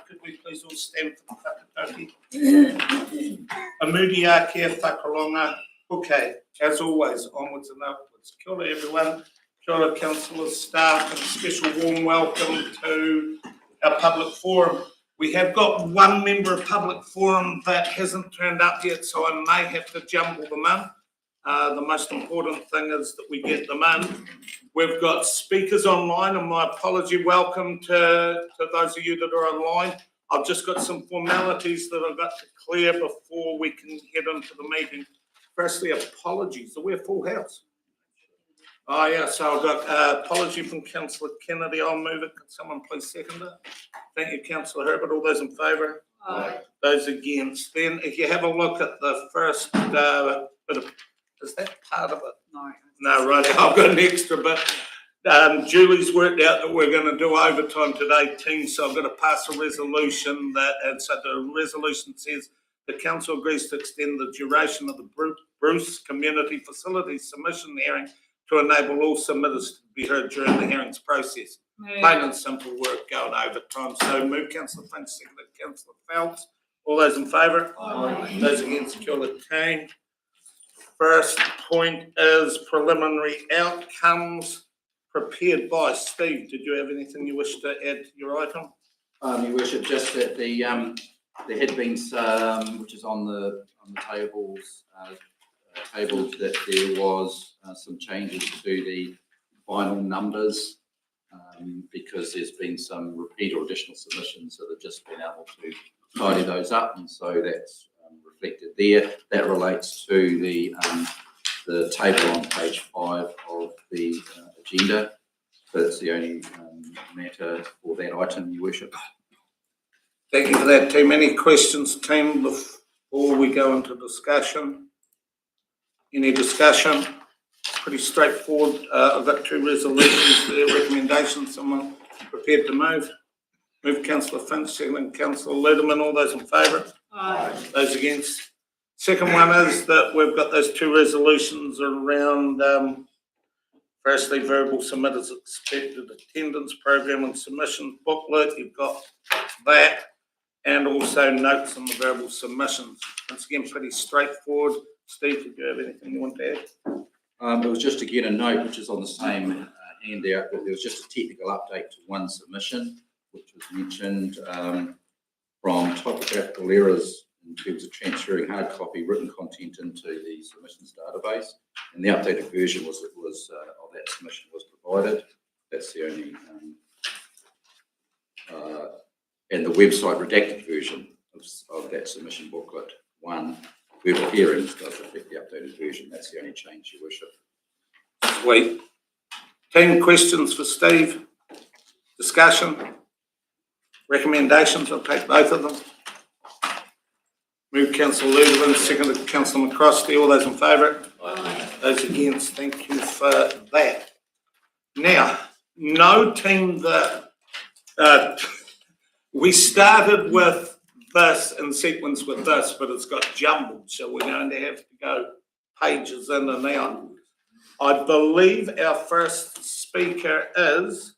Could we please all stand for the whakatauki? Amudia kia whakalonga. Okay, as always, onwards and upwards. Kia ora everyone. Kia ora councillors, staff, and special warm welcome to our public forum. We have got one member of public forum that hasn't turned up yet, so I may have to jumble them in. The most important thing is that we get them in. We've got speakers online, and my apology, welcome to those of you that are online. I've just got some formalities that I've got to clear before we can head into the meeting. Firstly, apologies. Are we a full house? Oh, yeah, so I've got apology from Councillor Kennedy. I'll move it. Can someone please second it? Thank you, Councillor Herbert. All those in favour? Aye. Those against. Then if you have a look at the first bit of, is that part of it? No. No, right. I've got an extra bit. Julie's worked out that we're going to do overtime today, team. So I'm going to pass a resolution and so the resolution says the council agrees to extend the duration of the Bruce Community Facilities submission hearing to enable all submitters to be heard during the hearings process. Plain and simple work going overtime. So move Councillor Finch, seconded Councillor Phelps. All those in favour? Aye. Those against, Kia ora team. First point is preliminary outcomes prepared by Steve. Did you have anything you wish to add to your item? Your Worship, just that there had been some, which is on the tables, that there was some changes to the final numbers because there's been some repeat or additional submissions that have just been able to tidy those up, and so that's reflected there. That relates to the table on page 5 of the agenda. So that's the only matter for that item, Your Worship. Thank you for that, team. Any questions, team, before we go into discussion? Any discussion? Pretty straightforward. I've got 2 resolutions there, recommendations. Someone prepared to move? Move Councillor Finch, second Councillor Lederman. All those in favour? Aye. Those against? Second one is that we've got those 2 resolutions around firstly, verbal submitters expected attendance program and submission booklet. You've got that, and also notes on the verbal submissions. Once again, pretty straightforward. Steve, did you have anything you want to add? It was just again a note, which is on the same handout, that there was just a technical update to one submission, which was mentioned from typographical errors in terms of transferring hard copy written content into the submissions database, and the updated version of that submission was provided. That's the only, and the website redacted version of that submission booklet. One, verbal hearings does reflect the updated version. That's the only change, Your Worship. Sweet. 10 questions for Steve. Discussion. Recommendations. I'll take both of them. Move Councillor Lederman, seconded Councillor McCrosty. All those in favour? Aye. Those against, thank you for that. Now, no team that we started with this in sequence with this, but it's got jumbled, so we're going to have to go pages in and out. I believe our first speaker is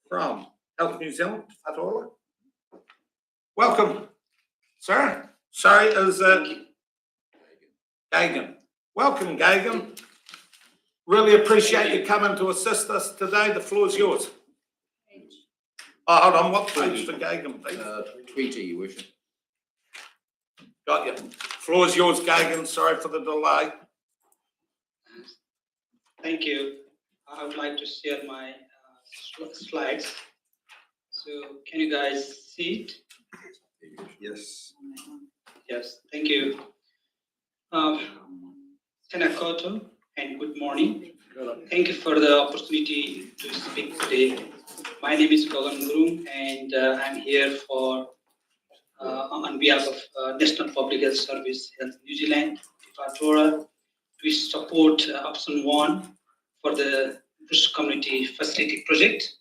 from Health New Zealand, Whataora. Welcome, sir. Sorry, is Gagan. Welcome, Gagan. Really appreciate you coming to assist us today. The floor is yours. Oh, hold on. What page for Gagan, please? 20, Your Worship. Got you. Floor is yours, Gagan. Sorry for the delay. Thank you. I would like to share my slides. So, can you guys see it? Yes. Yes, thank you. Senakoto, and good morning. Thank you for the opportunity to speak today. My name is Gagan Gurung, and I'm here for on behalf of National Public Health Service Health New Zealand, Whataora, to support option 1 for the Bruce Community Facility Project.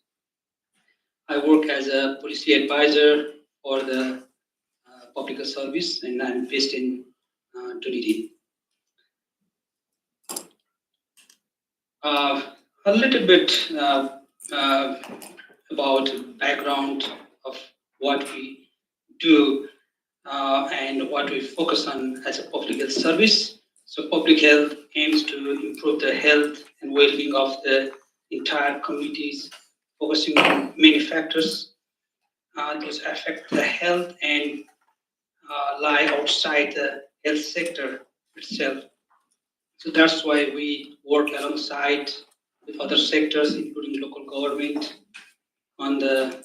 I work as a policy advisor for the public health service, and I'm based in Dunedin. A little bit about background of what we do and what we focus on as a public health service. So public health aims to improve the health and well-being of the entire communities, focusing on many factors those affect the health and lie outside the health sector itself. So that's why we work alongside with other sectors, including local government, on the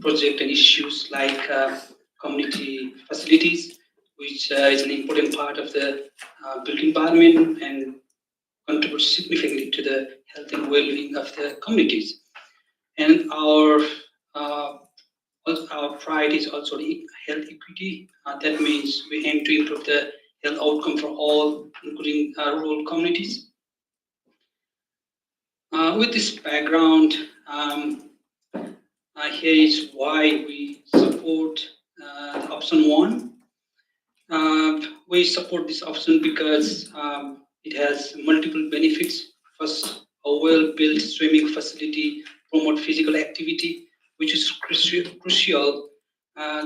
project and issues like community facilities, which is an important part of the built environment and contributes significantly to the health and well-being of the communities. And our pride is also health equity. That means we aim to improve the health outcome for all, including rural communities. With this background, here is why we support the option 1. We support this option because it has multiple benefits. First, a well-built swimming facility promote physical activity, which is crucial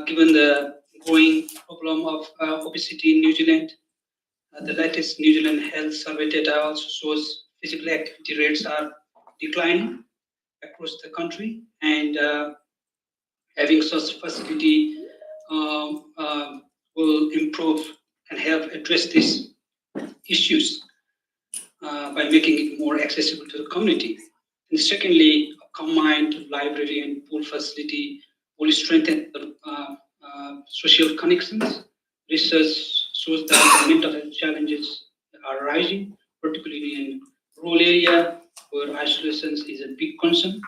given the growing problem of obesity in New Zealand. The latest New Zealand health survey data also shows physical activity rates are declining across the country, and having such facility will improve and help address these issues by making it more accessible to the community. And secondly, a combined library and pool facility will strengthen the social connections. Research shows that mental health challenges are rising, particularly in rural area where isolation is a big concern.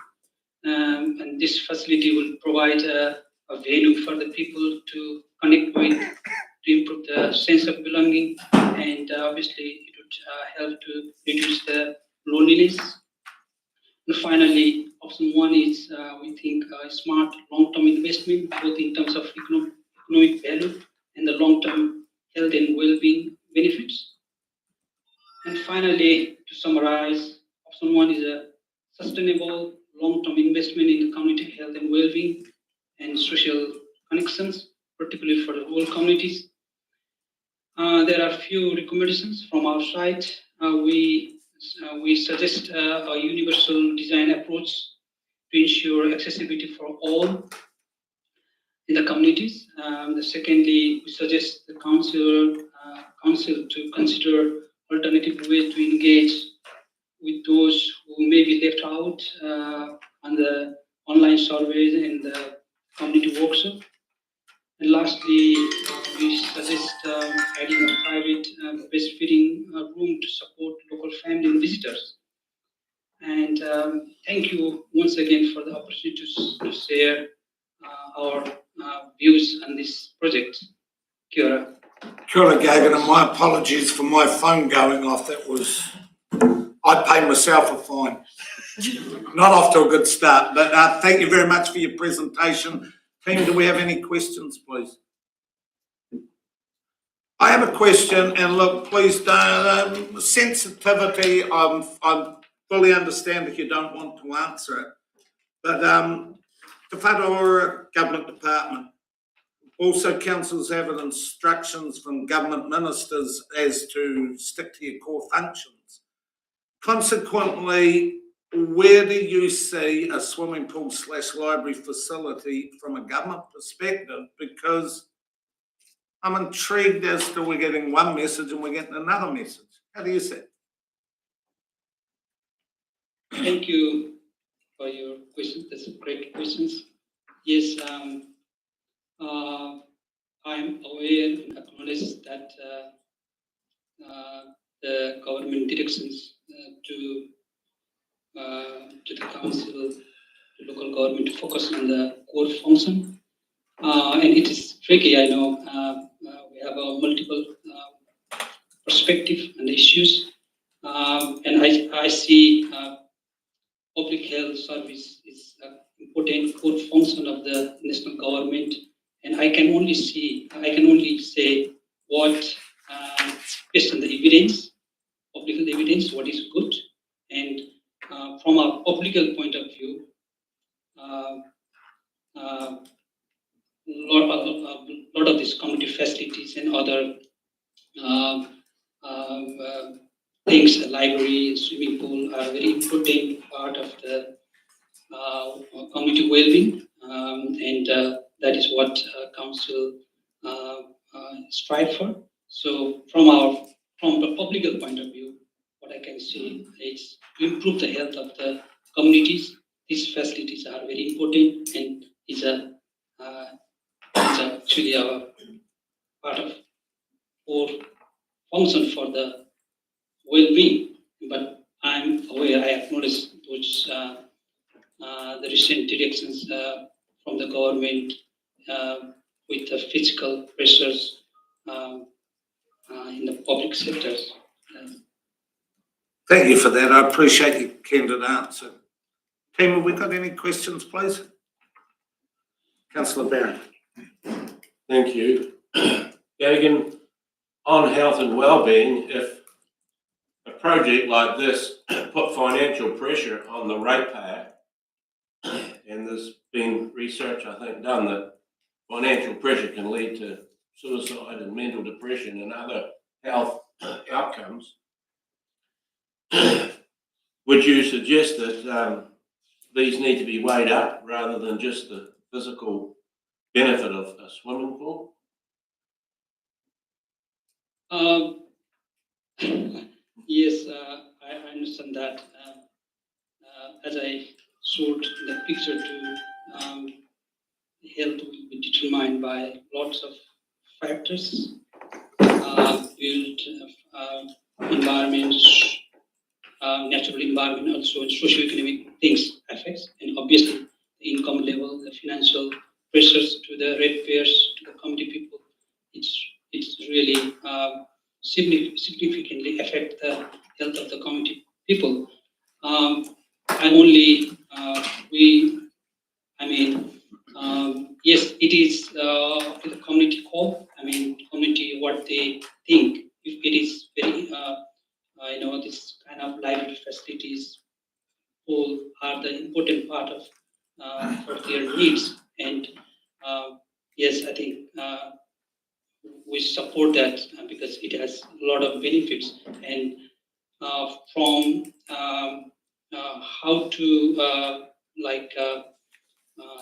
And this facility will provide a venue for the people to connect with, to improve the sense of belonging, and obviously it would help to reduce the loneliness. And finally, option 1 is, we think, a smart long-term investment, both in terms of economic value and the long-term health and well-being benefits. And finally, to summarize, option 1 is a sustainable long-term investment in the community health and well-being and social connections, particularly for the rural communities. There are a few recommendations from our side. We suggest a universal design approach to ensure accessibility for all in the communities. Secondly, we suggest the council to consider alternative ways to engage with those who may be left out on the online surveys and the community workshop. And lastly, we suggest adding a private breastfeeding room to support local family and visitors. And thank you once again for the opportunity to share our views on this project. Kia ora. Kia ora, Gagan, and my apologies for my phone going off. That was, I paid myself a fine. Not off to a good start, but thank you very much for your presentation. Team, do we have any questions, please? I have a question, and look, please don't, sensitivity, I fully understand if you don't want to answer it, but the Whātua Government Department also councils have instructions from government ministers as to stick to your core functions. Consequently, where do you see a swimming pool / library facility from a government perspective? Because I'm intrigued as to we're getting one message and we're getting another message. How do you see it? Thank you for your questions. That's great questions. Yes, I'm aware and acknowledge that the government directions to the council, to local government to focus on the core function. And it is tricky, I know. We have a multiple perspective and issues. And I see public health service is an important core function of the national government. And I can only say what, based on the evidence, public health evidence, what is good. And from a public health point of view, lot of these community facilities and other things, the library, swimming pool, are very important part of the community well-being, and that is what council strive for. So from the public health point of view, what I can say is to improve the health of the communities. These facilities are very important and is actually a part of core function for the well-being. But I'm aware, I acknowledge those the recent directions from the government with the fiscal pressures public sectors. Thank you for that. I appreciate your candid answer. Team, have we got any questions, please? Councillor Barron. Thank you. Gagan, on health and wellbeing, if a project like this put financial pressure on the ratepayer, and there's been research, I think, done that financial pressure can lead to suicide and mental depression and other health outcomes, would you suggest that these need to be weighed up rather than just the physical benefit of a swimming pool? Yes, I understand that. As I showed the picture to health will be determined by lots of factors, built environment, natural environment, also socio-economic things affects, and obviously the income level, the financial pressures to the ratepayers, to the community people, it's really significantly affect the health of the community people. And only yes, it is to the community call. Community what they think. If it is very, this kind of livelihood facilities all are the important part of for their needs. And yes, I think we support that because it has a lot of benefits. And from how to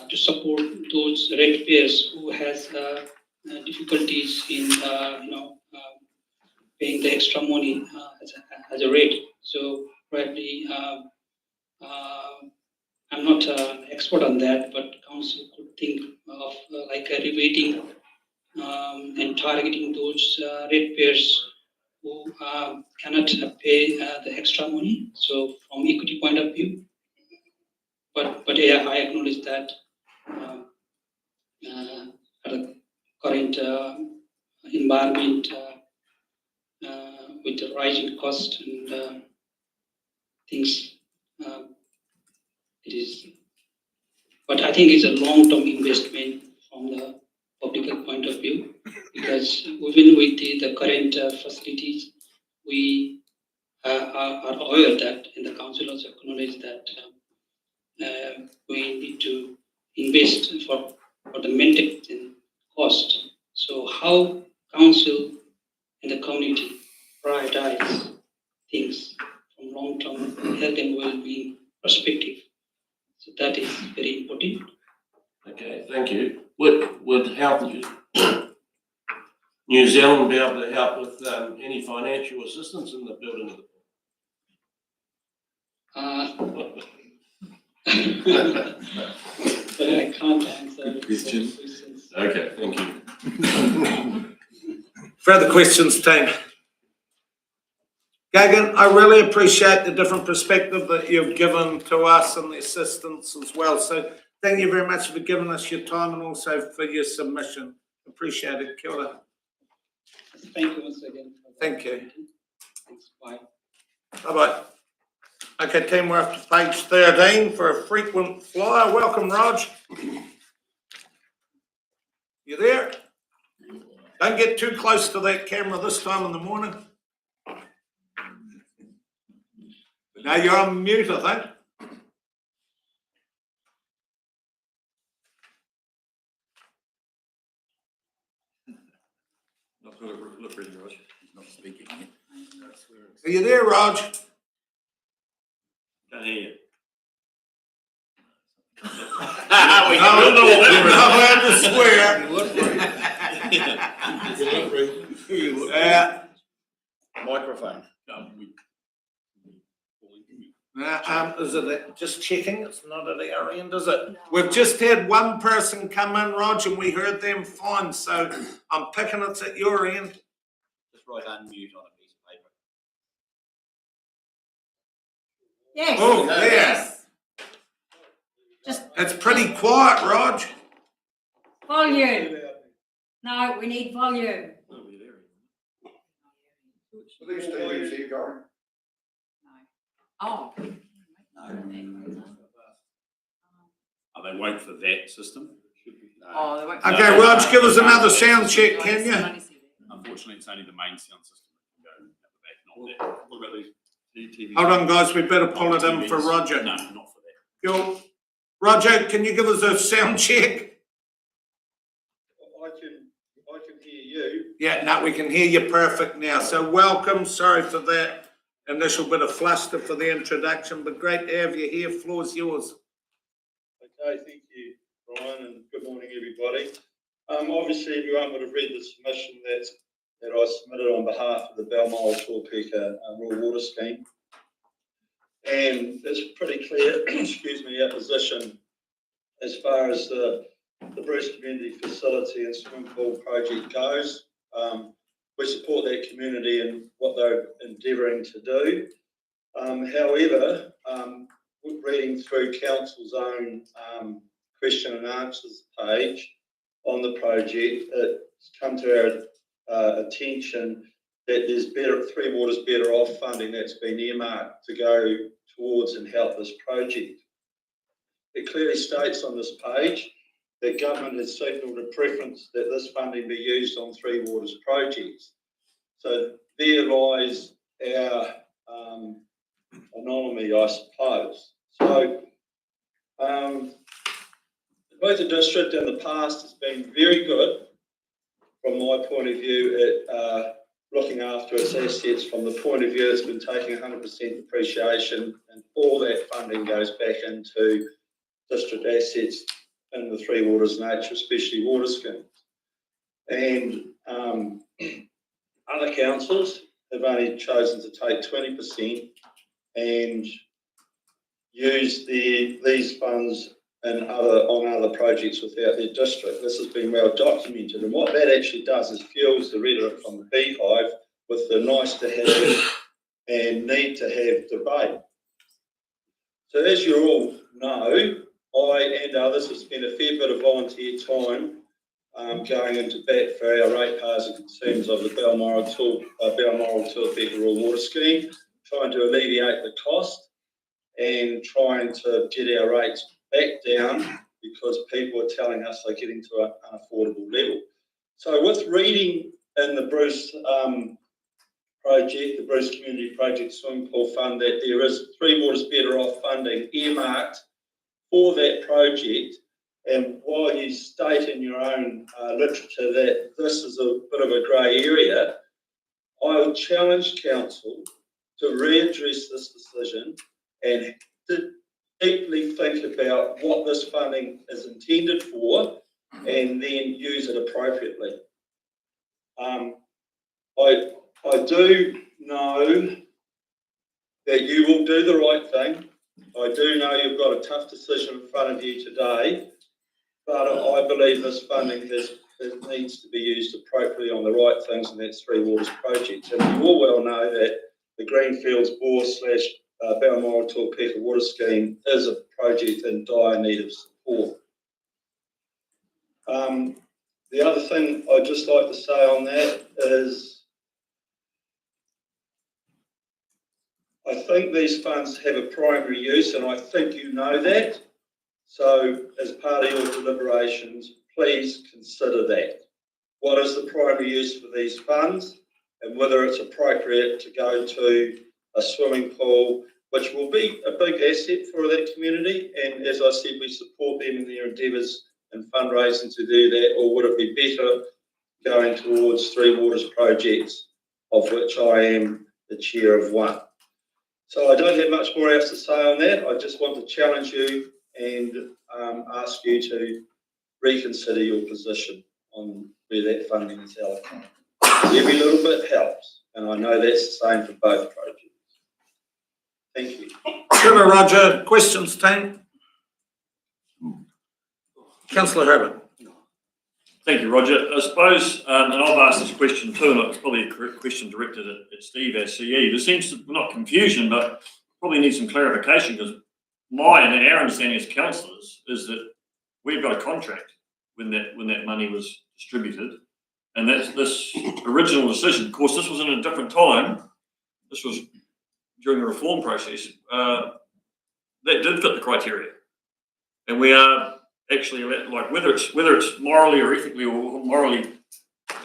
to support those ratepayers who has difficulties in paying the extra money as a rate. So probably I'm not an expert on that, but council could think of like a rebating and targeting those ratepayers who cannot pay the extra money. So from equity point of view, but yeah, I acknowledge that at the current environment with the rising cost and things, it is. But I think it's a long-term investment from the public point of view, because even with the current facilities, we are aware that, and the council also acknowledge that we need to invest for the maintenance cost. So how council and the community prioritize things from long-term health and well-being perspective. So that is very important. Okay, thank you. Would Health New Zealand be able to help with any financial assistance in the building of the pool? But I can't answer question. questions. Okay, thank you. Further questions, team? Gagan, I really appreciate the different perspective that you've given to us and the assistance as well. So thank you very much for giving us your time and also for your submission. Appreciate it. Kia ora. Thank you once again. Thank you. Thanks. Bye. Bye-bye. Okay, team, we're up to page 13 for a frequent flyer. Welcome, Raj. You there? Don't get too close to that camera this time in the morning. Now you're on mute, I think. Not going to look really, Raj. He's not speaking yet. Are you there, Raj? Can't hear you. No, not allowed to swear. Microphone. Is it just checking? It's not at our end, is it? We've just had one person come in, Rog, and we heard them fine. So I'm picking it's at your end. Just write unmute on a piece of paper. Yes. Oh, yeah. Yes. Just It's pretty quiet, Rog. volume. No, we need volume. These TVs here, Gary? Oh. Are they wait for that system? Oh, they won't. Okay, Rog, give us another sound check, can you? Unfortunately, it's only the main sound system that can go at the back, not that. What about these TVs? Hold on, guys, we better pull it in for Roger. No, not for that. Cool. Roger, can you give us a sound check? I can hear you. Yeah, no, we can hear you perfect now. So welcome. Sorry for that initial bit of fluster for the introduction, but great to have you here. Floor's yours. Okay, thank you, Brian, and good morning, everybody. Obviously, everyone would have read the submission that I submitted on behalf of the Balmoral Torpeka Rural Water Scheme. And it's pretty clear, excuse me, our position as far as the Bruce Community Facility and Swimming Pool project goes. We support that community and what they're endeavouring to do. However, reading through Council's own question and answers page on the project, it's come to our attention that there's Three Waters Better Off funding that's been earmarked to go towards and help this project. It clearly states on this page that government has signalled a preference that this funding be used on Three Waters projects. So there lies our anomaly, I suppose. So both the district in the past has been very good from my point of view at looking after its assets from the point of view it's been taking 100% depreciation, and all that funding goes back into district assets in the Three Waters nature, especially water schemes. And other councils have only chosen to take 20% and use these funds on other projects without their district. This has been well documented, and what that actually does is fuels the rhetoric from the beehive with the nice to have and need to have debate. So as you all know, I and others have spent a fair bit of volunteer time going into bat for our ratepayers and concerns of the Balmoral Torpeka Rural Water Scheme, trying to alleviate the cost and trying to get our rates back down because people are telling us they're getting to an unaffordable level. So with reading in the Bruce project, the Bruce Community Project Swimming Pool Fund, that there is Three Waters Better Off funding earmarked for that project, and while you state in your own literature that this is a bit of a grey area, I would challenge Council to readdress this decision and to deeply think about what this funding is intended for and then use it appropriately. I do know that you will do the right thing. I do know you've got a tough decision in front of you today, but I believe this funding needs to be used appropriately on the right things, and that's Three Waters project. And you all well know that the Greenfields Bore / Balmoral Torpeka Water Scheme is a project in dire need of support. The other thing I'd just like to say on that is I think these funds have a primary use, and I think you know that. So as part of your deliberations, please consider that. What is the primary use for these funds, and whether it's appropriate to go to a swimming pool, which will be a big asset for that community. And as I said, we support them in their endeavours and fundraising to do that, or would it be better going towards Three Waters projects, of which I am the chair of one? So I don't have much more else to say on that. I just want to challenge you and ask you to reconsider your position on where that funding is allocated. Every little bit helps, and I know that's the same for both projects. Thank you. Good, Roger. Questions, team? Councillor Herbert. Thank you, Roger. I suppose, and I've asked this question too, and it's probably a correct question directed at Steve, our CE. There seems to, not confusion, but probably need some clarification, because my and our understanding as councillors is that we've got a contract when that money was distributed, And that's this original decision. Of course, this was in a different time. This was during the reform process. That did fit the criteria. And we are actually, like, whether it's morally or ethically or morally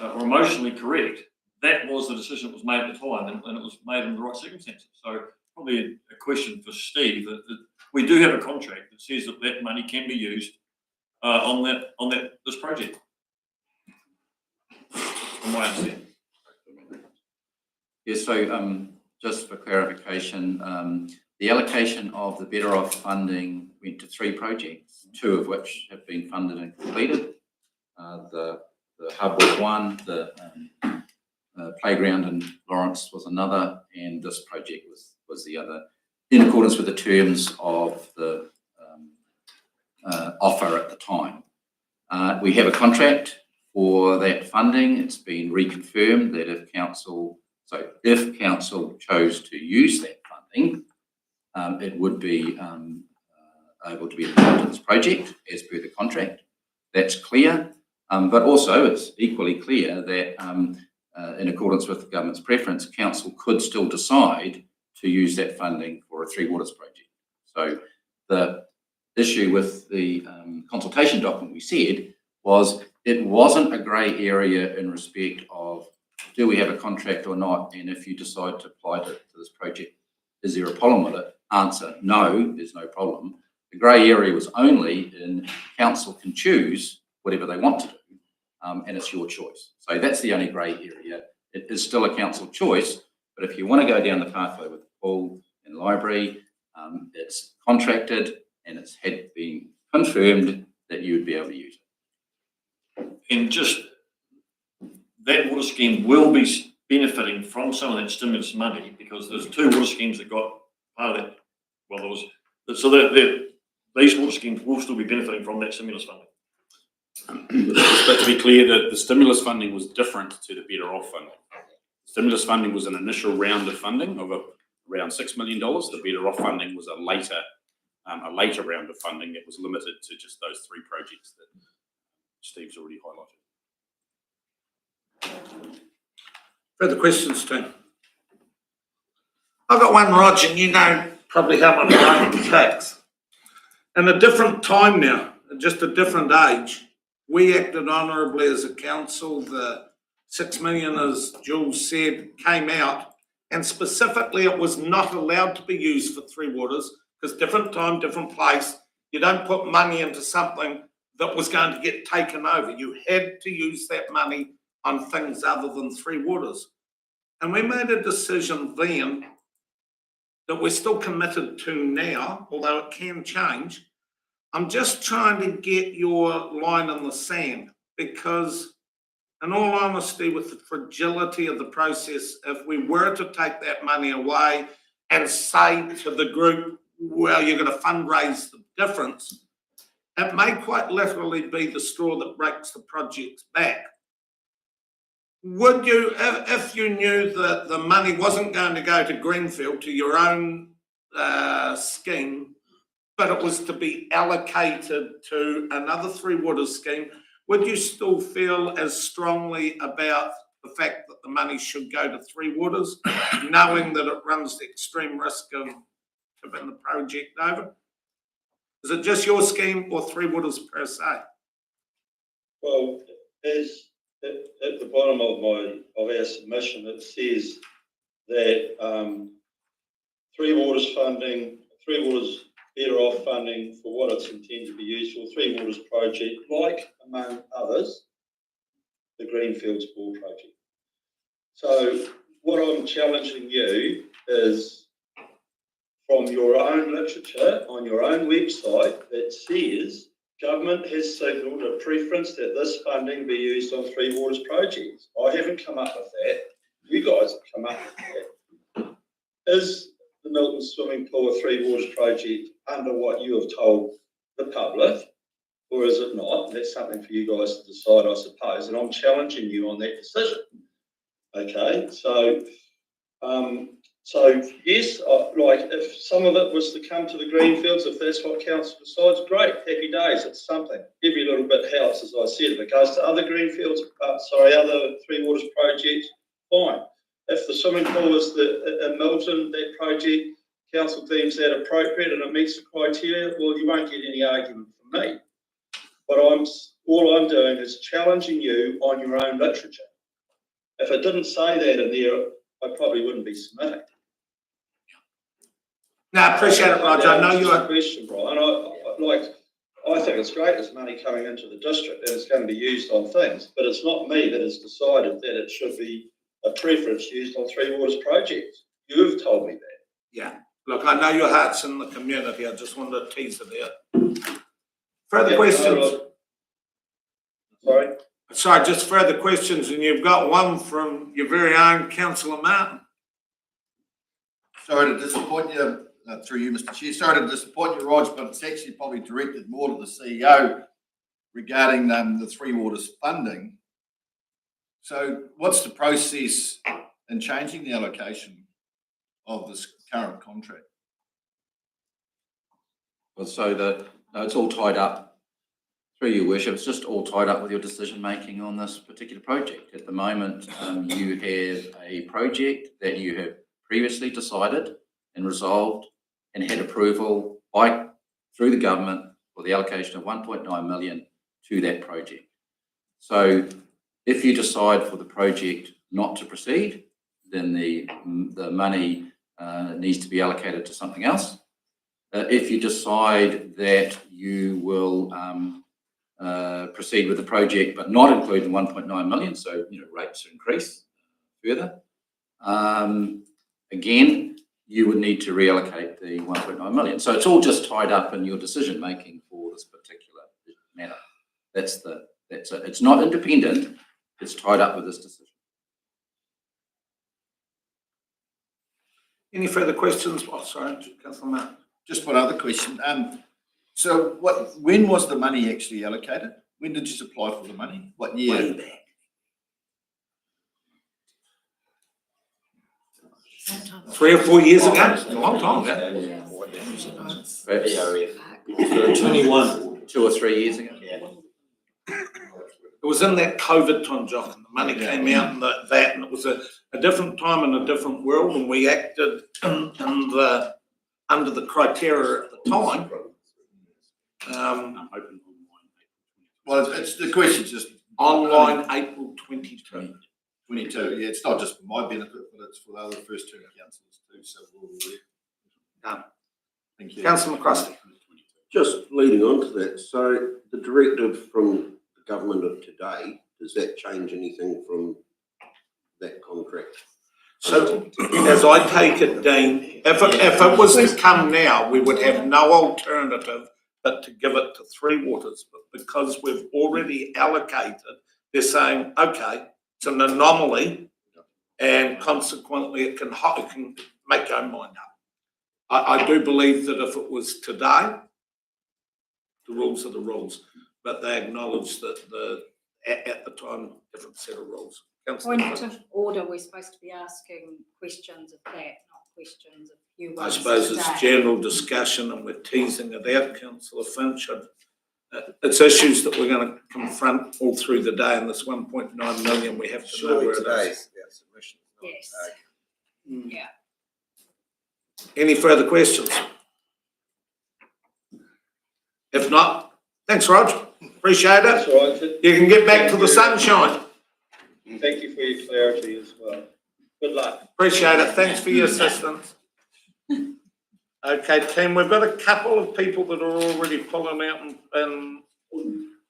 or emotionally correct, that was the decision that was made at the time, and it was made in the right circumstances. So probably a question for Steve, that we do have a contract that says that money can be used on this project. From my understanding. Yeah, so just for clarification, the allocation of the Better Off funding went to 3 projects, 2 of which have been funded and completed. The hub was one, the playground in Lawrence was another, and this project was the other, in accordance with the terms of the offer at the time. We have a contract for that funding. It's been reconfirmed that if council chose to use that funding, it would be able to be applied to this project as per the contract. That's clear, but also it's equally clear that in accordance with the government's preference, council could still decide to use that funding for a Three Waters project. So the issue with the consultation document, we said, was it wasn't a grey area in respect of do we have a contract or not, and if you decide to apply to this project, is there a problem with it? Answer, no, there's no problem. The grey area was only in council can choose whatever they want to do, and it's your choice. So that's the only grey area. It is still a council choice, but if you want to go down the pathway with the pool and library, it's contracted and it's had been confirmed that you would be able to use it. And just that water scheme will be benefiting from some of that stimulus money, because there's 2 water schemes that got part of that. Well, there was, so these water schemes will still be benefiting from that stimulus funding. But to be clear, the stimulus funding was different to the Better Off funding. Stimulus funding was an initial round of funding of around $6 million. The Better Off funding was a later round of funding that was limited to just those 3 projects that Steve's already highlighted. Further questions, team? I've got one, Roger, and you know probably how my brain takes. In a different time now, just a different age, we acted honourably as a council. The 6 million, as Jules said, came out, and specifically it was not allowed to be used for Three Waters, because different time, different place. You don't put money into something that was going to get taken over. You had to use that money on things other than Three Waters. And we made a decision then that we're still committed to now, although it can change. I'm just trying to get your line in the sand, because in all honesty, with the fragility of the process, if we were to take that money away and say to the group, well, you're going to fundraise the difference, it may quite literally be the straw that breaks the project's back. Would you, if you knew that the money wasn't going to go to Greenfield, to your own scheme, but it was to be allocated to another Three Waters scheme, would you still feel as strongly about the fact that the money should go to Three Waters, knowing that it runs the extreme risk of tipping the project over? Is it just your scheme or Three Waters per se? Well, as at the bottom of our submission, it says that Three Waters funding, Three Waters Better Off funding for what it's intended to be used for, Three Waters project, like among others, the Greenfields Pool project. So what I'm challenging you is from your own literature on your own website that says government has signalled a preference that this funding be used on Three Waters projects. I haven't come up with that. You guys have come up with that. Is the Milton Swimming Pool a Three Waters project under what you have told the public, or is it not? That's something for you guys to decide, I suppose, and I'm challenging you on that decision. Okay, so yes, like if some of it was to come to the greenfields. If that's what council decides, great, happy days, it's something. Every little bit helps, as I said. If it goes to other greenfields, other Three Waters projects, fine. If the swimming pool is in Milton, that project, council deems that appropriate and it meets the criteria, well, you won't get any argument from me. But all I'm doing is challenging you on your own literature. If I didn't say that in there, I probably wouldn't be submitting. No, I appreciate it, Roger. I know That's you're. a question, Brian. I think it's great there's money coming into the district and it's going to be used on things, but it's not me that has decided that it should be a preference used on Three Waters projects. You've told me that. Yeah. Look, I know your heart's in the community. I just wanted to tease it out. Further questions? Sorry? Sorry, just further questions, and you've got one from your very own Councillor Martin. Sorry to disappoint you, through you, Mr. Chair. Sorry to disappoint you, Rog, but it's actually probably directed more to the CEO regarding the Three Waters funding. So what's the process in changing the allocation of this current contract? Well, so it's all tied up. Through your worship, it's just all tied up with your decision making on this particular project. At the moment, you have a project that you have previously decided and resolved and had approval through the government for the allocation of 1.9 million to that project. So if you decide for the project not to proceed, then the money needs to be allocated to something else. If you decide that you will proceed with the project but not include the 1.9 million, so rates increase further, again you would need to reallocate the 1.9 million. So it's all just tied up in your decision making for this particular matter. That's it. It's not independent, it's tied up with this decision. Any further questions? Oh, sorry, Councillor Martin. Just one other question. So when was the money actually allocated? When did you apply for the money? What year? Way back. Sometimes. 3 or 4 years ago. A long time ago. 21, 2 or 3 years ago. It was in that COVID time, Jock, and the money came out and and it was a different time and a different world, and we acted under the criteria at the time. Well, it's the question's just Online April 22. 22. Yeah, it's not just for my benefit, but it's for the other first term councillors too. So Done. thank you. Councillor McCrosty. Just leading on to that, so the directive from the government of today, does that change anything from that contract? So, as I take it, Dean, if it was to come now, we would have no alternative but to give it to Three Waters. But because we've already allocated, they're saying, okay, it's an anomaly, and consequently it can make your own mind up. I do believe that if it was today, the rules are the rules, but they acknowledge that at the time, different set of rules. Councillor Point Finch. of order, we're supposed to be asking questions of that, not questions of you. I suppose it's general discussion and we're teasing it out, Councillor Finch. It's issues that we're going to confront all through the day, and this 1.9 million, we have to know where it is. Yes. Yeah. Any further questions? If not, thanks, Rog. Appreciate That's it. all right. You can get back to the sunshine. Thank you for your clarity as well. Good luck. Appreciate it. Thanks for your assistance. Okay, team, we've got a couple of people that are already pulling out and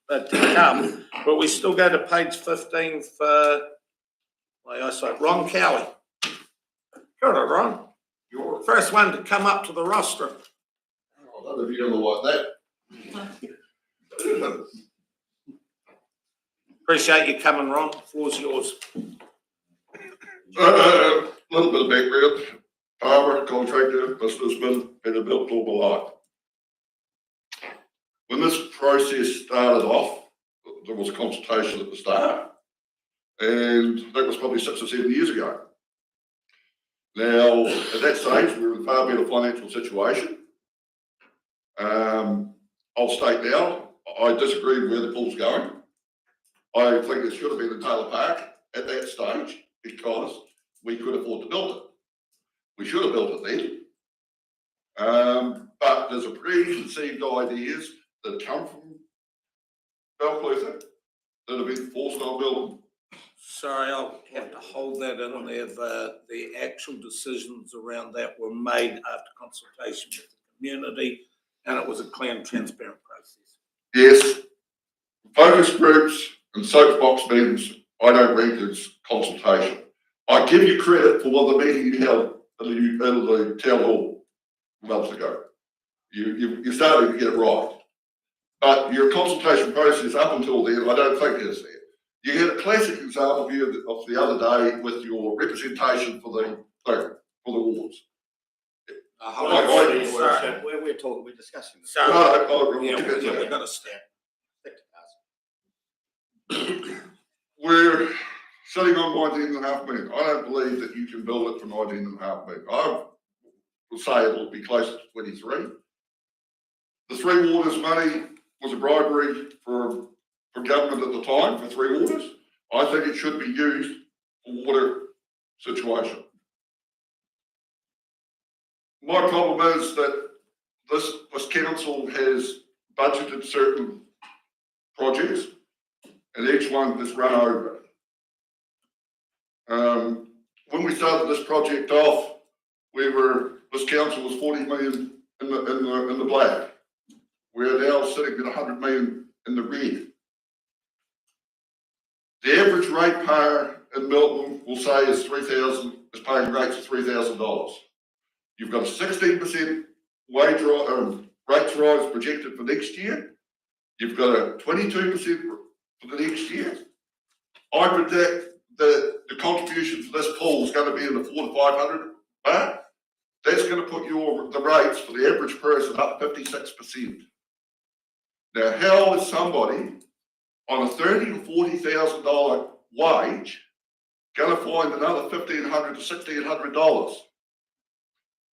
to come, but we still go to page 15 for, Ron Cowie. Kia ora, Ron. You're the first one to come up to the roster. None of you ever like that. Appreciate you coming, Ron. The floor's yours. Little bit of background. Farmer, contractor, businessman, been in built all my life. When this process started off, there was a consultation at the start, and that was probably 6 or 7 years ago. Now, at that stage, we were in a far better financial situation. I'll state now, I disagree with where the pool's going. I think it should have been in Taylor Park at that stage because we could afford to build it. We should have built it then. But there's a preconceived ideas that come from Balclutha that have been forced on building. Sorry, I'll have to hold that in there. The actual decisions around that were made after consultation with the community, and it was a clear and transparent process. Yes, focus groups and soapbox meetings, I don't read as consultation. I give you credit for the meeting you held at the town hall months ago. You're starting to get it right. But your consultation process up until then, I don't think is there. You had a classic example here of the other day with your representation for the wards. We're talking, we're discussing this. We've got to step. We're sitting on 19.5 million. I don't believe that you can build it for 19.5 million. I will say it will be closer to 23. The Three Waters money was a bribery for government at the time for Three Waters. I think it should be used for water situation. My problem is that this council has budgeted certain projects and each one is run over. When we started this project off, this council was 40 million in the black. We're now sitting at 100 million in the red. The average ratepayer in Milton will say is paying rates of $3,000. You've got a 16% rates rise projected for next year. You've got a 22% for the next year. I predict that the contribution for this pool is going to be in the 400 to 500 mark. That's going to put the rates for the average person up 56%. Now, how is somebody on a $30,000 to $40,000 wage going to find another $1,500 to $1,600?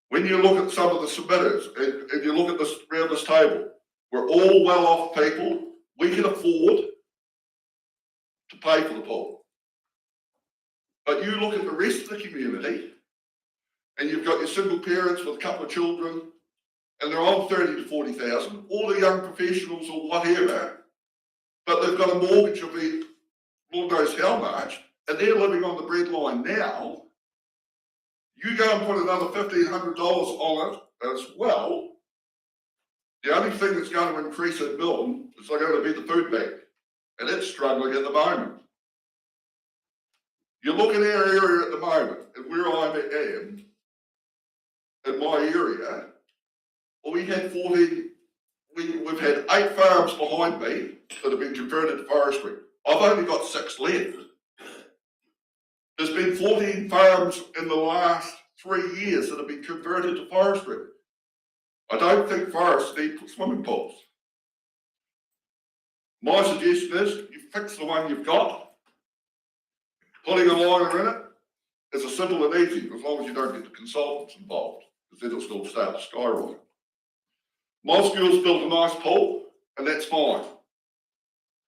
When you look at some of the submitters, and you look at this around this table, we're all well-off people. We can afford to pay for the pool. But you look at the rest of the community, and you've got your single parents with a couple of children, and they're on 30 to 40,000, all the young professionals or whatever, but they've got a mortgage of Lord knows how much, and they're living on the breadline now. You go and put another $1,500 on it as well. The only thing that's going to increase in Milton is going to be the food bank, and it's struggling at the moment. You look at our area at the moment, and where I am, in my area, well, we've had 8 farms behind me that have been converted to forestry. I've only got 6 left. There's been 14 farms in the last 3 years that have been converted to forestry. I don't think forests need swimming pools. My suggestion is you fix the one you've got. Putting a liner in it is a simple and easy, as long as you don't get the consultants involved, because then it'll still start to skyrocket. My school's built a nice pool, and that's fine.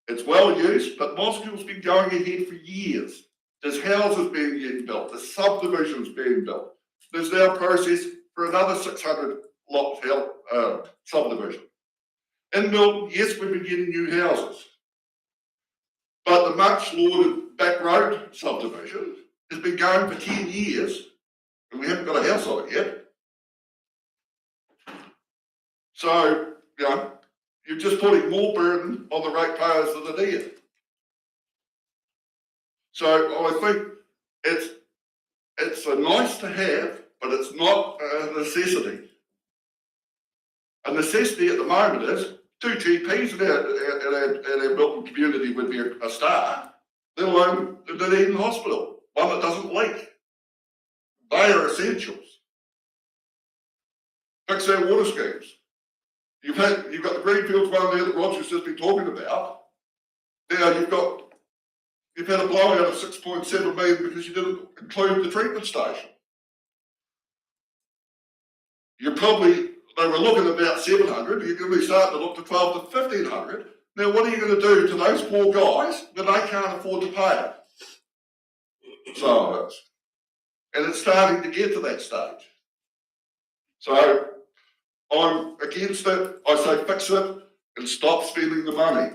It's well used, but my school's been going ahead for years. There's houses being built, there's subdivisions being built. There's now a process for another 600 lot subdivision. In Milton, yes, we've been getting new houses, but the much lauded back road subdivision has been going for 10 years, and we haven't got a house on it yet. So, you're just putting more burden on the ratepayers than are needed. So I think it's a nice to have, but it's not a necessity. A necessity at the moment is 2 GPs in our Milton community would be a star, let alone the Dunedin Hospital, one that doesn't leak. They are essentials. Fix our water schemes. You've got the Greenfields one there that Roger's just been talking about. Now you've had a blowout of 6.7 million because you didn't include the treatment station. they were looking at about 700, you're going to be starting to look to 12 to 1500. Now, what are you going to do to those poor guys when they can't afford to pay it? So, and it's starting to get to that stage. So, I'm against it. I say fix it and stop spending the money.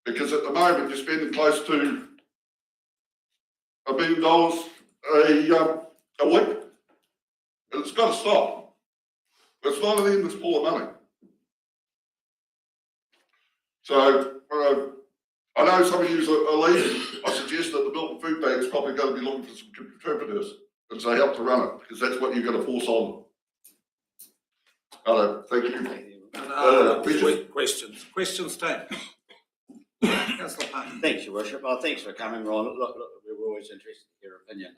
Because at the moment, you're spending close to $1 million a week. And it's got to stop. It's not an endless pool of money. So, I know some of you are leaving. I suggest that the Milton Food Bank is probably going to be looking for some interpreters and say help to run it, because that's what you're going to force on them. Hello, thank you. Questions, Dave? Councillor Parker. Thanks, Your Worship. Thanks for coming, Ron. Look, we're always interested in your opinion.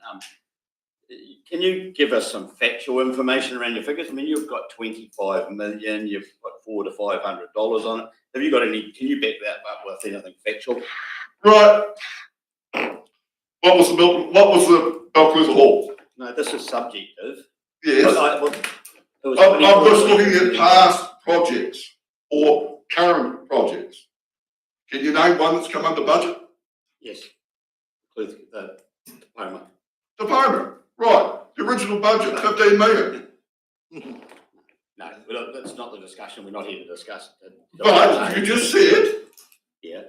Can you give us some factual information around your figures? I mean, you've got 25 million, you've got $400 to $500 on it. Have you got any? Can you back that up with anything factual? Right. What was the Belcruza Hall? No, this is subjective. Yes. I'm just looking at past projects or current projects. Can you name one that's come under budget? Yes. Includes the diploma. Diploma. Right. The original budget, 15 million. No, that's not the discussion. We're not here to discuss it. But you just said Yeah,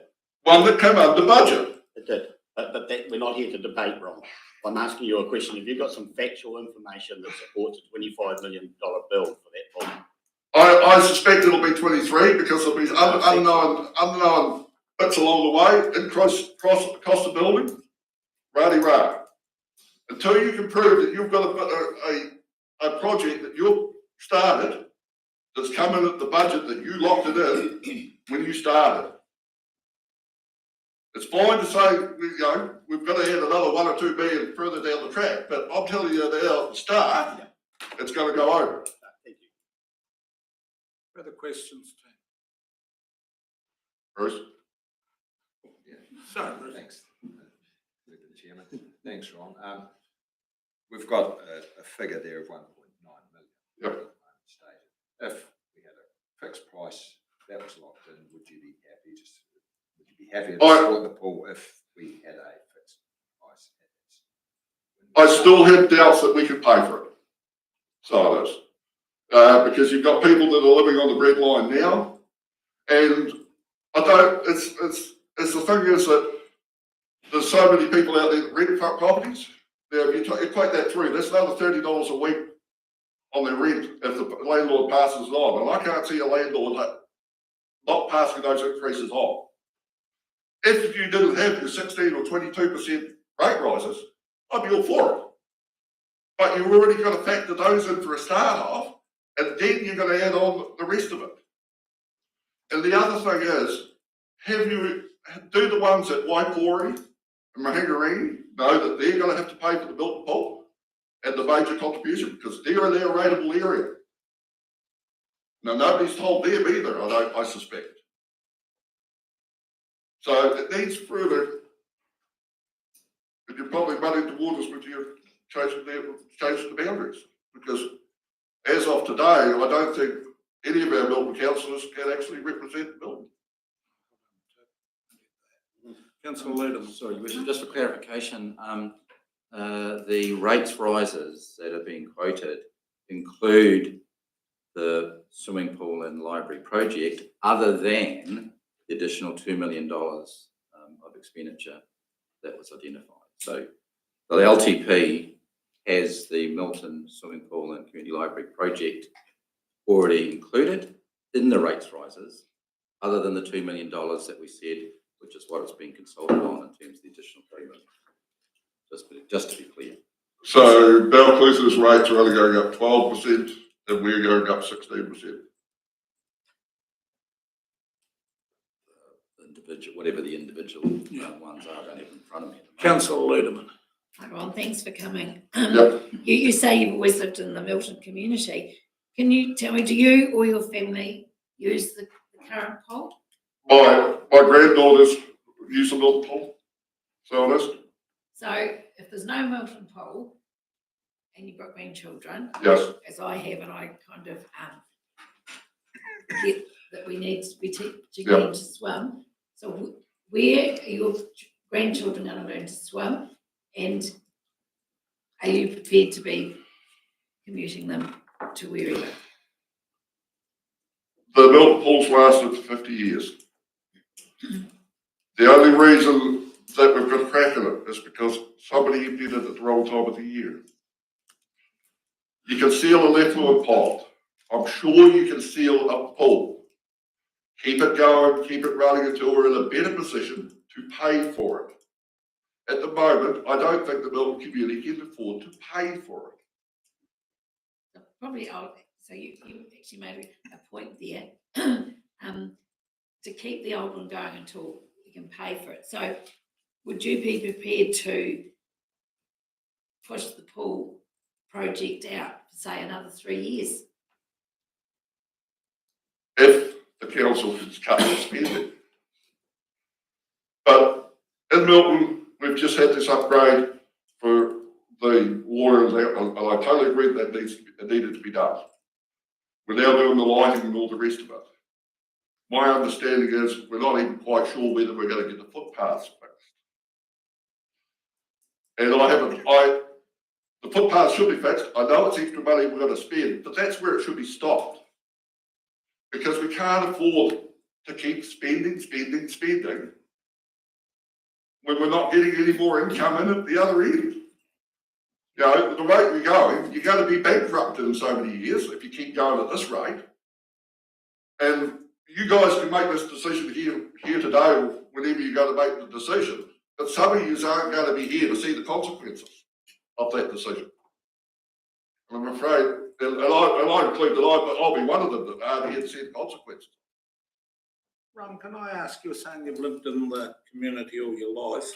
one that came under budget. it did. But that, we're not here to debate, Ron. I'm asking you a question. Have you got some factual information that supports a $25 million bill for that problem? I suspect it'll be 23 because there'll be unknown bits along the way, cost of building, rah-de-rah. Until you can prove that you've got a project that you've started that's come in at the budget that you locked it in when you started. It's fine to say, we've got to add another 1 or 2 billion further down the track, but I'm telling you now at the start, it's going to go over. Thank you. Further questions, Dave? Bruce? Sorry, Bruce. Thanks, Mr. Chairman. Thanks, Ron. We've got a figure there of 1.9 million. Yep. If we had a fixed price that was locked in, would you be happy? Would you be happy to support the pool if we had a fixed price? I still have doubts that we could pay for it. So it is. Because you've got people that are living on the bread line now, and it's the thing is that there's so many people out there that rent properties. Now, if you equate that through, that's another $30 a week on their rent if the landlord passes it on. And I can't see a landlord not passing those increases on. If you didn't have your 16 or 22% rate rises, I'd be all for it. But you've already got to factor those in for a start off, and then you're going to add on the rest of it. And the other thing is, do the ones at Waipori and Mahangarini know that they're going to have to pay for the Milton pool and the major contribution because they're in their rateable area. Now, nobody's told them either, I suspect. So it needs further, and you're probably running towards us with your changing the boundaries because as of today, I don't think any of our Milton councillors can actually represent Milton. Councillor Ludham. Sorry, just for clarification, the rates rises that are being quoted include the swimming pool and library project, other than the additional $2 million of expenditure that was identified. So the LTP has the Milton swimming pool and community library project already included in the rates rises, other than the $2 million that we said, which is what it's being consulted on in terms of the additional $3 million. Just to be clear. So Belcruza's rates are only going up 12% and we're going up 16%. Whatever the individual ones are, I don't have in front of me. Councillor Ludeman. Hi, Ron, thanks for coming. Yep. You say you've always lived in the Milton community. Can you tell me, do you or your family use the current pool? My granddaughters use the Milton pool. So honest. So if there's no Milton pool, and you've got grandchildren, Yes. as I have, and I kind of get that we need to be teaching them to swim. So where are your grandchildren going to learn to swim, and are you prepared to be commuting them to wherever? The Milton Pool's lasted for 50 years. The only reason that we've got a crack in it is because somebody emptied it at the wrong time of the year. You can seal an effluent pond. I'm sure you can seal a pool. Keep it going, keep it running until we're in a better position to pay for it. At the moment, I don't think the Milton community can afford to pay for it. Probably, so you actually made a point there, to keep the old one going until we can pay for it. So would you be prepared to push the pool project out for, say, another 3 years? If the council can cut the spending. But in Milton, we've just had this upgrade for the water, and I totally agree that it needed to be done. We're now doing the lighting and all the rest of it. My understanding is we're not even quite sure whether we're going to get the footpaths fixed. And the footpaths should be fixed. I know it's extra money we're going to spend, but that's where it should be stopped. Because we can't afford to keep spending when we're not getting any more income in at the other end. You know, the rate we're going, you're going to be bankrupted in so many years if you keep going at this rate. And you guys can make this decision here today or whenever you're going to make the decision, but some of you aren't going to be here to see the consequences of that decision. And I'm afraid, and I include that I'll be one of them that are here to see the consequences. Ron, can I ask, you're saying you've lived in the community all your life.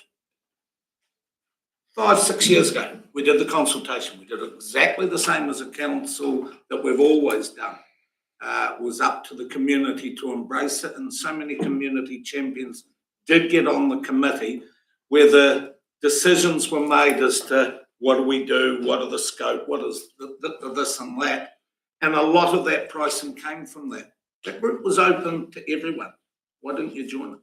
5, 6 years ago, we did the consultation. We did exactly the same as a council that we've always done. It was up to the community to embrace it, and so many community champions did get on the committee where the decisions were made as to what do we do, what are the scope, what is the this and that. And a lot of that pricing came from that. That group was open to everyone. Why didn't you join it?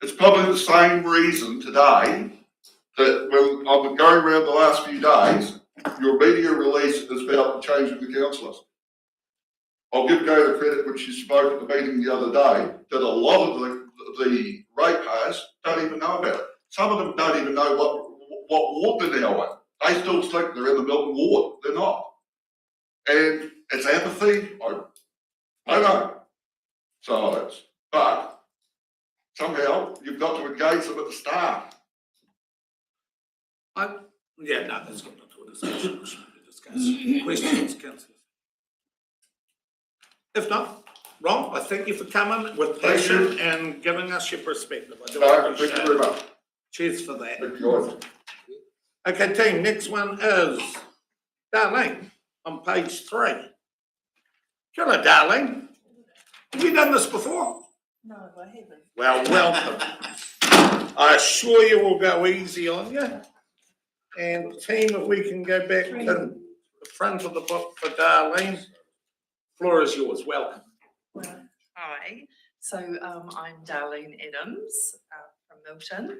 It's probably the same reason today that when I've been going around the last few days, your media release is about changing the councillors. I'll give Gail the credit when she spoke at the meeting the other day that a lot of the ratepayers don't even know about it. Some of them don't even know what ward they're now in. They still think they're in the Milton ward. They're not. And it's apathy. I know. So it is. But somehow you've got to engage them at the start. Yeah, no, that's got to a discussion. Questions, councillors? If not, Ron, I thank you for coming with passion and giving us your perspective. I do appreciate Thank you very much. Cheers for that. Thank you. Okay, team, next one is Darlene on page 3. Kia ora, Darlene. Have you done this before? No, I haven't. Well, welcome. I assure you we'll go easy on you. And team, if we can go back to the front of the book for Darlene. Floor is yours. Welcome. Hi. So I'm Darlene Adams from Milton,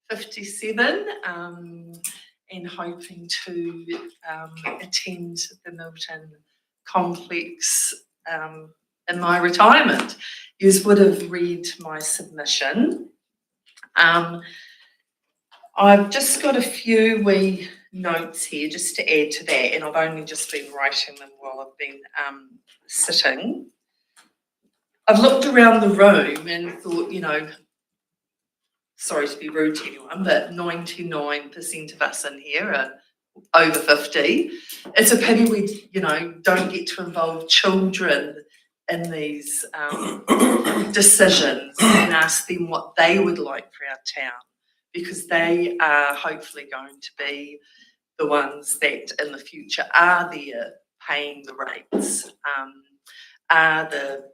57, and hoping to attend the Milton complex in my retirement. You would have read my submission. I've just got a few wee notes here just to add to that, and I've only just been writing them while I've been sitting. I've looked around the room and thought, you know, sorry to be rude to anyone, but 99% of us in here are over 50. It's a pity we, you know, don't get to involve children in these decisions and ask them what they would like for our town, because they are hopefully going to be the ones that in the future are there paying the rates, are the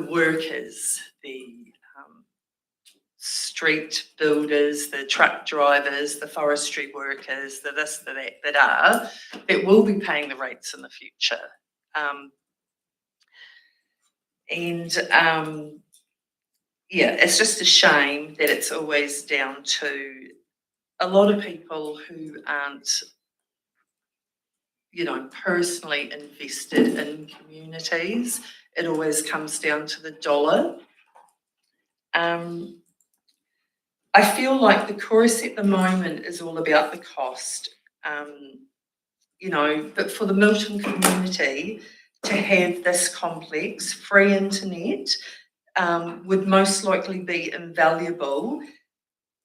workers, the street builders, the truck drivers, the forestry workers, the this, the that, that will be paying the rates in the future. Yeah, it's just a shame that it's always down to a lot of people who aren't, you know, personally invested in communities. It always comes down to the dollar. I feel like the chorus at the moment is all about the cost, you know, but for the Milton community to have this complex, free internet would most likely be invaluable.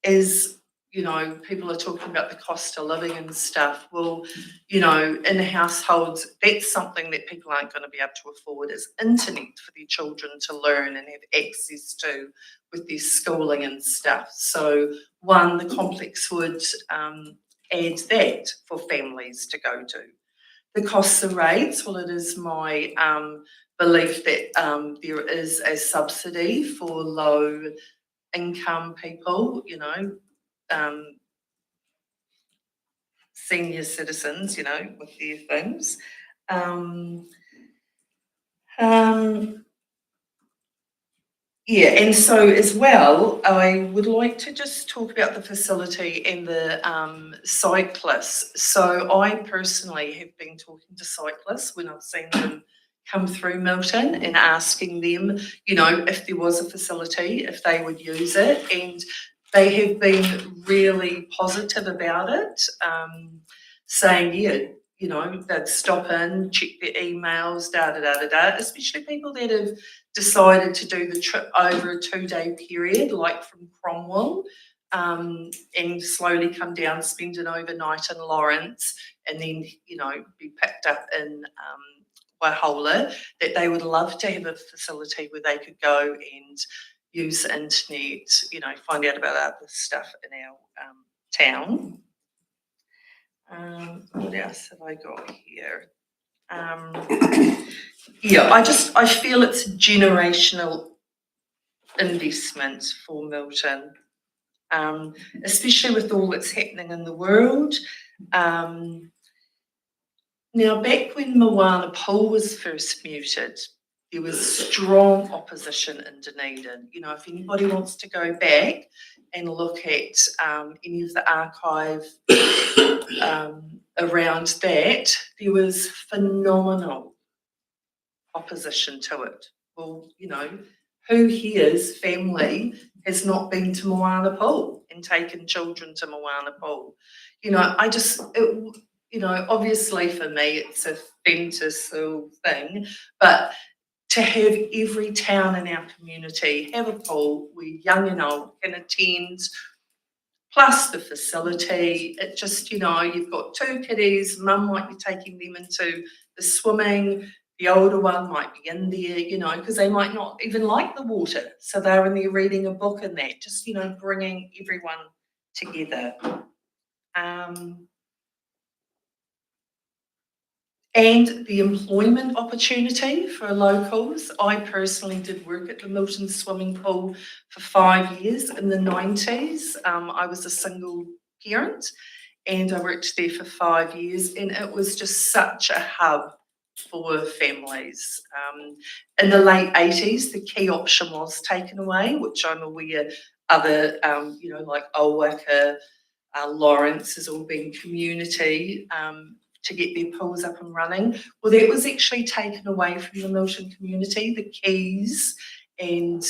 Is, you know, people are talking about the cost of living and stuff. Well, you know, in households, that's something that people aren't going to be able to afford, is internet for their children to learn and have access to with their schooling and stuff. So one, the complex would add that for families to go to. The costs of rates, well, it is my belief that there is a subsidy for low income people, you know, senior citizens, you know, with their things. Yeah, and so as well, I would like to just talk about the facility and the cyclists. So I personally have been talking to cyclists when I've seen them come through Milton and asking them, you know, if there was a facility, if they would use it, and they have been really positive about it, saying, yeah, you know, they'd stop in, check their emails, especially people that have decided to do the trip over a 2-day period, like from Cromwell, and slowly come down, spend an overnight in Lawrence, and then, you know, be picked up in Waihola, that they would love to have a facility where they could go and use the internet, you know, find out about other stuff in our town. What else have I got here? Yeah, I feel it's a generational investment for Milton, especially with all that's happening in the world. Now, back when Moana Pool was first muted, there was strong opposition in Dunedin. You know, if anybody wants to go back and look at any of the archive around that, there was phenomenal opposition to it. Well, you know, who here's family has not been to Moana Pool and taken children to Moana Pool? You know, you know, obviously for me it's a fantasy thing, but to have every town in our community have a pool where young and old can attend, plus the facility, it just, you know, you've got 2 kiddies, mum might be taking them into the swimming, the older one might be in there, you know, because they might not even like the water, so they're in there reading a book and that, just, you know, bringing everyone together. And the employment opportunity for locals. I personally did work at the Milton swimming pool for 5 years in the 90s. I was a single parent and I worked there for 5 years, and it was just such a hub for families. In the late 80s, the key option was taken away, which I'm aware other, you know, like Olwaka, Lawrence has all been community to get their pools up and running. Well, that was actually taken away from the Milton community, the keys and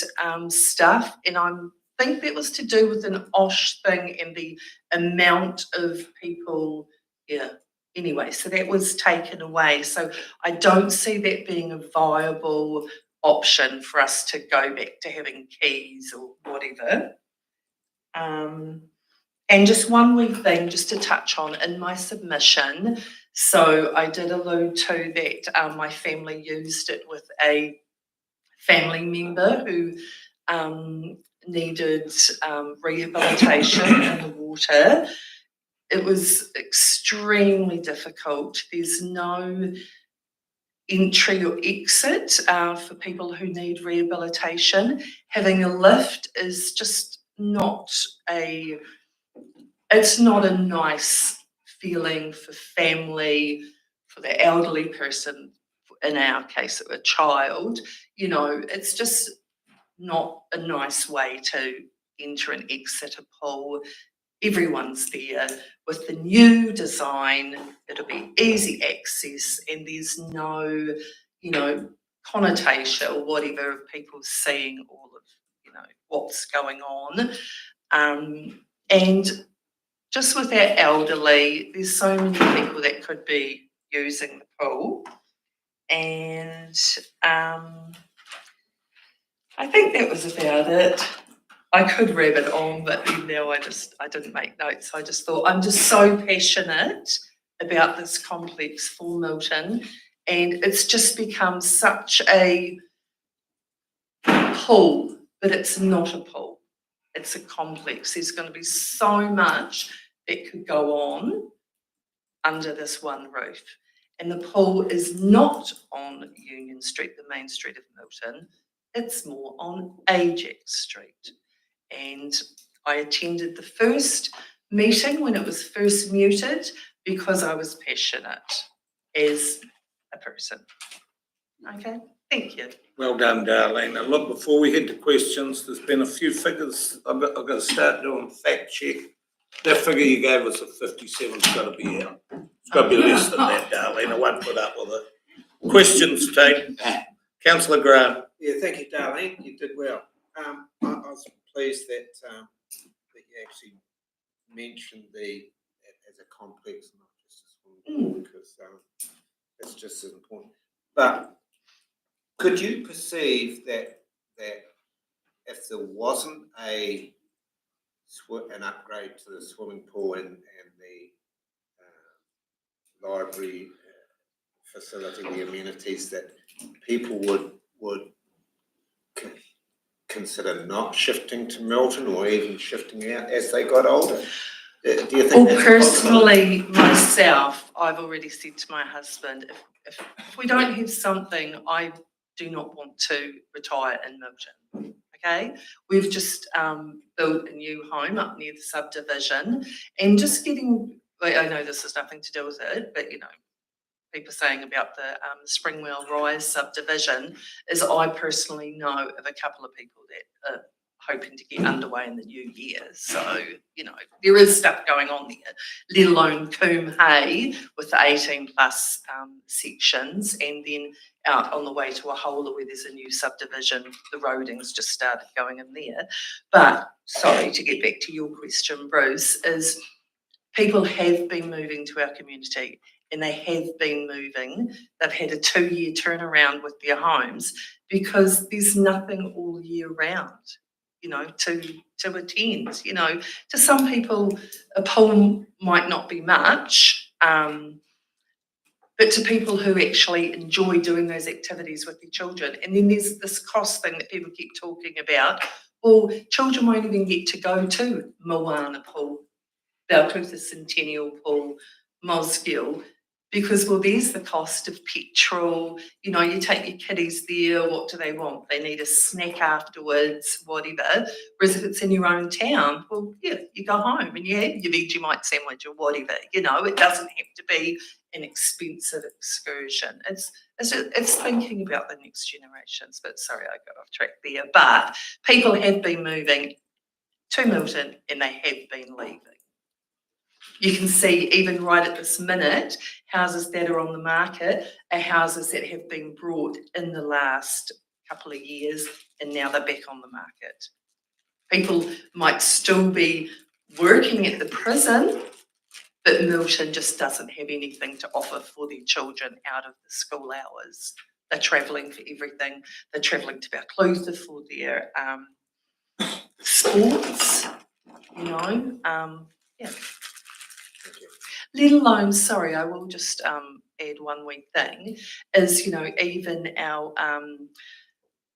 stuff. And I think that was to do with an OSH thing and the amount of people, yeah. Anyway, so that was taken away. So I don't see that being a viable option for us to go back to having keys or whatever. And just one wee thing just to touch on in my submission. So I did allude to that my family used it with a family member who needed rehabilitation in the water. It was extremely difficult. There's no entry or exit for people who need rehabilitation. Having a lift is just not a nice feeling for family, for the elderly person, in our case, a child. You know, it's just not a nice way to enter and exit a pool. Everyone's there. With the new design, it'll be easy access and there's no, you know, connotation or whatever of people seeing all of, you know, what's going on. And just with our elderly, there's so many people that could be using the pool. And I think that was about it. I could rabbit on, but then now I didn't make notes. I just thought I'm just so passionate about this complex for Milton, and it's just become such a pool, but it's not a pool. It's a complex. There's going to be so much that could go on under this one roof. And the pool is not on Union Street, the main street of Milton. It's more on Ajax Street. And I attended the first meeting when it was first muted because I was passionate as a person. Okay, thank you. Well done, Darlene. Now, look, before we head to questions, there's been a few figures. I've got to start doing fact check. That figure you gave us of 57's got to be out. It's got to be less than that, Darlene. I won't put up with it. Questions, team. Councillor Graham. Yeah, thank you, Darlene. You did well. I was pleased that that you actually mentioned the as a complex, not just a swimming pool, because it's just as important. But could you perceive that if there wasn't an upgrade to the swimming pool and the library facility, the amenities, that people would consider not shifting to Milton or even shifting out as they got older? Do you think? Well, personally, myself, I've already said to my husband, if we don't have something, I do not want to retire in Milton. Okay, we've just built a new home up near the subdivision, and just getting. I know this has nothing to do with it, but you know, people saying about the Springwell Rise subdivision is I personally know of a couple of people that are hoping to get underway in the new year. So, you know, there is stuff going on there, let alone Coombe Hay with the 18 plus sections, and then out on the way to Ahola where there's a new subdivision, the roading's just started going in there. But sorry, to get back to your question, Bruce, is people have been moving to our community, and they have been moving. They've had a 2-year turnaround with their homes because there's nothing all year round, you know, to attend. You know, to some people, a pool might not be much, but to people who actually enjoy doing those activities with their children. And then there's this cost thing that people keep talking about. Well, children won't even get to go to Moana Pool, Balclutha Centennial Pool, Mosgiel, because, well, there's the cost of petrol. You know, you take your kiddies there, what do they want? They need a snack afterwards, whatever. Whereas if it's in your own town, well, yeah, you go home and you have your Vegemite sandwich or whatever. You know, it doesn't have to be an expensive excursion. It's thinking about the next generations. But sorry, I got off track there. But people have been moving to Milton and they have been leaving. You can see even right at this minute, houses that are on the market are houses that have been brought in the last couple of years and now they're back on the market. People might still be working at the prison, but Milton just doesn't have anything to offer for their children out of the school hours. They're travelling for everything. They're travelling to Balclutha for their sports, you know. Yeah. Let alone, sorry, I will just add one wee thing, is, you know, even our,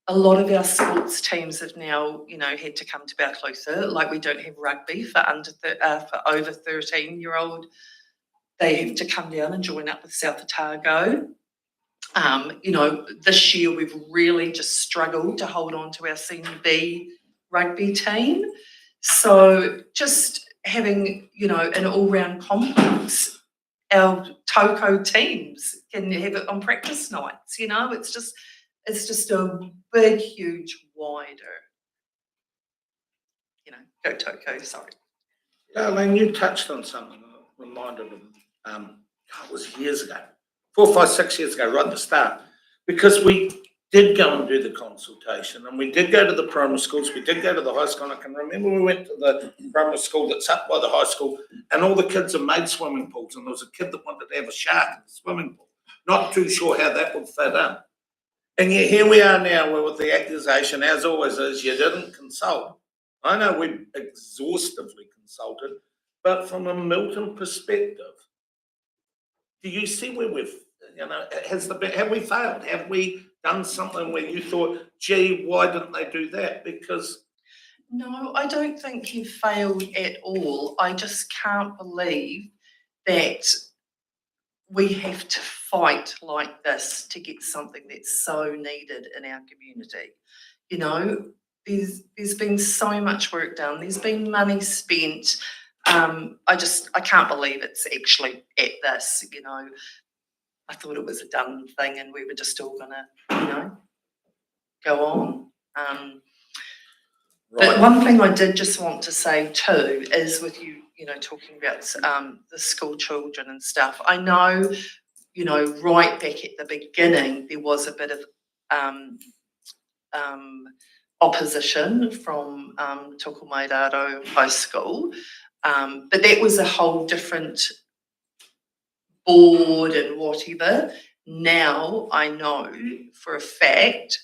a lot of our sports teams have now, you know, had to come to Balclutha. Like, we don't have rugby for for over 13-year-old. They have to come down and join up with South Otago. You know, this year we've really just struggled to hold on to our senior B rugby team. So just having, you know, an all-round complex, our Toko teams can have it on practice nights, you know, it's just a big, huge, wider, you know, go Toko, sorry. Darlene, you touched on something that reminded me, it was years ago, 4, 5, 6 years ago, right at the start, because we did go and do the consultation, and we did go to the primary schools, we did go to the high school, and I can remember we went to the primary school that's up by the high school, and all the kids had made swimming pools, and there was a kid that wanted to have a shark in the swimming pool. Not too sure how that would fit in. And yet here we are now, where with the accusation, as always is, you didn't consult. I know we exhaustively consulted, but from a Milton perspective, do you see where we've, you know, have we failed? Have we done something where you thought, gee, why didn't they do that? Because no, I don't think you've failed at all. I just can't believe that we have to fight like this to get something that's so needed in our community. You know, there's been so much work done. There's been money spent. I can't believe it's actually at this, you know. I thought it was a done thing and we were just all gonna, you know, go on. But one thing I did just want to say too is with you, you know, talking about the school children and stuff. I know, you know, right back at the beginning, there was a bit of opposition from Tokomaidaro High School, but that was a whole different board and whatever. Now I know for a fact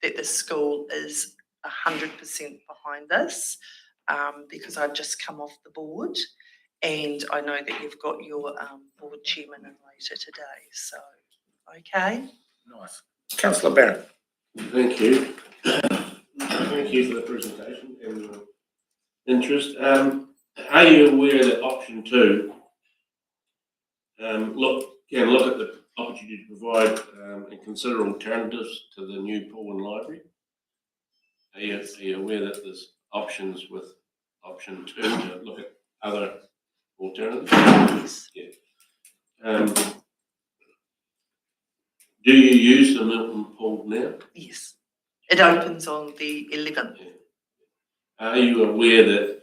that the school is 100% behind this, because I've just come off the board, and I know that you've got your board chairman in later today. So, okay. nice. Councillor Barrett. Thank you. Thank you for the presentation and your interest. Are you aware that option 2 look at the opportunity to provide and consider alternatives to the new pool and library? Are you aware that there's options with option 2 to look at other alternatives? Yeah. Do you use the Milton pool now? Yes. It opens on the 11th. Yeah. Are you aware that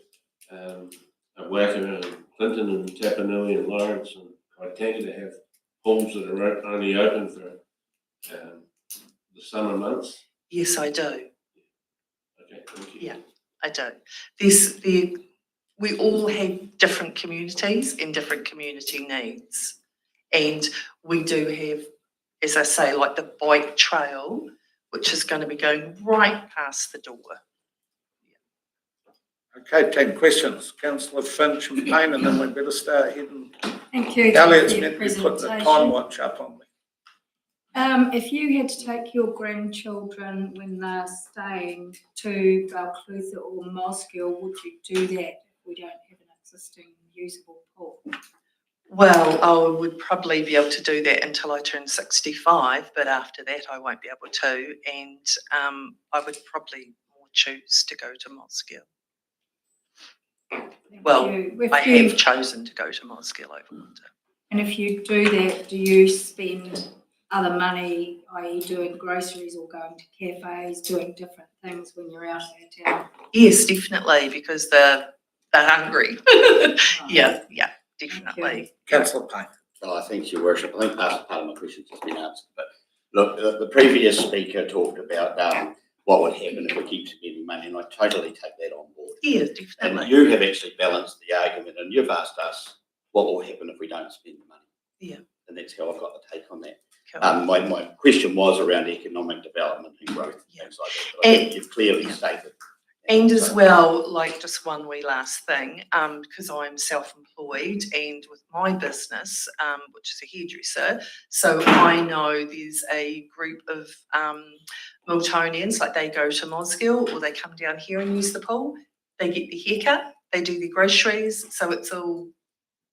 Waka and Clinton and Tapanui and Lawrence and Kaitanga have pools that are only open for the summer months? Yes, I do. Okay, thank you. Yeah, I do. We all have different communities and different community needs. And we do have, as I say, like the bike trail, which is going to be going right past the door. Okay, 10 questions. Councillor Finch and Payne, and then we better start heading. Thank you. Elliot's for your meant to put the presentation. time watch up on me. If you had to take your grandchildren when they're staying to Balclutha or Moskill, would you do that if we don't have an existing usable pool? Well, I would probably be able to do that until I turn 65, but after that I won't be able to, and I would probably more choose to go to Moskill. Well, I have chosen to go to Moskill over winter. And if you do that, do you spend other money, i.e. doing groceries or going to cafes, doing different things when you're out of town? Yes, definitely, because they're hungry. Yeah, definitely. Councillor Payne. Well, I think, Your Worship, I think part of my question's just been answered. But look, the previous speaker talked about what would happen if we keep spending money, and I totally take that on board. Yes, definitely. And you have actually balanced the argument, and you've asked us what will happen if we don't spend the money. Yeah. And that's how I've got the take on that. Cool. My question was around economic development and growth and things like that. But I think you've clearly stated. And as well, like just one wee last thing, because I'm self-employed and with my business, which is a hairdresser, so I know there's a group of Miltonians, like they go to Moskill or they come down here and use the pool, they get their haircut, they do their groceries, so it's all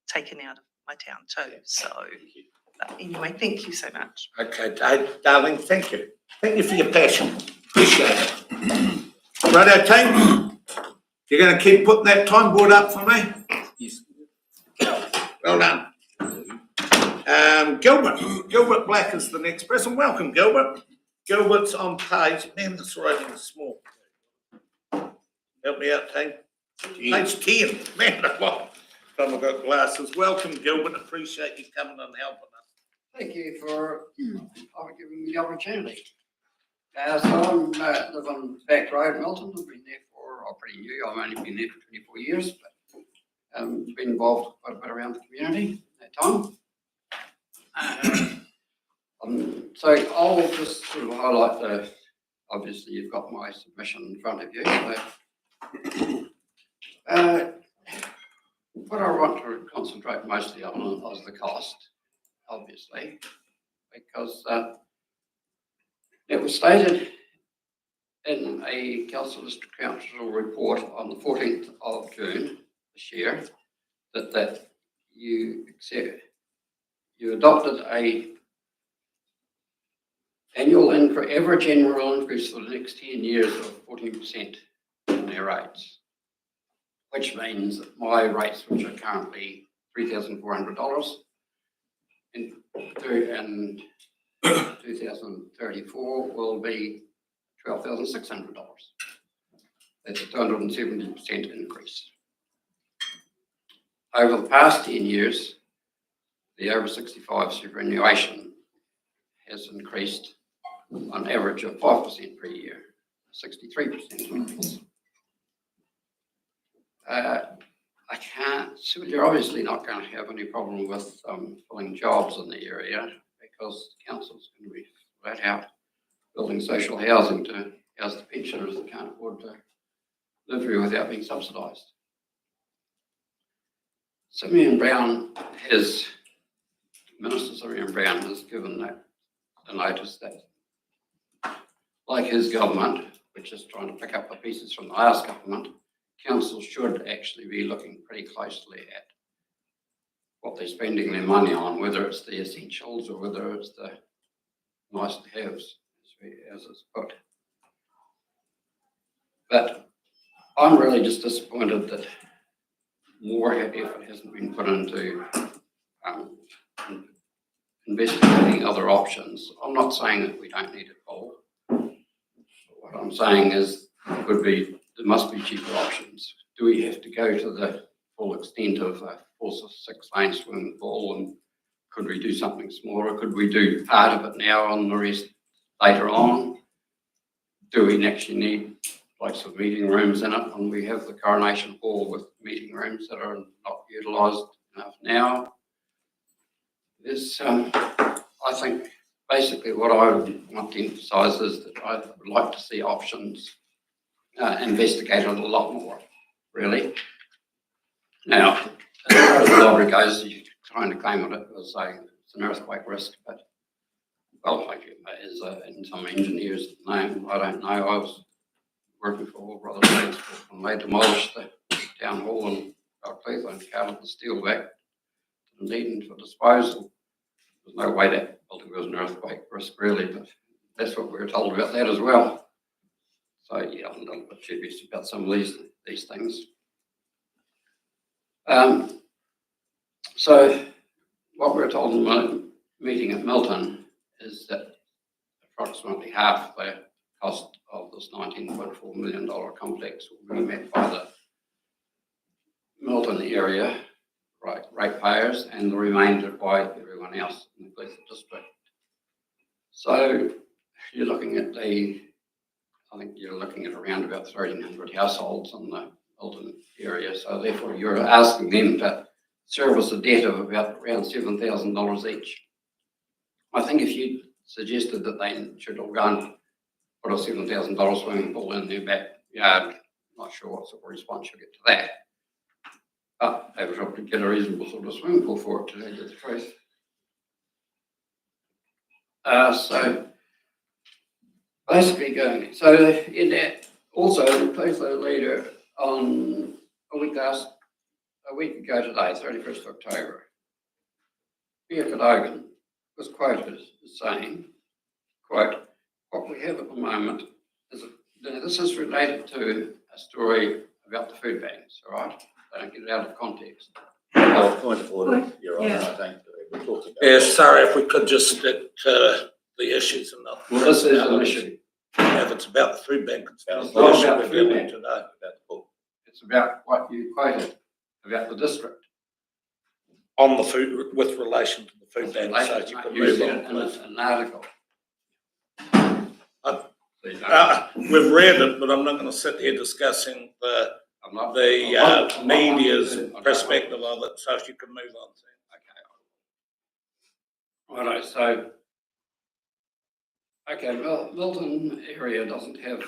taken out of my town too. So but anyway, thank you so much. Okay, darling, thank you. Thank you for your passion. Appreciate it. Righto, team. You're going to keep putting that time board up for me? Yes. Well done. Gilbert Black is the next person. Welcome, Gilbert. Gilbert's on page, man, this writing is small. Help me out, team. Page 10. Man, I've got glasses. Welcome, Gilbert. Appreciate you coming and helping us. Thank you for giving me the opportunity. So I'm live on Back Road, Milton. I've been there pretty new. I've only been there for 24 years, but been involved quite a bit around the community at that time. So I'll just sort of highlight obviously you've got my submission in front of you. So, what I want to concentrate mostly on is the cost, obviously, because it was stated in a Council District Council report on the 14th of June this year that you adopted a average annual increase for the next 10 years of 14% in their rates, which means that my rates, which are currently $3,400 in 2034, will be $12,600. That's a 270% increase. Over the past 10 years, the over 65 superannuation has increased on average of 5% per year, 63% increase. I can't, so you're obviously not going to have any problem with filling jobs in the area because the council's going to be flat out building social housing to house the pensioners that can't afford to live here without being subsidised. Minister Simeon Brown has given that a notice that, like his government, which is trying to pick up the pieces from the last government, councils should actually be looking pretty closely at what they're spending their money on, whether it's the essentials or whether it's the nice to haves, as it's put. But I'm really just disappointed that more effort hasn't been put into investigating other options. I'm not saying that we don't need a poll. What I'm saying is there must be cheaper options. Do we have to go to the full extent of a 4-6-lane swimming pool, and could we do something smaller? Could we do part of it now and the rest later on? Do we actually need lots of meeting rooms in it when we have the Coronation Hall with meeting rooms that are not utilised enough now? I think basically what I would want to emphasise is that I would like to see options investigated a lot more, really. Now, as far as the lottery goes, you're trying to claim on it as saying it's an earthquake risk, but well, like it is in some engineers' name, I don't know. I was working for All Brothers Transport and they demolished the town hall in Abruptly and carted the steel back to Dunedin for disposal. There's no way that building was an earthquake risk, really, but that's what we were told about that as well. So yeah, I'm a little bit dubious about some of these things. So what we were told in the meeting at Milton is that approximately half the cost of this $19.4 million complex will be met by the Milton area ratepayers and the remainder by everyone else in the Gleeson district. So you're looking at I think you're looking at around about 1,300 households in the Milton area. So therefore you're asking them to service a debt of around $7,000 each. I think if you suggested that they should all go and put a $7,000 swimming pool in their backyard, I'm not sure what sort of response you'll get to that. But they would probably get a reasonable sort of swimming pool for it, to tell you the truth. So basically in that, also the place later on a week ago today, 31st October, Mayor Cadogan was quoted as saying, quote, "What we have at the moment is," this is related to a story about the food banks, all right? Don't get it out of context. Oh, point of order, Your Honour, Yeah. I think we're talking about. Yeah, sorry, if we could just stick to the issues and not. Well, this is an issue. If it's about the food bank, it's about It's the not issue about we're the food dealing bank. today. About the pool. It's about what you quoted, about the district. On the food, with relation to the food bank, so you can You move said on. in an article. We've read it, but I'm not gonna sit here discussing the media's perspective of it, so if you can move on. Righto, so, okay, Milton area doesn't have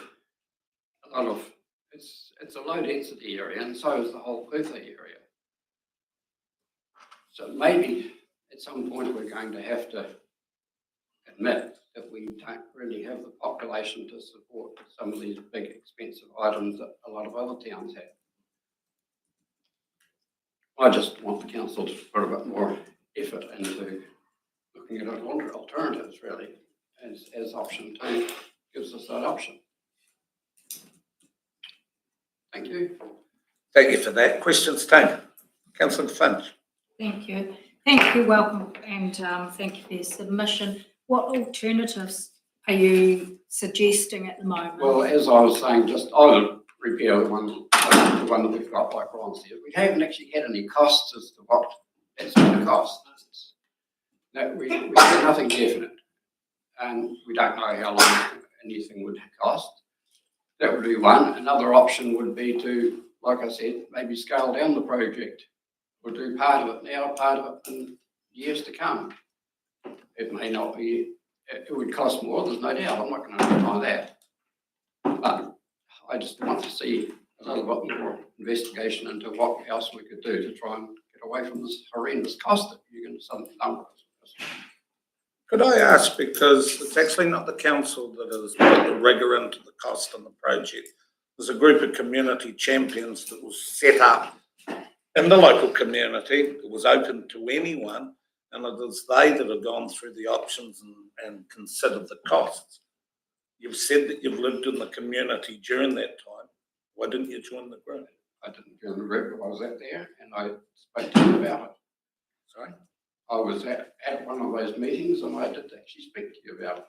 a lot of, it's a low density area, and so is the whole Clutha area. So maybe at some point we're going to have to admit that we don't really have the population to support some of these big expensive items that a lot of other towns have. I just want the council to put a bit more effort into looking at alternatives, really, as option 2 gives us that option. Thank you. Thank you for that. Questions, Tony? Councillor Finch. Thank you. Thank you, welcome, and thank you for your submission. What alternatives are you suggesting at the moment? Well, as I was saying, I would repair the one that we've got, like Ron said. We haven't actually had any costs as to what it's going to cost. No, we have nothing definite, and we don't know how long anything would cost. That would be one. Another option would be to, like I said, maybe scale down the project. We'll do part of it now, part of it in years to come. It may not be, it would cost more, there's no doubt, I'm not going to deny that. But I just want to see a little bit more investigation into what else we could do to try and get away from this horrendous cost that you're going to suddenly dump us. Could I ask, because it's actually not the council that has put the rigour into the cost on the project. There's a group of community champions that was set up in the local community. It was open to anyone, and it is they that have gone through the options and considered the costs. You've said that you've lived in the community during that time. Why didn't you join the group? I didn't join the group, but I was out there and I spoke to them about it. Sorry? I was at one of those meetings and I did actually speak to you about it.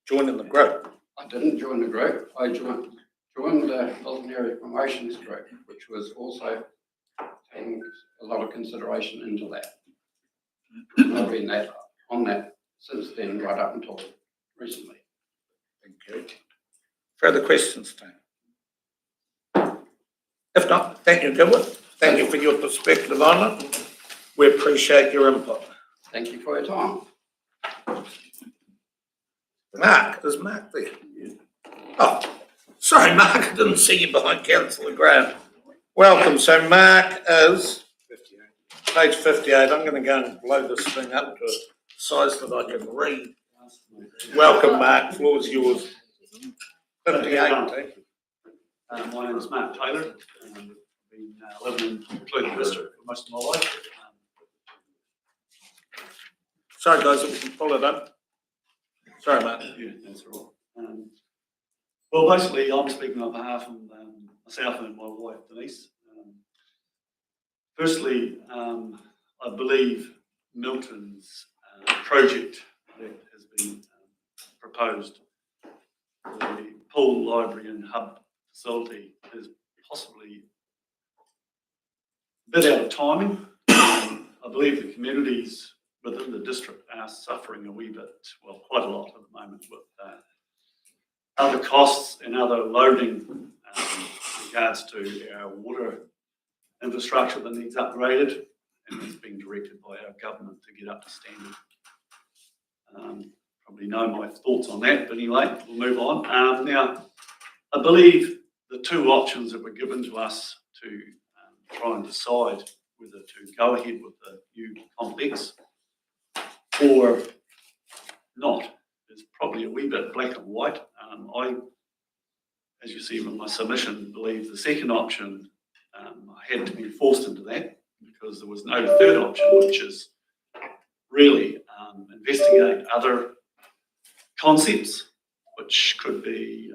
Joining the group? I didn't join the group. I joined the Milton Area Promotions Group, which was also taking a lot of consideration into that. I've been on that since then, right up until recently. Thank you. Further questions, Tony? If not, thank you, Gilbert. Thank you for your perspective on it. We appreciate your input. Thank you for your time. Mark, is Mark there? Oh, sorry, Mark, I didn't see you behind Councillor Graham. Welcome. So Mark is page 58. I'm going to go and blow this thing up to a size that I can read. Welcome, Mark. Floor is yours. 58. My name is Mark Taylor. I've been living in the Clutha district for most of my life. Sorry, guys, if we can pull it up. Sorry, Mark. Yeah, that's all right. Well, basically, I'm speaking on behalf of myself and my wife, Denise. Firstly, I believe Milton's project that has been proposed, the pool, library and hub facility, is possibly a bit out of timing. I believe the communities within the district are suffering a wee bit, well, quite a lot at the moment with other costs and other loading in regards to our water infrastructure that needs upgraded, and it's being directed by our government to get up to standard. Probably know my thoughts on that, but anyway, we'll move on. Now, I believe the two options that were given to us to try and decide whether to go ahead with the new complex or not is probably a wee bit black and white. I, as you see from my submission, believe the second option, I had to be forced into that because there was no third option, which is really investigate other concepts, which could be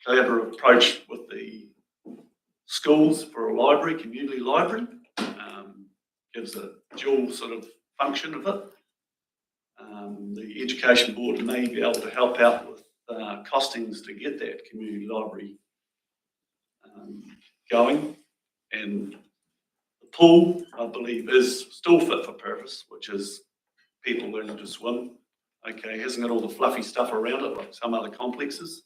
collaborative approach with the schools for a library, community library. Gives a dual sort of function of it. The Education Board may be able to help out with costings to get that community library going. And the pool, I believe, is still fit for purpose, which is people learning to swim. Okay, hasn't got all the fluffy stuff around it like some other complexes.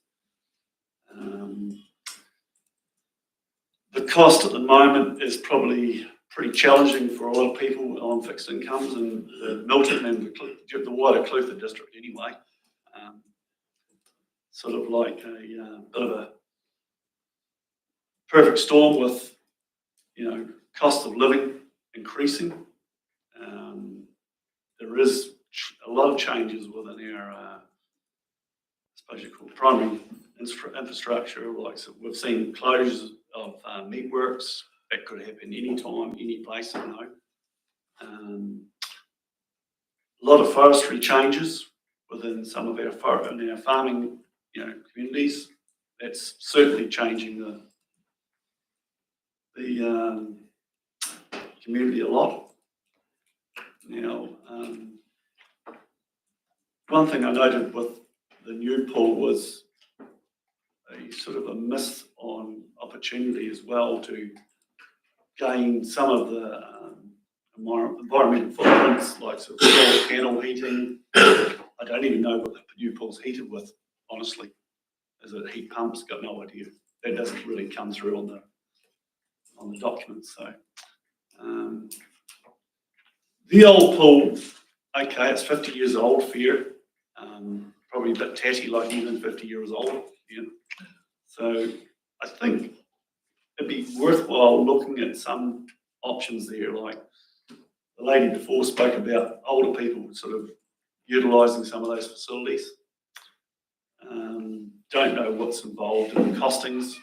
The cost at the moment is probably pretty challenging for a lot of people on fixed incomes in Milton and the wider Clutha district anyway. Sort of like a bit of a perfect storm with, cost of living increasing. There is a lot of changes within our, I suppose you call it primary infrastructure. Like, so we've seen closures of meatworks. That could happen anytime, any place, I know. A lot of forestry changes within some of our farming, communities. That's certainly changing the community a lot. Now, one thing I noted with the new pool was a sort of a miss on opportunity as well to gain some of the environmental footprints, like sort of solar panel heating. I don't even know what the new pool's heated with, honestly. Is it heat pumps? Got no idea. That doesn't really come through on the documents. So the old pool, okay, it's 50 years old, fair. Probably a bit tatty, like even 50 years old. Yeah. So I think it'd be worthwhile looking at some options there. Like the lady before spoke about older people sort of utilising some of those facilities. Don't know what's involved in the costings.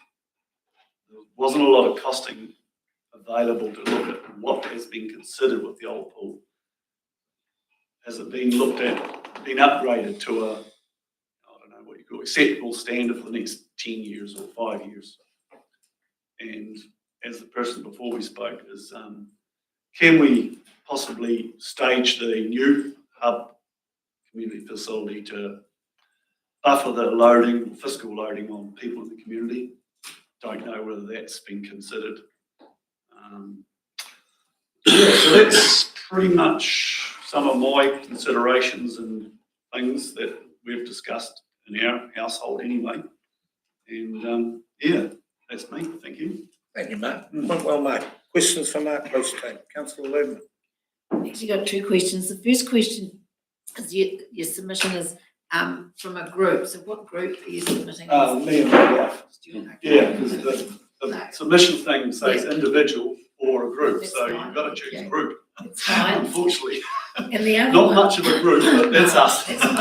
There wasn't a lot of costing available to look at what has been considered with the old pool. Has it been looked at, been upgraded to a, I don't know what you call it, acceptable standard for the next 10 years or 5 years? And as the person before we spoke is, can we possibly stage the new hub community facility to buffer the loading, fiscal loading on people in the community? Don't know whether that's been considered. So that's pretty much some of my considerations and things that we've discussed in our household anyway. And that's me. Thank you. Thank you, Mark. Point well made. Questions for Mark, please, Councillor Lumen. I've actually got two questions. The first question is your submission is from a group. So what group are you submitting? Me and my wife. Yeah, because the submission thing says individual or a group, that's so fine. You've got to choose a group. It's fine. Unfortunately, and the other not one, much of a group, but that's us. That's fine.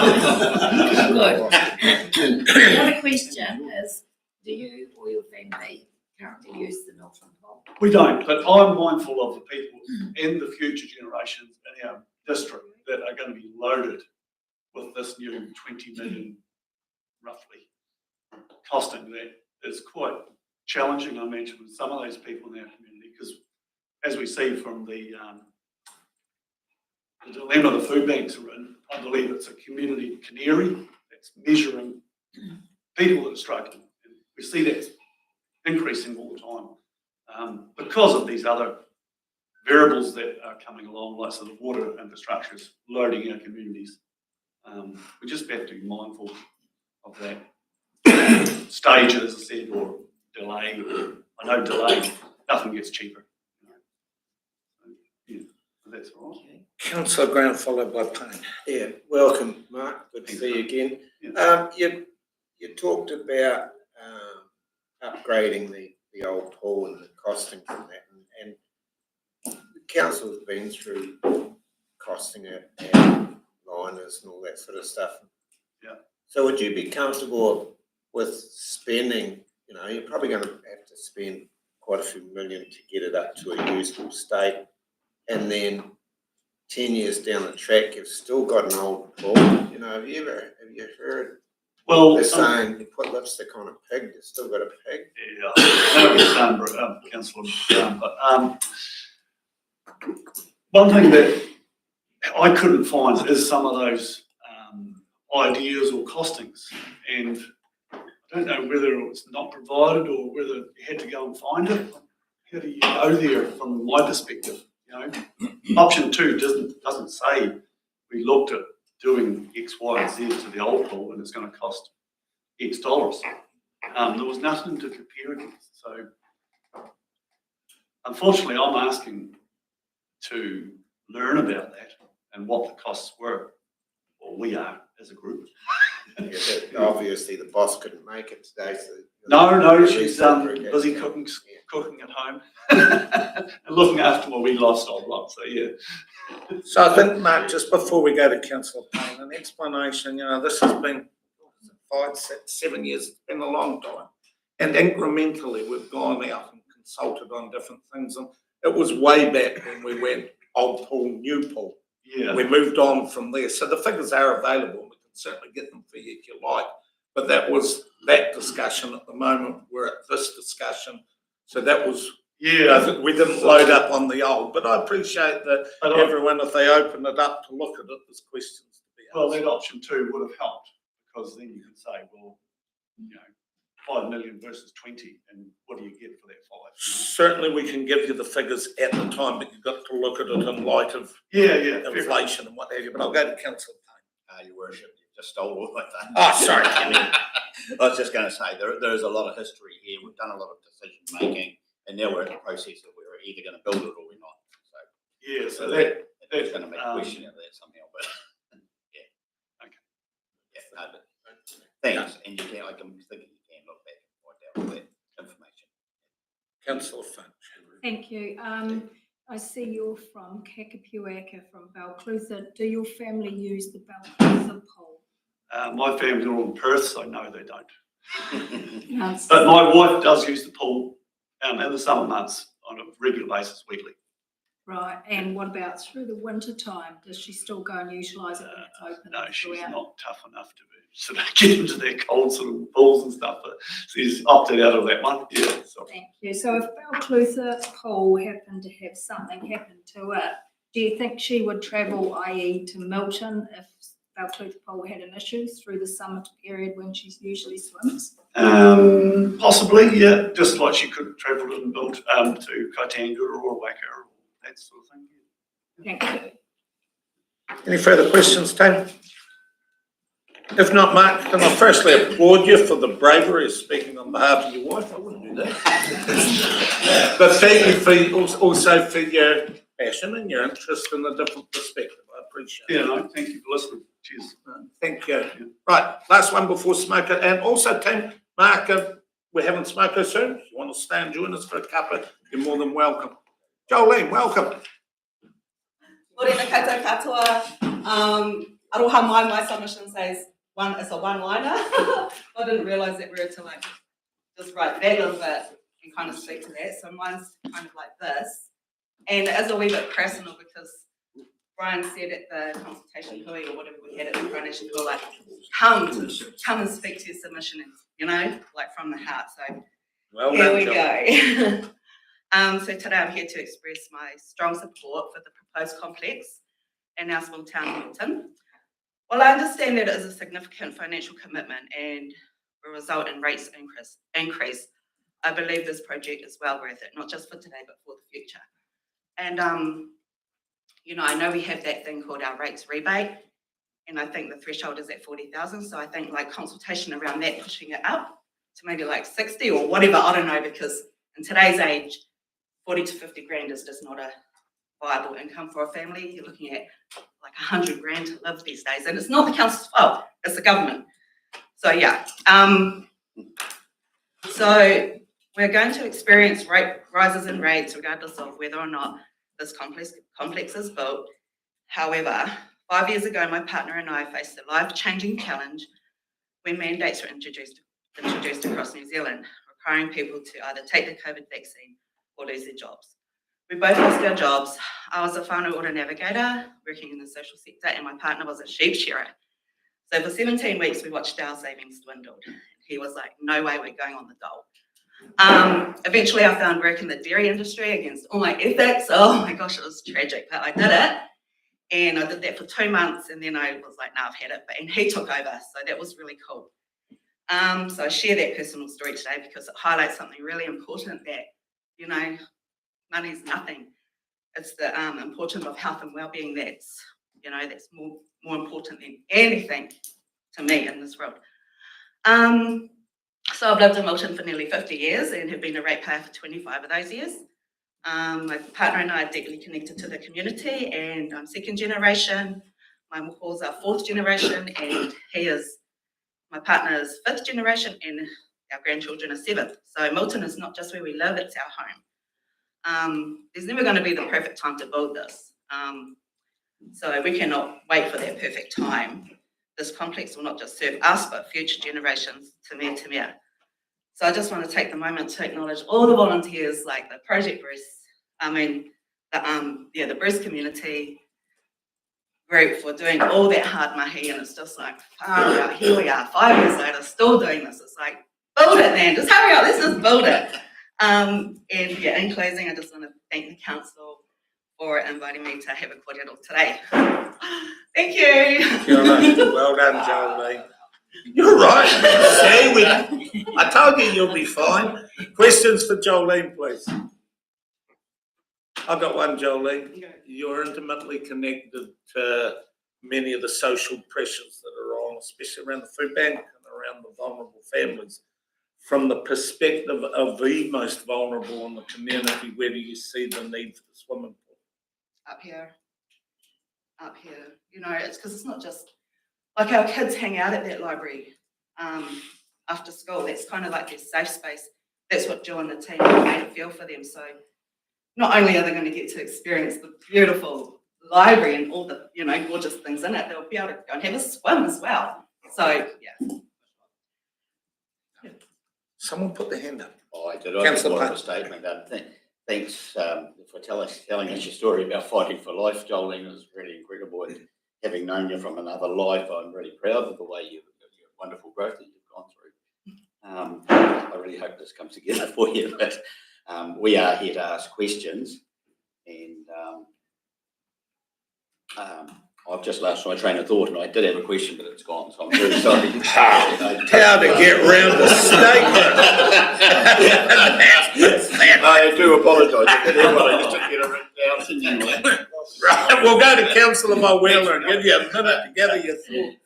Good. The other question is, do you or your family currently use the Milton pool? We don't, but I'm mindful of the people and the future generations in our district that are going to be loaded with this new 20 million, roughly, costing that is quite challenging, I mentioned, with some of those people in our community, because as we see from the dilemma the food banks are in, I believe it's a community canary that's measuring people that are struggling. And we see that increasing all the time because of these other variables that are coming along, like sort of water infrastructure is loading our communities. We just have to be mindful of that. Stages, as I said, or delay. I know delay, nothing gets cheaper. Yeah, that's all right. Okay. Councillor Grant, followed by Payne. Yeah, welcome, Mark. Good to see you again. Yeah. You talked about upgrading the old pool and the costing from that, and the council's been through costing it and liners and all that sort of stuff. Yeah. So would you be comfortable with spending? You're probably going to have to spend quite a few million to get it up to a usable state, and then 10 years down the track, you've still got an old pool. Have you heard Well, They're saying you put lipstick on a pig, you still got a pig. Yeah, I know what you're saying, Councillor, but one thing that I couldn't find is some of those ideas or costings, and I don't know whether it was not provided or whether you had to go and find it. How do you go there from my perspective? You know, option 2 doesn't say we looked at doing X, Y, and Z to the old pool and it's going to cost X dollars. There was nothing to compare against. So unfortunately, I'm asking to learn about that and what the costs were, or we are as a group. Yeah, obviously the boss couldn't make it today, so. No, she's busy cooking at home and looking after my wee lifestyle block. So yeah. So I think, Mark, just before we go to Councillor Payne, an explanation, this has been 5, 6, 7 years, it's been a long time. And incrementally, we've gone out and consulted on different things. And it was way back when we went old pool, new pool. Yeah. We moved on from there. So the figures are available. We can certainly get them for you if you like. But that was that discussion. At the moment, we're at this discussion. So that was, we didn't load up on the old. But I appreciate that everyone, if they open it up to look at it, there's questions to be asked. Well, that option 2 would have helped, because then you could say, well, 5 million versus 20, and what do you get for that 5? Certainly, we can give you the figures at the time, but you've got to look at it in light of inflation and what have you. But I'll go to Councillor Payne. Your Worship, you just stole all my thunder. Oh, sorry. I was just going to say, there's a lot of history here. We've done a lot of decision making, and now we're in the process of we're either going to build it or we're not. So so that's going to make a question out of that somehow. But okay. No, but thanks, and I can think you can look back and find out all that information. Councillor Finch. Thank you. I see you're from Kakapuaka, from Balclutha. Do your family use the Balclutha pool? My family's all in Perth, so no, they don't. Yes. But my wife does use the pool in the summer months on a regular basis, weekly. Right, and what about through the winter time? Does she still go and utilise it when it's open? No, she's not tough enough to sort of get into their cold sort of pools and stuff, but she's opted out of that one. Yeah. So. Thank you. So if Balclutha pool happened to have something happen to it, do you think she would travel, i.e. to Milton, if Balclutha pool had an issue through the summer period when she usually swims? Possibly, yeah. Just like she could travel and build to Kaitanga or Waka or that sort of thing. Thank you. Any further questions, Tim? If not, Mark, can I firstly applaud you for the bravery of speaking on behalf of your wife? I wouldn't do that. But thank you for also for your passion and your interest in a different perspective. I appreciate it. Yeah, no, thank you for listening. Cheers. Thank you. Right, last one before Smoker. And also, Tim, Mark, we're having Smoker soon. If you want to stay and join us for a cuppa, you're more than welcome. Jolene, welcome. Morena koutou katoa. Aroha mai, my submission says it's a one-liner. I didn't realise that we were to just write that little bit and kind of speak to that. So mine's kind of like this. And it is a wee bit personal because Brian said at the consultation hui or whatever we had at the coronation hui, come and speak to your submission, from the heart. So well here done, we John. go. So today I'm here to express my strong support for the proposed complex in our small town, Milton. Well, I understand that it is a significant financial commitment and will result in rates increase. I believe this project is well worth it, not just for today, but for the future. And, I know we have that thing called our rates rebate, and I think the threshold is at 40,000. So I think consultation around that, pushing it up to maybe 60 or whatever, I don't know, because in today's age, 40 to 50 grand is just not a viable income for a family. You're looking at 100 grand to live these days, and it's not the council's fault, it's the government. So yeah, so we're going to experience rate rises in rates regardless of whether or not this complex is built. However, 5 years ago, my partner and I faced a life-changing challenge when mandates were introduced across New Zealand, requiring people to either take the COVID vaccine or lose their jobs. We both lost our jobs. I was a whānau order navigator working in the social sector, and my partner was a sheep shearer. So for 17 weeks, we watched our savings dwindle. He was like, no way, we're going on the dole. Eventually, I found work in the dairy industry against all my ethics. Oh my gosh, it was tragic, but I did it. And I did that for 2 months, and then I was like, no, I've had it. And he took over, so that was really cool. So I share that personal story today because it highlights something really important that, you know, money's nothing. It's the importance of health and well-being that's, you know, that's more important than anything to me in this world. So I've lived in Milton for nearly 50 years and have been a ratepayer for 25 of those years. My partner and I are deeply connected to the community, and I'm second generation. My mohos are fourth generation, and my partner is fifth generation, and our grandchildren are seventh. So Milton is not just where we live, it's our home. There's never going to be the perfect time to build this. So we cannot wait for that perfect time. This complex will not just serve us, but future generations, to me. So I just want to take the moment to acknowledge all the volunteers, like the Project Bruce, the Bruce community group for doing all that hard mahi, and it's just like, far out, here we are, 5 years later, still doing this. It's like, build it, man, just hurry up, let's just build it. And yeah, in closing, I just want to thank the council for inviting me to have a cordial today. Thank you. Well done, Jolene. You're right. See, I told you you'll be fine. Questions for Jolene, please. I've got one, Jolene. You're intimately connected to many of the social pressures that are on, especially around the food bank and around the vulnerable families. From the perspective of the most vulnerable in the community, where do you see the need for the swimming pool? Up here. You know, it's because it's not just like our kids hang out at that library after school. That's kind of like their safe space. That's what Joe and the team have made it feel for them. So not only are they going to get to experience the beautiful library and all the, you know, gorgeous things in it, they'll be able to go and have a swim as well. So yeah. Someone put their hand up. Oh, I did. I just wanted a statement. Thanks for telling us your story about fighting for life, Jolene. It was really incredible. And having known you from another life, I'm really proud of the way your wonderful growth that you've gone through. I really hope this comes together for you. But we are here to ask questions, and I've just lost my train of thought, and I did have a question, but it's gone, so I'm very sorry. How to get round the statement. I do apologise. I just didn't get it written down. Right, we'll go to Councillor Wheeler and give you a minute to gather your thoughts.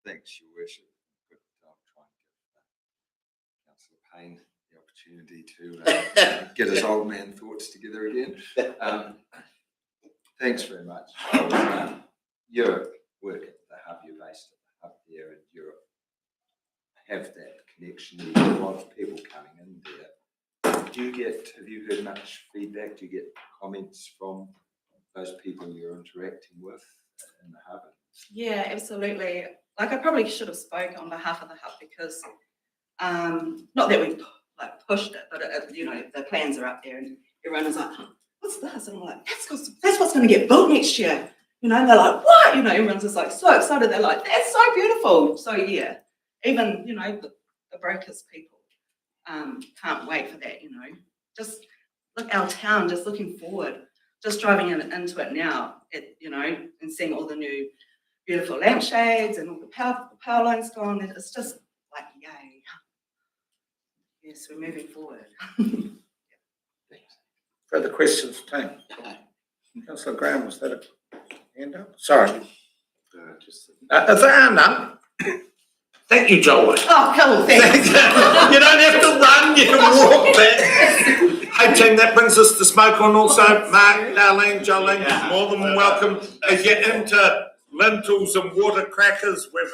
Thanks, Your Worship. I'll try and give Councillor Payne the opportunity to get his old man thoughts together again. Thanks very much. Your work at the hub, you're based at the hub there in Europe, have that connection. You get a lot of people coming in there. Have you heard much feedback? Do you get comments from those people you're interacting with in the hub? Yeah, absolutely. Like I probably should have spoken on behalf of the hub because not that we like pushed it, but you know, the plans are up there and everyone is like, what's this? And I'm like, that's what's going to get built next year. You know, and they're like, what? You know, everyone's just like so excited. They're like, that's so beautiful. So yeah, even, you know, the brokers people can't wait for that, you know. Just look, our town, just looking forward, just driving into it now, you know, and seeing all the new beautiful lampshades and all the power lines gone. It's just like, yay. Yes, we're moving forward. Further questions, team? Councillor Graham, was that a hand up? Sorry. Is that hand up? Thank you, Joel. Oh, cool, thanks. You don't have to run, you can walk back. Hey, team, that brings us to smoke on also. Mark, Darlene, Jolene, more than welcome. If you're into lentils and water crackers, we've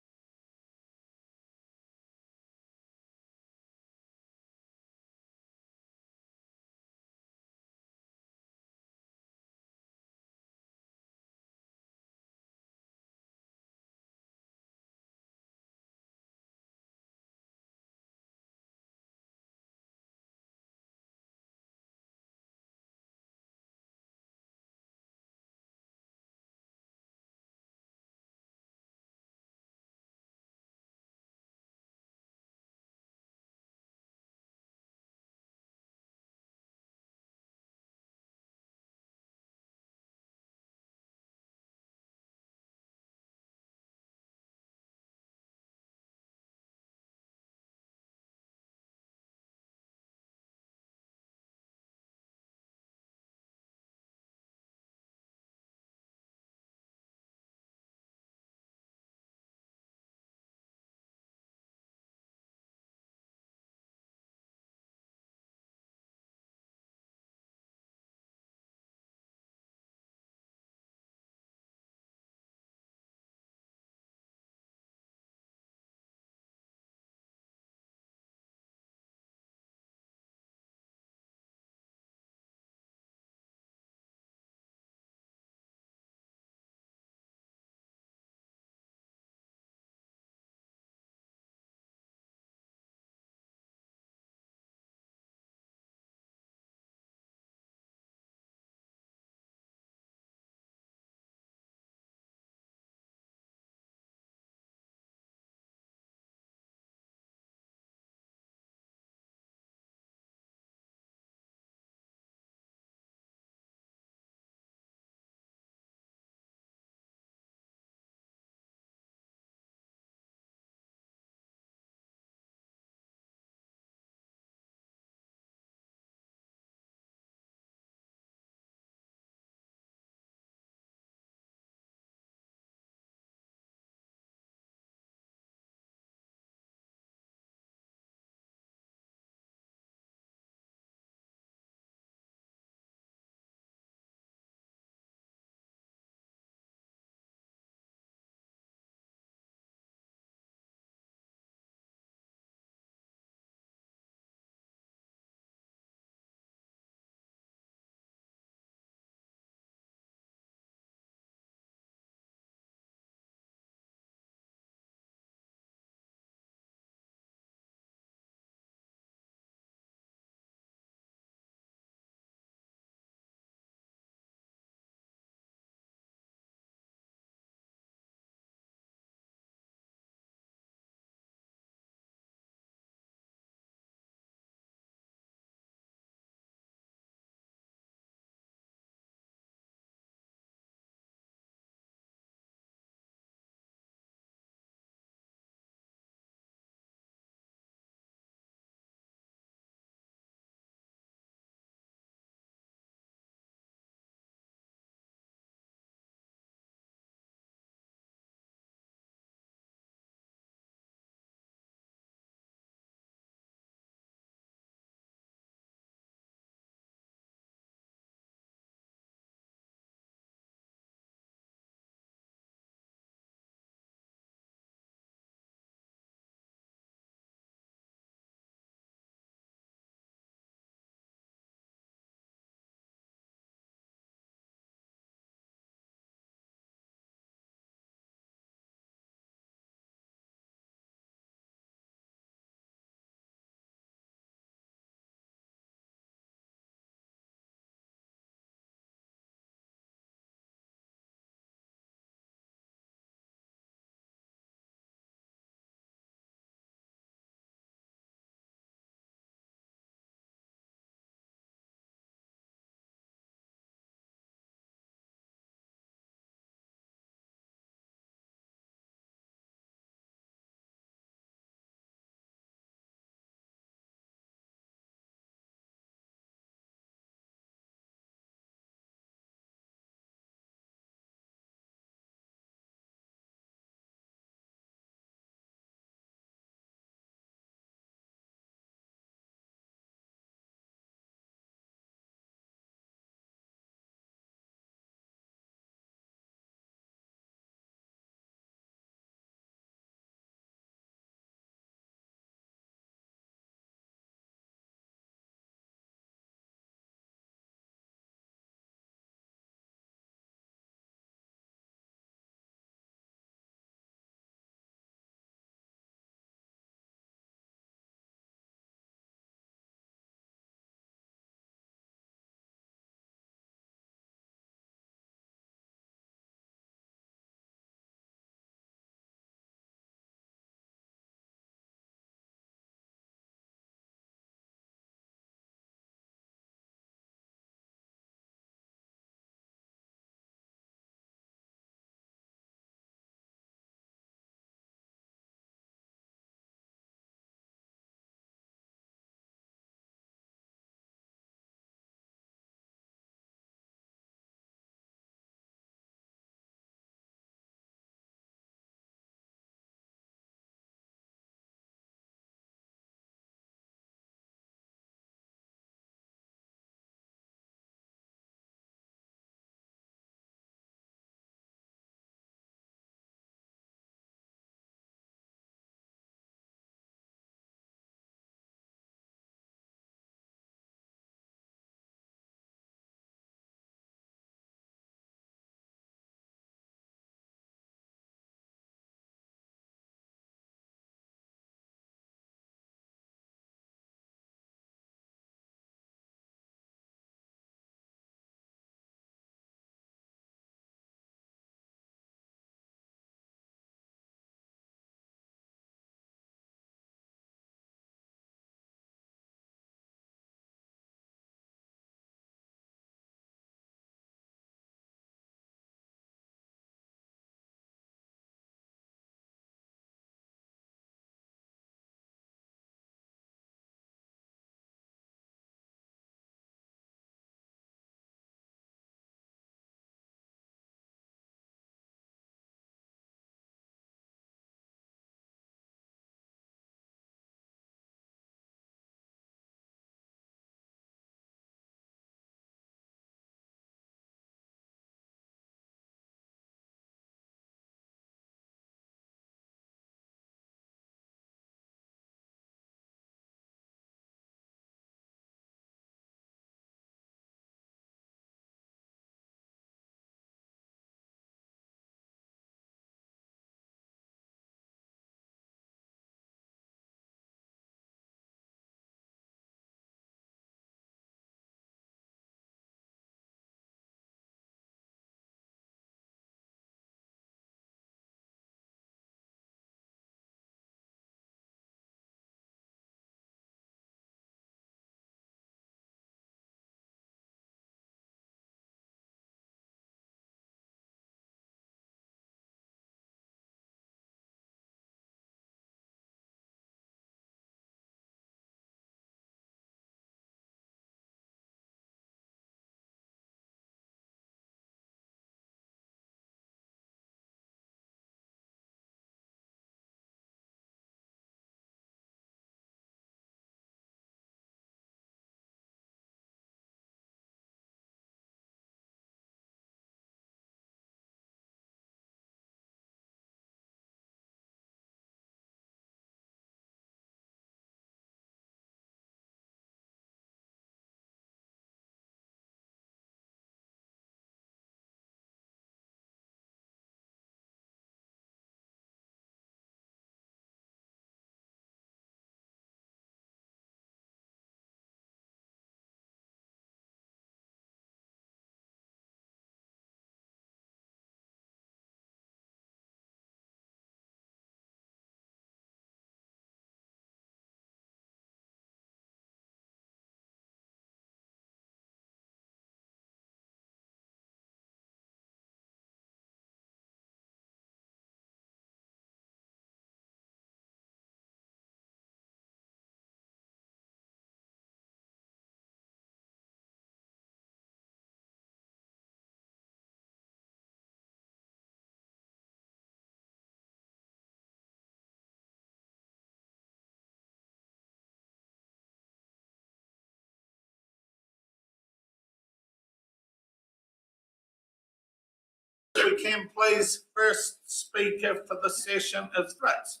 we can please, first speaker for the session is Fritz.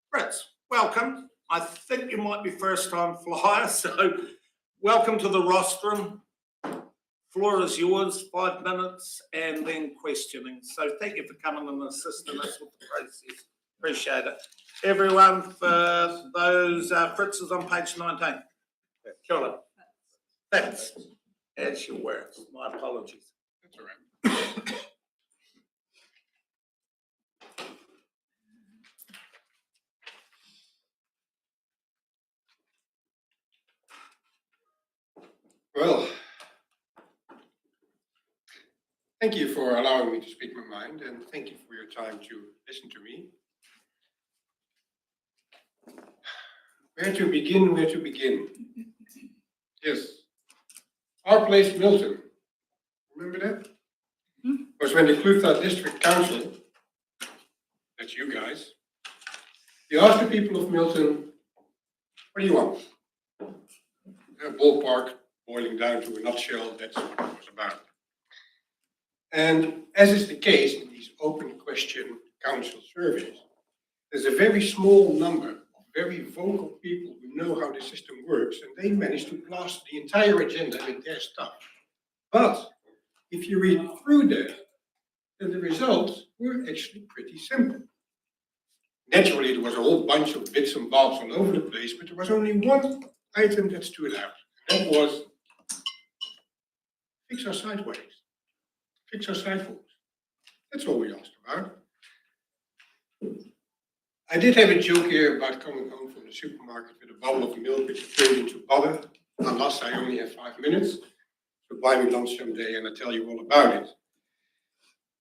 Fritz, welcome. I think you might be first time flyer, so welcome to the rostrum. Floor is yours, 5 minutes, and then questioning. So thank you for coming and assisting us with the process. Appreciate it. Everyone, for those, Fritz is on page 19. Kia ora. Thanks. As you were. My apologies. That's all right. Well, thank you for allowing me to speak my mind, and thank you for your time to listen to me. Where to begin, where to begin? Yes, our place, Milton. Remember that? Was when the Clutha District Council, that's you guys, you asked the people of Milton, what do you want? A ballpark, boiling down to a nutshell, that's what it was about. And as is the case in these open question council surveys, there's a very small number of very vocal people who know how the system works, and they manage to blast the entire agenda with their stuff. But if you read through that, then the results were actually pretty simple. Naturally, there was a whole bunch of bits and bobs all over the place, but there was only one item that stood out. That was fix our sideways, fix our sidewalks. That's all we asked about. I did have a joke here about coming home from the supermarket with a bottle of milk which turned into butter. Alas, I only have 5 minutes. So buy me lunch someday and I'll tell you all about it.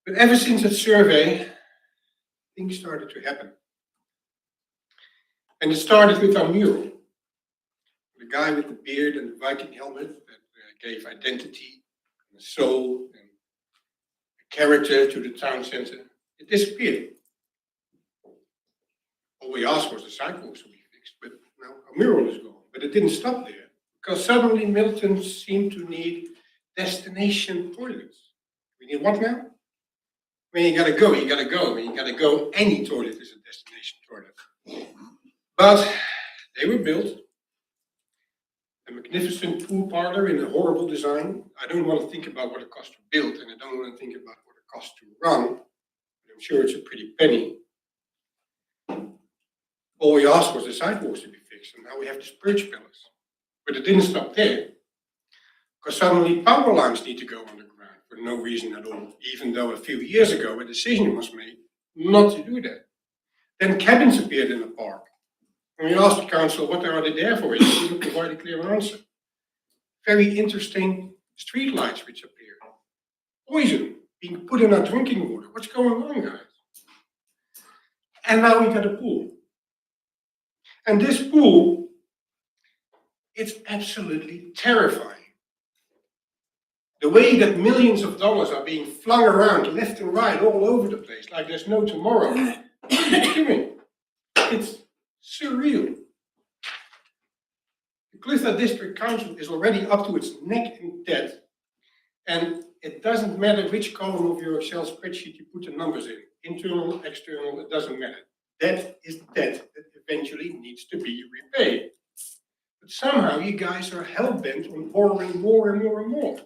But ever since that survey, things started to happen. And it started with our mural. The guy with the beard and the Viking helmet that gave identity, and a soul, and a character to the town centre. It disappeared. All we asked was the sidewalks to be fixed, but now our mural is gone. But it didn't stop there, because suddenly Milton seemed to need destination toilets. We need what now? When you gotta go, you gotta go. When you gotta go, any toilet is a destination toilet. But they were built. A magnificent pool parlor in a horrible design. I don't want to think about what it cost to build, and I don't want to think about what it cost to run. But I'm sure it's a pretty penny. All we asked was the sidewalks to be fixed, and now we have these perch pillars. But it didn't stop there, because suddenly power lines need to go underground for no reason at all, even though a few years ago a decision was made not to do that. Then cabins appeared in the park. And we asked the council, what are they there for? It didn't provide a clear answer. Very interesting street lights which appear. Poison being put in our drinking water. What's going on, guys? And now we got a pool. And this pool, it's absolutely terrifying. The way that millions of dollars are being flung around left and right all over the place, like there's no tomorrow. It's surreal. The Clutha District Council is already up to its neck in debt. And it doesn't matter which column of your Excel spreadsheet you put the numbers in. Internal, external, it doesn't matter. Debt is debt that eventually needs to be repaid. But somehow you guys are hell-bent on borrowing more and more and more.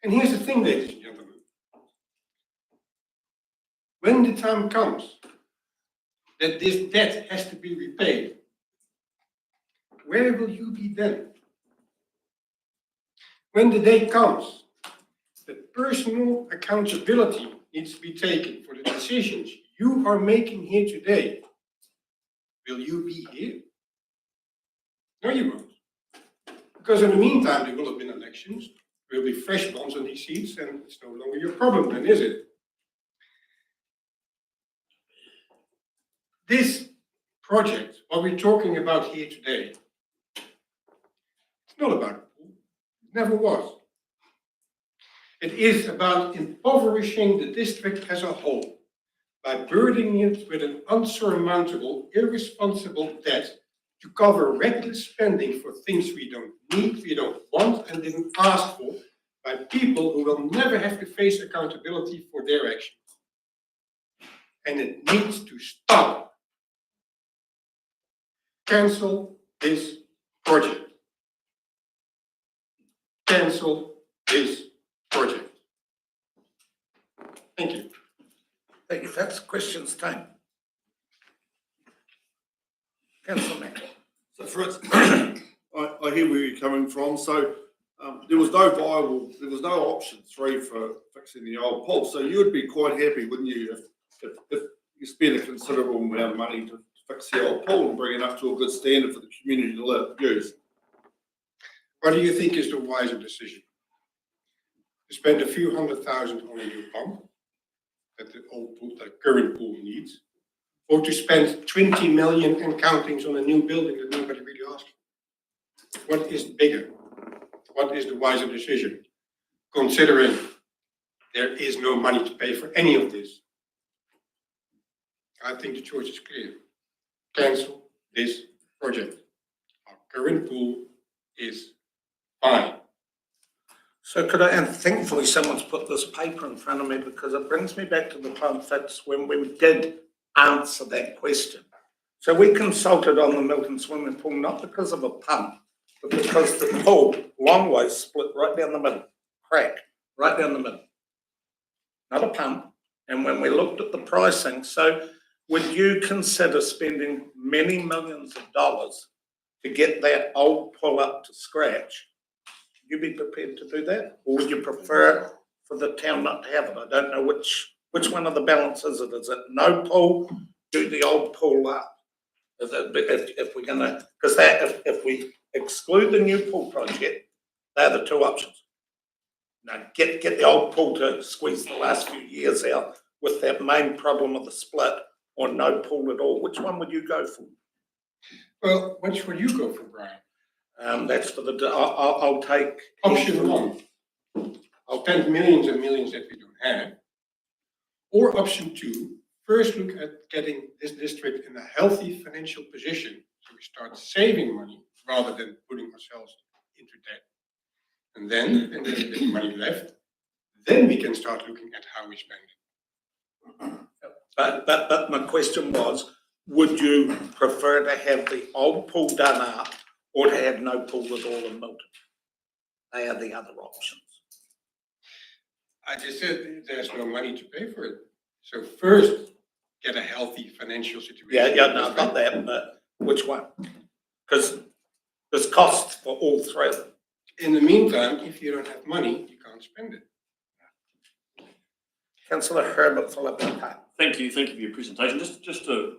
And here's the thing, ladies and gentlemen. When the time comes that this debt has to be repaid, where will you be then? When the day comes that personal accountability needs to be taken for the decisions you are making here today, will you be here? No, you won't. Because in the meantime, there will have been elections, there will be fresh ones on these seats, and it's no longer your problem then, is it? This project, what we're talking about here today, it's not about a pool. It never was. It is about impoverishing the district as a whole by burdening it with an unsurmountable, irresponsible debt to cover reckless spending for things we don't need, we don't want, and didn't ask for, by people who will never have to face accountability for their actions. And it needs to stop. Cancel this project. Cancel this project. Thank you. Thank you. That's questions time. Councillor Mack. So Fritz, I hear where you're coming from. So there was no option 3 for fixing the old pole. So you would be quite happy, wouldn't you, if you spent a considerable amount of money to fix the old pole and bring it up to a good standard for the community to use? What do you think is the wiser decision? To spend a few $100,000 on a new pump that the old pool, the current pool needs, or to spend 20 million and countings on a new building that nobody really asked for? What is bigger? What is the wiser decision? Considering there is no money to pay for any of this. I think the choice is clear. Cancel this project. Our current pool is fine. So could I, and thankfully someone's put this paper in front of me because it brings me back to the time, Fitz, when we did answer that question. So we consulted on the Milton swimming pool, not because of a pump, but because the pool, long way, split right down the middle, crack, right down the middle. Not a pump. And when we looked at the pricing, so would you consider spending many millions of dollars to get that old pool up to scratch? Would you be prepared to do that? Or would you prefer for the town not to have it? I don't know which one of the balances it is. Is it no pool, do the old pool up? If we're gonna, because that, if we exclude the new pool project, they're the two options. Now, get the old pool to squeeze the last few years out with that main problem of the split, or no pool at all. Which one would you go for? Well, which would you go for, Brian? That's for the, I'll take. Option 1. I'll spend millions and millions that we don't have. Or option 2, first look at getting this district in a healthy financial position, so we start saving money rather than putting ourselves into debt. And then, when there's a bit of money left, then we can start looking at how we spend it. But my question was, would you prefer to have the old pool done up or to have no pool at all in Milton? They are the other options. I just said there's no money to pay for it. So first, get a healthy financial situation. Yeah, no, not that, but which one? Because there's costs for all 3 of them. In the meantime, if you don't have money, you can't spend it. Councillor Herbert Philippa. Thank you for your presentation. Just to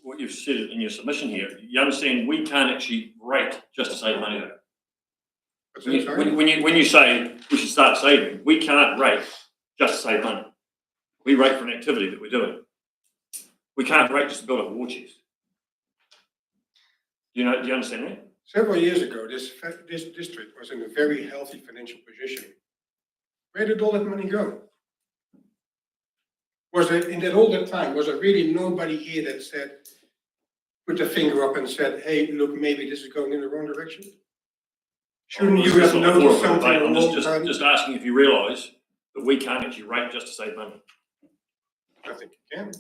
what you've said in your submission here, you understand we can't actually rate just to save money though. When you say we should start saving, we can't rate just to save money. We rate for an activity that we're doing. We can't rate just to build up a war chest. Do you understand that? Several years ago, this district was in a very healthy financial position. Where did all that money go? Was there, in all that time, was there really nobody here that said, put a finger up and said, hey, look, maybe this is going in the wrong direction? Shouldn't you have noticed something? I'm just asking if you realise that we can't actually rate just to save money. I think you can.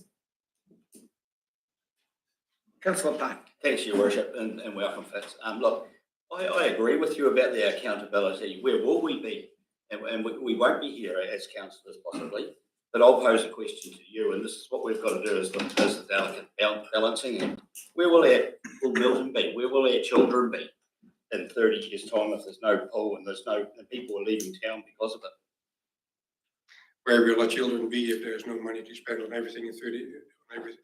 Councillor Payne. Thanks, Your Worship, and welcome, Fitz. Look, I agree with you about the accountability. Where will we be? And we won't be here as councillors, possibly. But I'll pose a question to you, and this is what we've got to do is look at the delicate balancing act. Where will Milton be? Where will our children be in 30 years' time if there's no pool and and people are leaving town because of it? Where will our children be if there's no money to spend on everything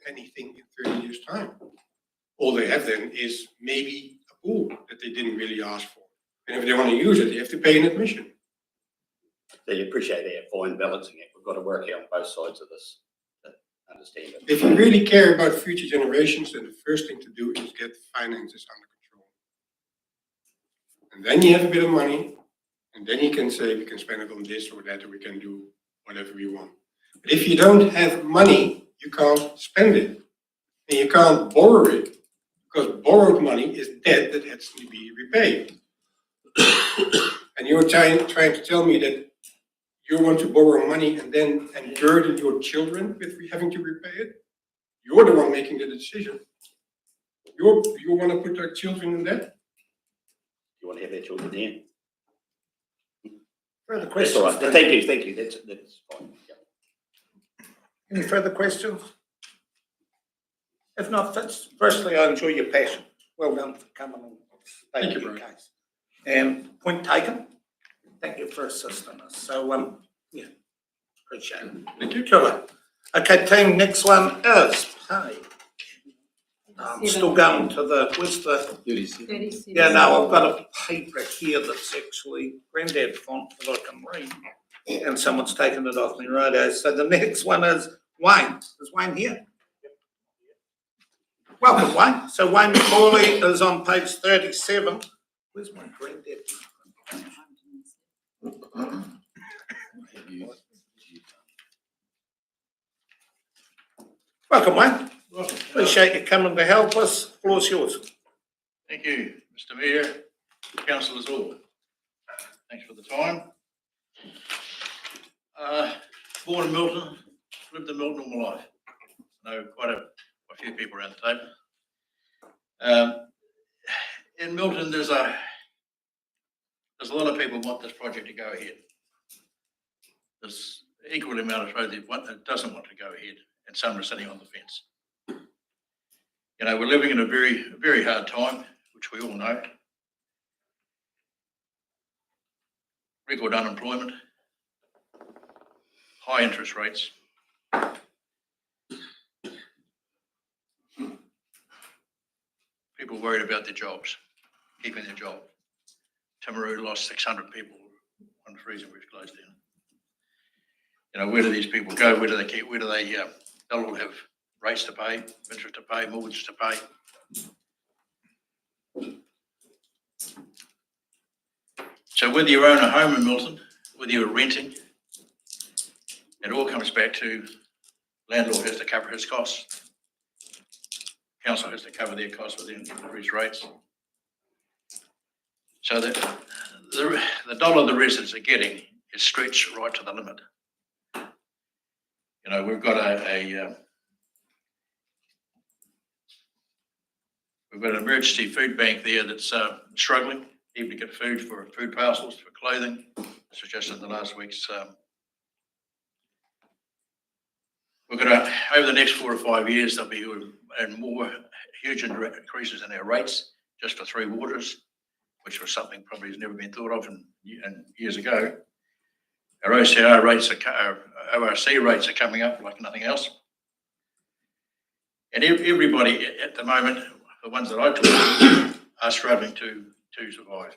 anything in 30 years' time? All they have then is maybe a pool that they didn't really ask for. And if they want to use it, they have to pay an admission. So you appreciate our fine balancing act. We've got to work out on both sides of this to understand it. If you really care about future generations, then the first thing to do is get finances under control. And then you have a bit of money, and then you can say we can spend it on this or that, or we can do whatever we want. But if you don't have money, you can't spend it. And you can't borrow it, because borrowed money is debt that has to be repaid. And you're trying to tell me that you want to borrow money and burden your children with having to repay it? You're the one making the decision. You want to put our children in debt? You want to have their children there? Further That's questions? all right. Thank you. That's fine. Yeah. Any further questions? If not, firstly, I enjoy your passion. Well done for coming and stating your case. And point taken. Thank you for assisting us. So, yeah, appreciate it. Thank you. Killer. Okay, team, next one is pay. I'm still going to where's the? 37. Yeah, no, I've got a paper here that's actually granddad font that I can read. And someone's taken it off me, righto. So the next one is Wayne. Is Wayne here? Welcome, Wayne. So Wayne McCauley is on page 37. Where's my granddad? Welcome, Wayne. Appreciate you coming to help us. Floor's yours. Thank you, Mr. Mayor, councillors all. Thanks for the time. Born in Milton, lived in Milton all my life. Know quite a few people around the table. In Milton, there's a lot of people want this project to go ahead. There's equal amount of people that doesn't want to go ahead, and some are sitting on the fence. You know, we're living in a very, very hard time, which we all know. Record unemployment, high interest rates. People worried about their jobs, keeping their job. Timaru lost 600 people, one of the reasons we've closed down. You know, where do these people go? Where do they keep? Where do they? They'll all have rates to pay, interest to pay, mortgage to pay. So whether you own a home in Milton, whether you're renting, it all comes back to landlord has to cover his costs. Council has to cover their costs with increased rates. So that the dollar the residents are getting is stretched right to the limit. You know, we've got we've got an emergency food bank there that's struggling even to get food for food parcels, for clothing. This was just in the last week's. We're going to, over the next 4 or 5 years, there'll be more huge increases in our rates just for 3 waters, which was something probably has never been thought of in years ago. Our OCR rates our ORC rates are coming up like nothing else. And everybody at the moment, the ones that I talk to, are struggling to survive.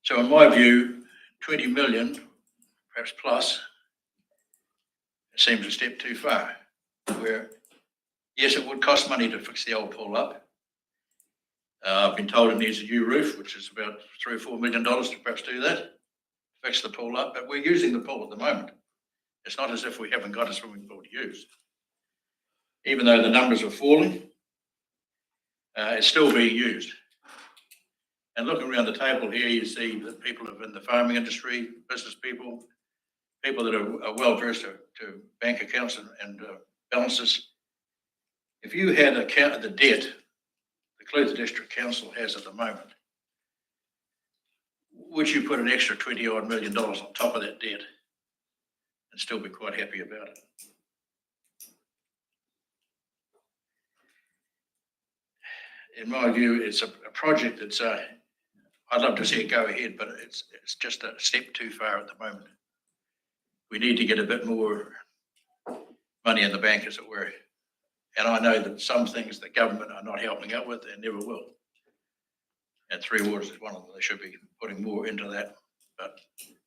So in my view, 20 million, perhaps plus, seems a step too far. Where, yes, it would cost money to fix the old pool up. I've been told it needs a new roof, which is about $3 or $4 million to perhaps do that, fix the pool up. But we're using the pool at the moment. It's not as if we haven't got a swimming pool to use. Even though the numbers are falling, it's still being used. And looking around the table here, you see that people in the farming industry, business people, people that are well versed to bank accounts and balances. If you had a count of the debt the Clutha District Council has at the moment, would you put an extra $20 odd million on top of that debt and still be quite happy about it? In my view, it's a project that's, I'd love to see it go ahead, but it's just a step too far at the moment. We need to get a bit more money in the bank, as it were. And I know that some things the government are not helping out with and never will. And 3 waters is one of them. They should be putting more into that, but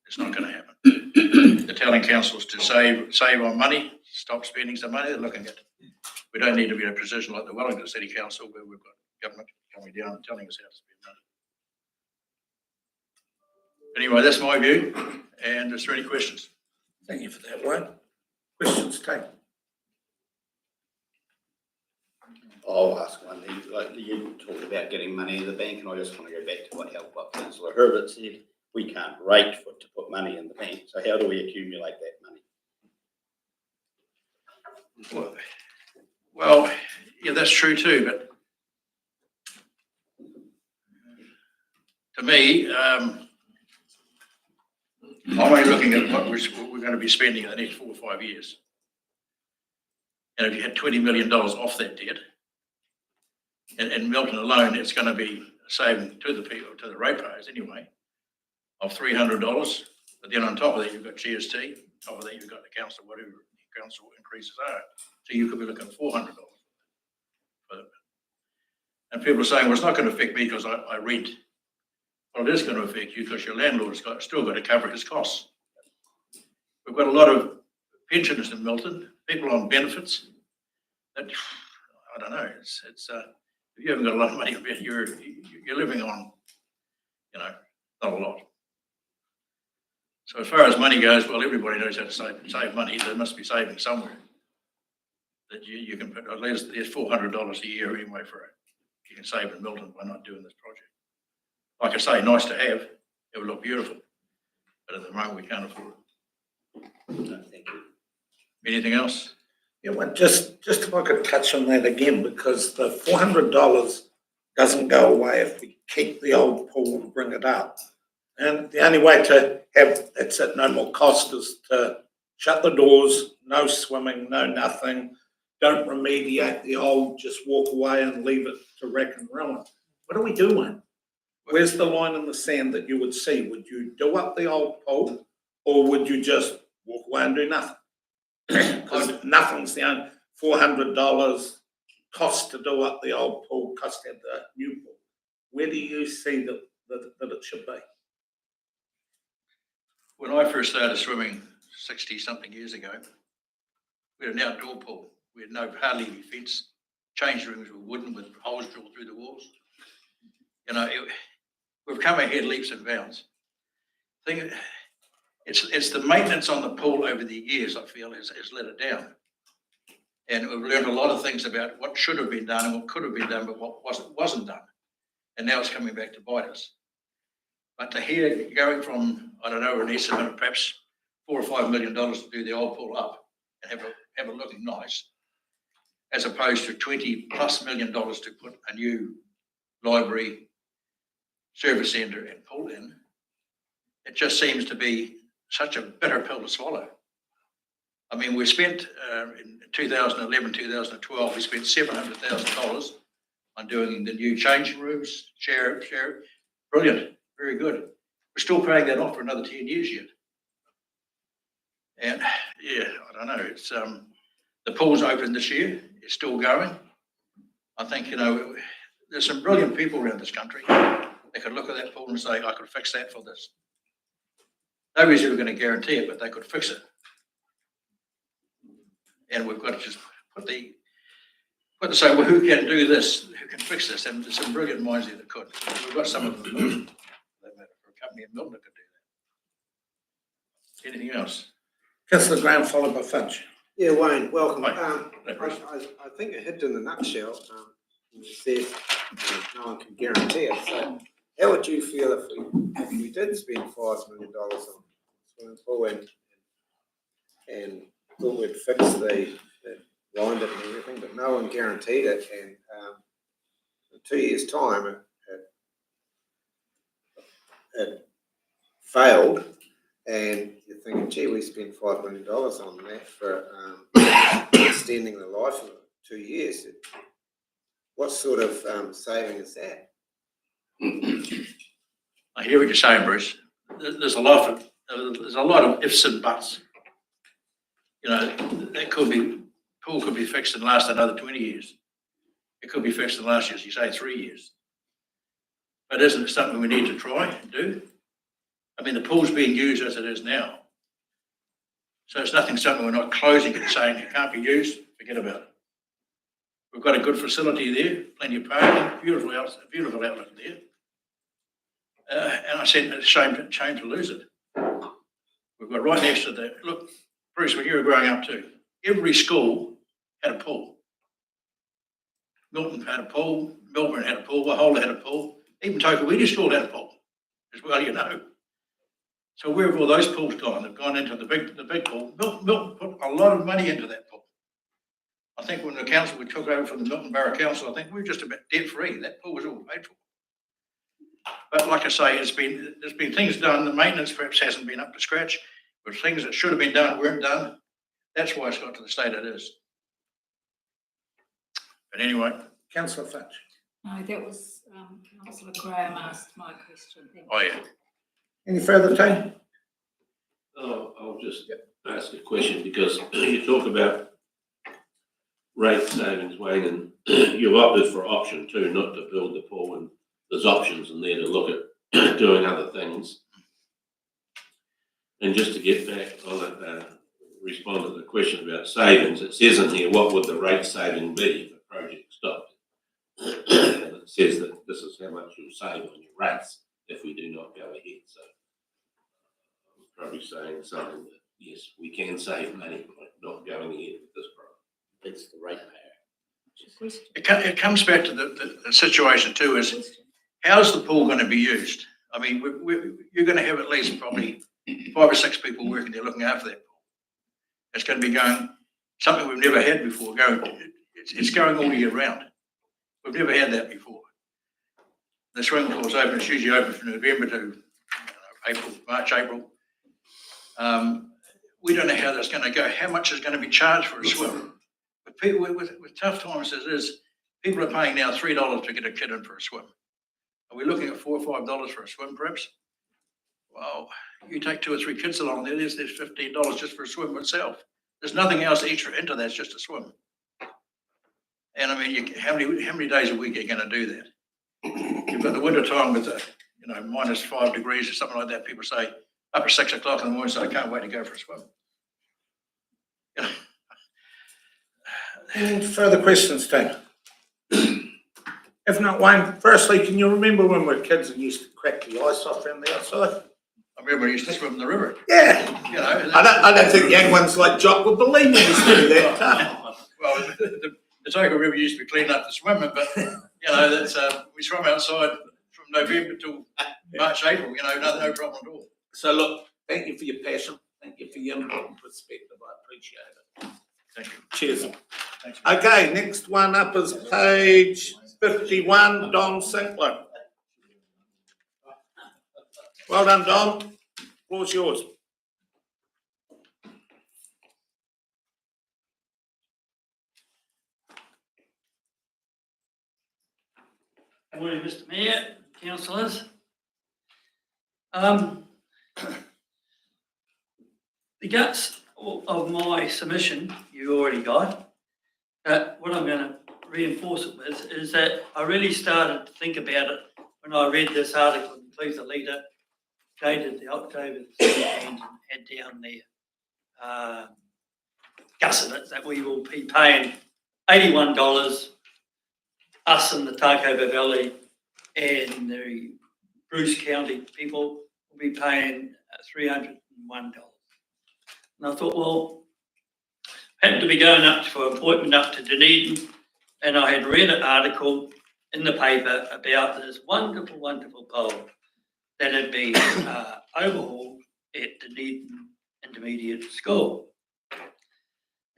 it's not going to happen. They're telling councils to save on money, stop spending some money. They're looking at, we don't need to be in a position like the Wellington City Council where we've got government coming down and telling us how to spend money. Anyway, that's my view. And is there any questions? Thank you for that, Wayne. Questions taken. I'll ask one then. Like you talked about getting money in the bank, and I just want to go back to what Councillor Herbert said. We can't rate to put money in the bank. So how do we accumulate that money? Well, yeah, that's true too, but to me, I'm only looking at what we're going to be spending in the next 4 or 5 years. And if you had $20 million off that debt, and Milton alone, it's going to be saving to the people, to the ratepayers anyway, of $300. But then on top of that, you've got GST. On top of that, you've got the council, whatever the council increases are. So you could be looking at $400. And people are saying, well, it's not going to affect me because I rent. Well, it is going to affect you because your landlord's still got to cover his costs. We've got a lot of pensioners in Milton, people on benefits. That, I don't know. It's if you haven't got a lot of money, you're living on, not a lot. So as far as money goes, well, everybody knows how to save money. They must be saving somewhere. That you can put at least there's $400 a year anyway for it. You can save in Milton by not doing this project. Like I say, nice to have. It would look beautiful, but at the moment we can't afford it. No, thank you. Anything else? Yeah, well, just if I could touch on that again, because the $400 doesn't go away if we keep the old pool and bring it up. And the only way to have it's at no more cost is to shut the doors, no swimming, no nothing. Don't remediate the old, just walk away and leave it to wreck and ruin. What are we doing? Where's the line in the sand that you would see? Would you do up the old pool, or would you just walk away and do nothing? Because nothing's the only $400 cost to do up the old pool, cost to have the new pool. Where do you see that it should be? When I first started swimming 60-something years ago, we had an outdoor pool. We had hardly any fence. Change rooms were wooden with holes drilled through the walls. We've come ahead leaps and bounds. It's the maintenance on the pool over the years, I feel, has let it down. And we've learned a lot of things about what should have been done and what could have been done, but what wasn't done. And now it's coming back to bite us. But to hear going from, I don't know, an estimate of perhaps $4 or $5 million to do the old pool up and have it looking nice, as opposed to $20+ million to put a new library, service centre and pool in, it just seems to be such a bitter pill to swallow. I mean, we spent in 2011, 2012, we spent $700,000 on doing the new changing rooms, share. Brilliant, very good. We're still paying that off for another 10 years yet. And yeah, I don't know. It's the pool's open this year. It's still going. I think, there's some brilliant people around this country. They could look at that pool and say, I could fix that for this. Nobody's ever going to guarantee it, but they could fix it. And we've got to just put the say, well, who can do this? Who can fix this? And there's some brilliant minds there that could. We've got some of them. For a company in Milton that could do that. Anything else? Councillor Graham, followed by Finch. Yeah, Wayne, welcome. Hi. I think it hit in a nutshell. You said no one can guarantee it. So how would you feel if we did spend $5 million on swimming pool and thought we'd fix the lined it and everything, but no one guaranteed it, and in 2 years' time it failed, and you're thinking, gee, we spent $5 million on that for extending the life of it 2 years. What sort of saving is that? I hear what you're saying, Bruce. There's a lot of ifs and buts. That pool could be fixed and last another 20 years. It could be fixed in last year, as you say, 3 years. But isn't it something we need to try and do? I mean, the pool's being used as it is now. So it's something we're not closing and saying it can't be used, forget about it. We've got a good facility there, plenty of parking, beautiful outlet there. And I said, it's a shame to lose it. We've got right next to look, Bruce, when you were growing up too, every school had a pool. Milton had a pool, Melbourne had a pool, Wahola had a pool, even Tokawhiti still had a pool as well, you know. So where have all those pools gone? They've gone into the big pool. Milton put a lot of money into that pool. I think when the council we took over from the Milton Borough Council, I think we were just about debt free. That pool was all paid for. But like I say, there's been things done. The maintenance perhaps hasn't been up to scratch, but things that should have been done weren't done. That's why it's got to the state it is. But anyway, Councillor Fitch. No, that was Councillor Graham asked my question. Thank you. Oh, yeah. Any further time? Oh, I'll just ask a question because you talk about rate savings, Wayne, and you've opted for option 2, not to build the pool, and there's options in there to look at doing other things. And just to get back on it, respond to the question about savings, it says in here, what would the rate saving be if the project stopped? And it says that this is how much you'll save on your rates if we do not go ahead. So I'm probably saying something that, yes, we can save money by not going ahead with this project. It's the rate payer. It comes back to the situation too, is how's the pool going to be used? I mean, you're going to have at least probably 5 or 6 people working there looking after that pool. It's going to be going, something we've never had before, it's going all year round. We've never had that before. The swimming pool's open, it's usually open from November to April, March, April. We don't know how that's going to go, how much is going to be charged for a swim. But people, with tough times as it is, people are paying now $3 to get a kid in for a swim. Are we looking at $4 or $5 for a swim, perhaps? Well, you take 2 or 3 kids along there, there's $15 just for a swim itself. There's nothing else extra into that, it's just a swim. And I mean, how many days a week are you going to do that? You've got the winter time with minus 5 degrees or something like that. People say up at 6 o'clock in the morning, so I can't wait to go for a swim. You know. Any further questions, Tim? If not, Wayne, firstly, can you remember when we were kids and used to crack the ice off around the outside? I remember we used to swim in the river. Yeah. You know. I don't think young ones like Jock would believe me used to do that. Well, the Togo River used to be clean enough to swim in, but that's we swam outside from November till March, April. No problem at all. So look, thank you for your passion. Thank you for your input and perspective. I appreciate it. Thank you. Cheers. Thanks. Okay, next one up is page 51, Don Sinkler. Well done, Don. Floor's yours. Good morning, Mr. Mayor, councillors. The guts of my submission you already got. What I'm going to reinforce it with is that I really started to think about it when I read this article in Clutha Leader dated the October 2nd and had down there gusset it that we will be paying $81, us in the Takoba Valley and the Bruce County people will be paying $301. And I thought, well, I happened to be going up for an appointment up to Dunedin, and I had read an article in the paper about this wonderful, wonderful pole that had been overhauled at Dunedin Intermediate School,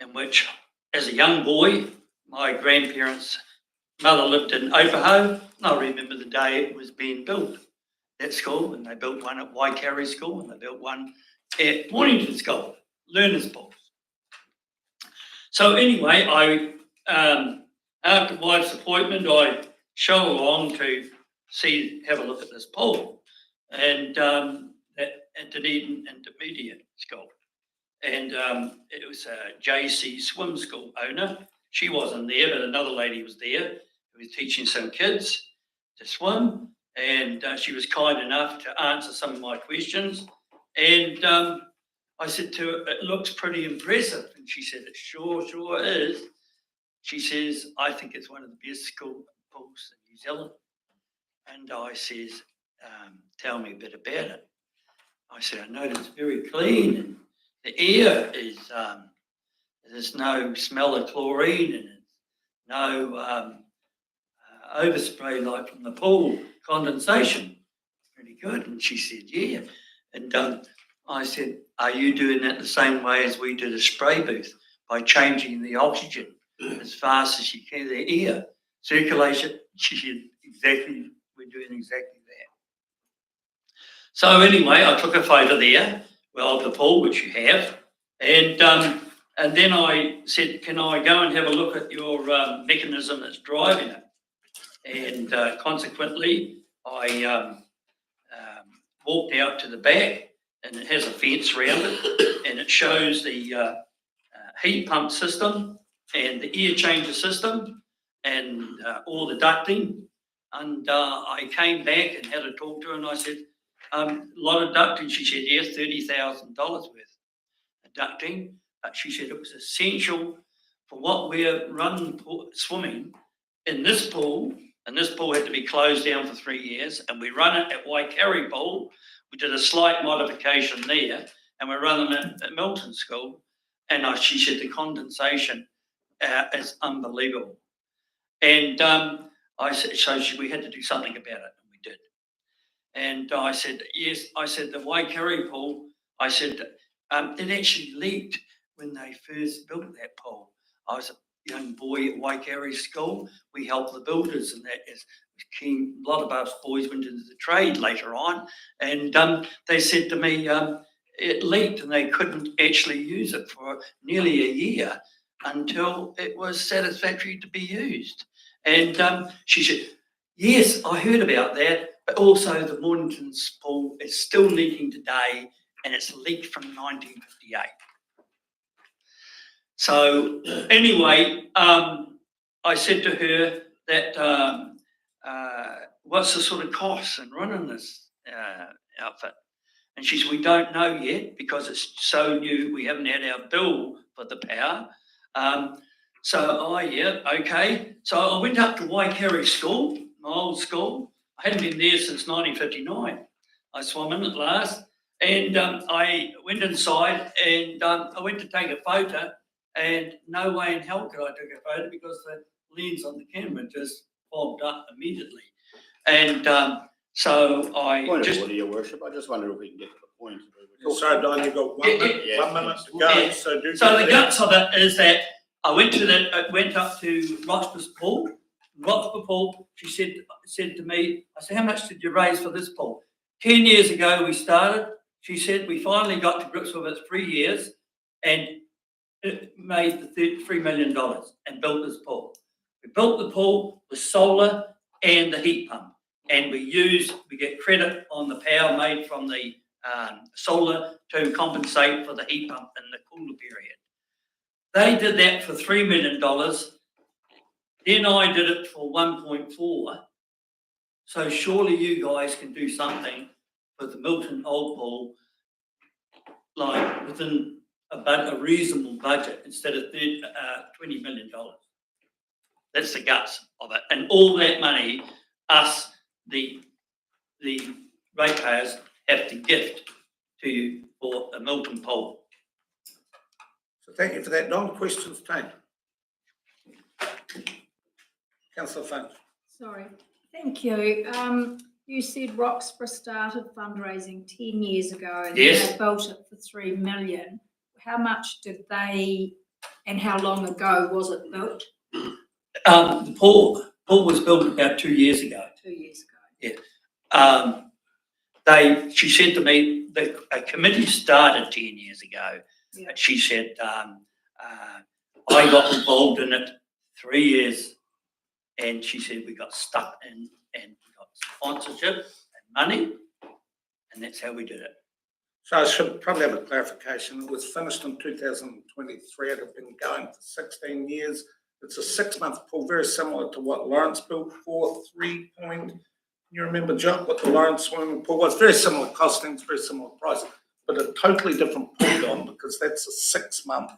in which, as a young boy, my grandparents' mother lived in Opaho, and I remember the day it was being built, that school, and they built one at Waikari School, and they built one at Mornington School, learners' pools. So anyway, after wife's appointment, I show along to have a look at this pool, and at Dunedin Intermediate School. And it was a JC Swim School owner. She wasn't there, but another lady was there who was teaching some kids to swim. And she was kind enough to answer some of my questions. And I said to her, it looks pretty impressive. And she said, it sure is. She says, I think it's one of the best school pools in New Zealand. And I says, tell me a bit about it. I said, I noticed it's very clean and the air is, there's no smell of chlorine and no overspray like from the pool, condensation. Pretty good. And she said, yeah. And I said, are you doing that the same way as we did a spray booth by changing the oxygen as fast as you can, the air circulation? She said, exactly, we're doing exactly that. So anyway, I took a photo there, well, of the pool, which you have, and then I said, can I go and have a look at your mechanism that's driving it? And consequently, I walked out to the back, and it has a fence around it, and it shows the heat pump system and the air changer system and all the ducting. And I came back and had a talk to her, and I said, a lot of ducting. She said, yes, $30,000 worth of ducting. But she said it was essential for what we're running swimming in this pool. And this pool had to be closed down for 3 years. And we run it at Waikari Pool. We did a slight modification there. And we're running it at Milton School. And she said the condensation is unbelievable. And I said, so we had to do something about it. And we did. And I said, yes. I said, the Waikari Pool, I said, it actually leaked when they first built that pool. I was a young boy at Waikari School. We helped the builders, and that is keen. A lot of us boys went into the trade later on, and they said to me, it leaked, and they couldn't actually use it for nearly a year until it was satisfactory to be used. And she said, yes, I heard about that, but also the Mornington's pool is still leaking today, and it's leaked from 1958. So anyway, I said to her that what's the sort of cost in running this outfit? And she said, we don't know yet because it's so new. We haven't had our bill for the power. Yeah, okay. So I went up to Waikari School, my old school. I hadn't been there since 1959. I swam in at last, and I went inside, and I went to take a photo, and no way in hell could I take a photo because the lens on the camera just fogged up immediately. And so I Point just... of order, Your Worship. I just wonder if we can get to the point. So, Don, you've got 1 minute, 1 minute to go. Yeah. So the guts of it is that I went up to Roxburgh's pool. Roxburgh pool, she said to me, I said, how much did you raise for this pool? 10 years ago we started. She said we finally got to grips with it 3 years and it made the $3 million and built this pool. We built the pool with solar and the heat pump, and we get credit on the power made from the solar to compensate for the heat pump in the cooler period. They did that for $3 million. Then I did it for 1.4. So surely you guys can do something for the Milton Old Pool, like within a reasonable budget instead of $20 million. That's the guts of it. And all that money, us, the ratepayers, have to gift to you for the Milton Pool. So thank you for that, Don. Questions, Tane? Councillor Finch. Sorry, thank you. You said Roxburgh started fundraising 10 years ago and Yes. they built it for $3 million. How much did they, and how long ago was it built? The pool was built about 2 years ago. 2 years ago. Yeah. She said to me that a committee started 10 years ago. Yeah. But she said, I got involved in it 3 years, and she said we got stuck in and we got sponsorship and money, and that's how we did it. So I should probably have a clarification. It was finished in 2023. It had been going for 16 years. It's a 6-month pool, very similar to what Lawrence built for 3 point. You remember, John, what the Lawrence swimming pool was? Very similar costings, very similar price, but a totally different pool on because that's a 6-month,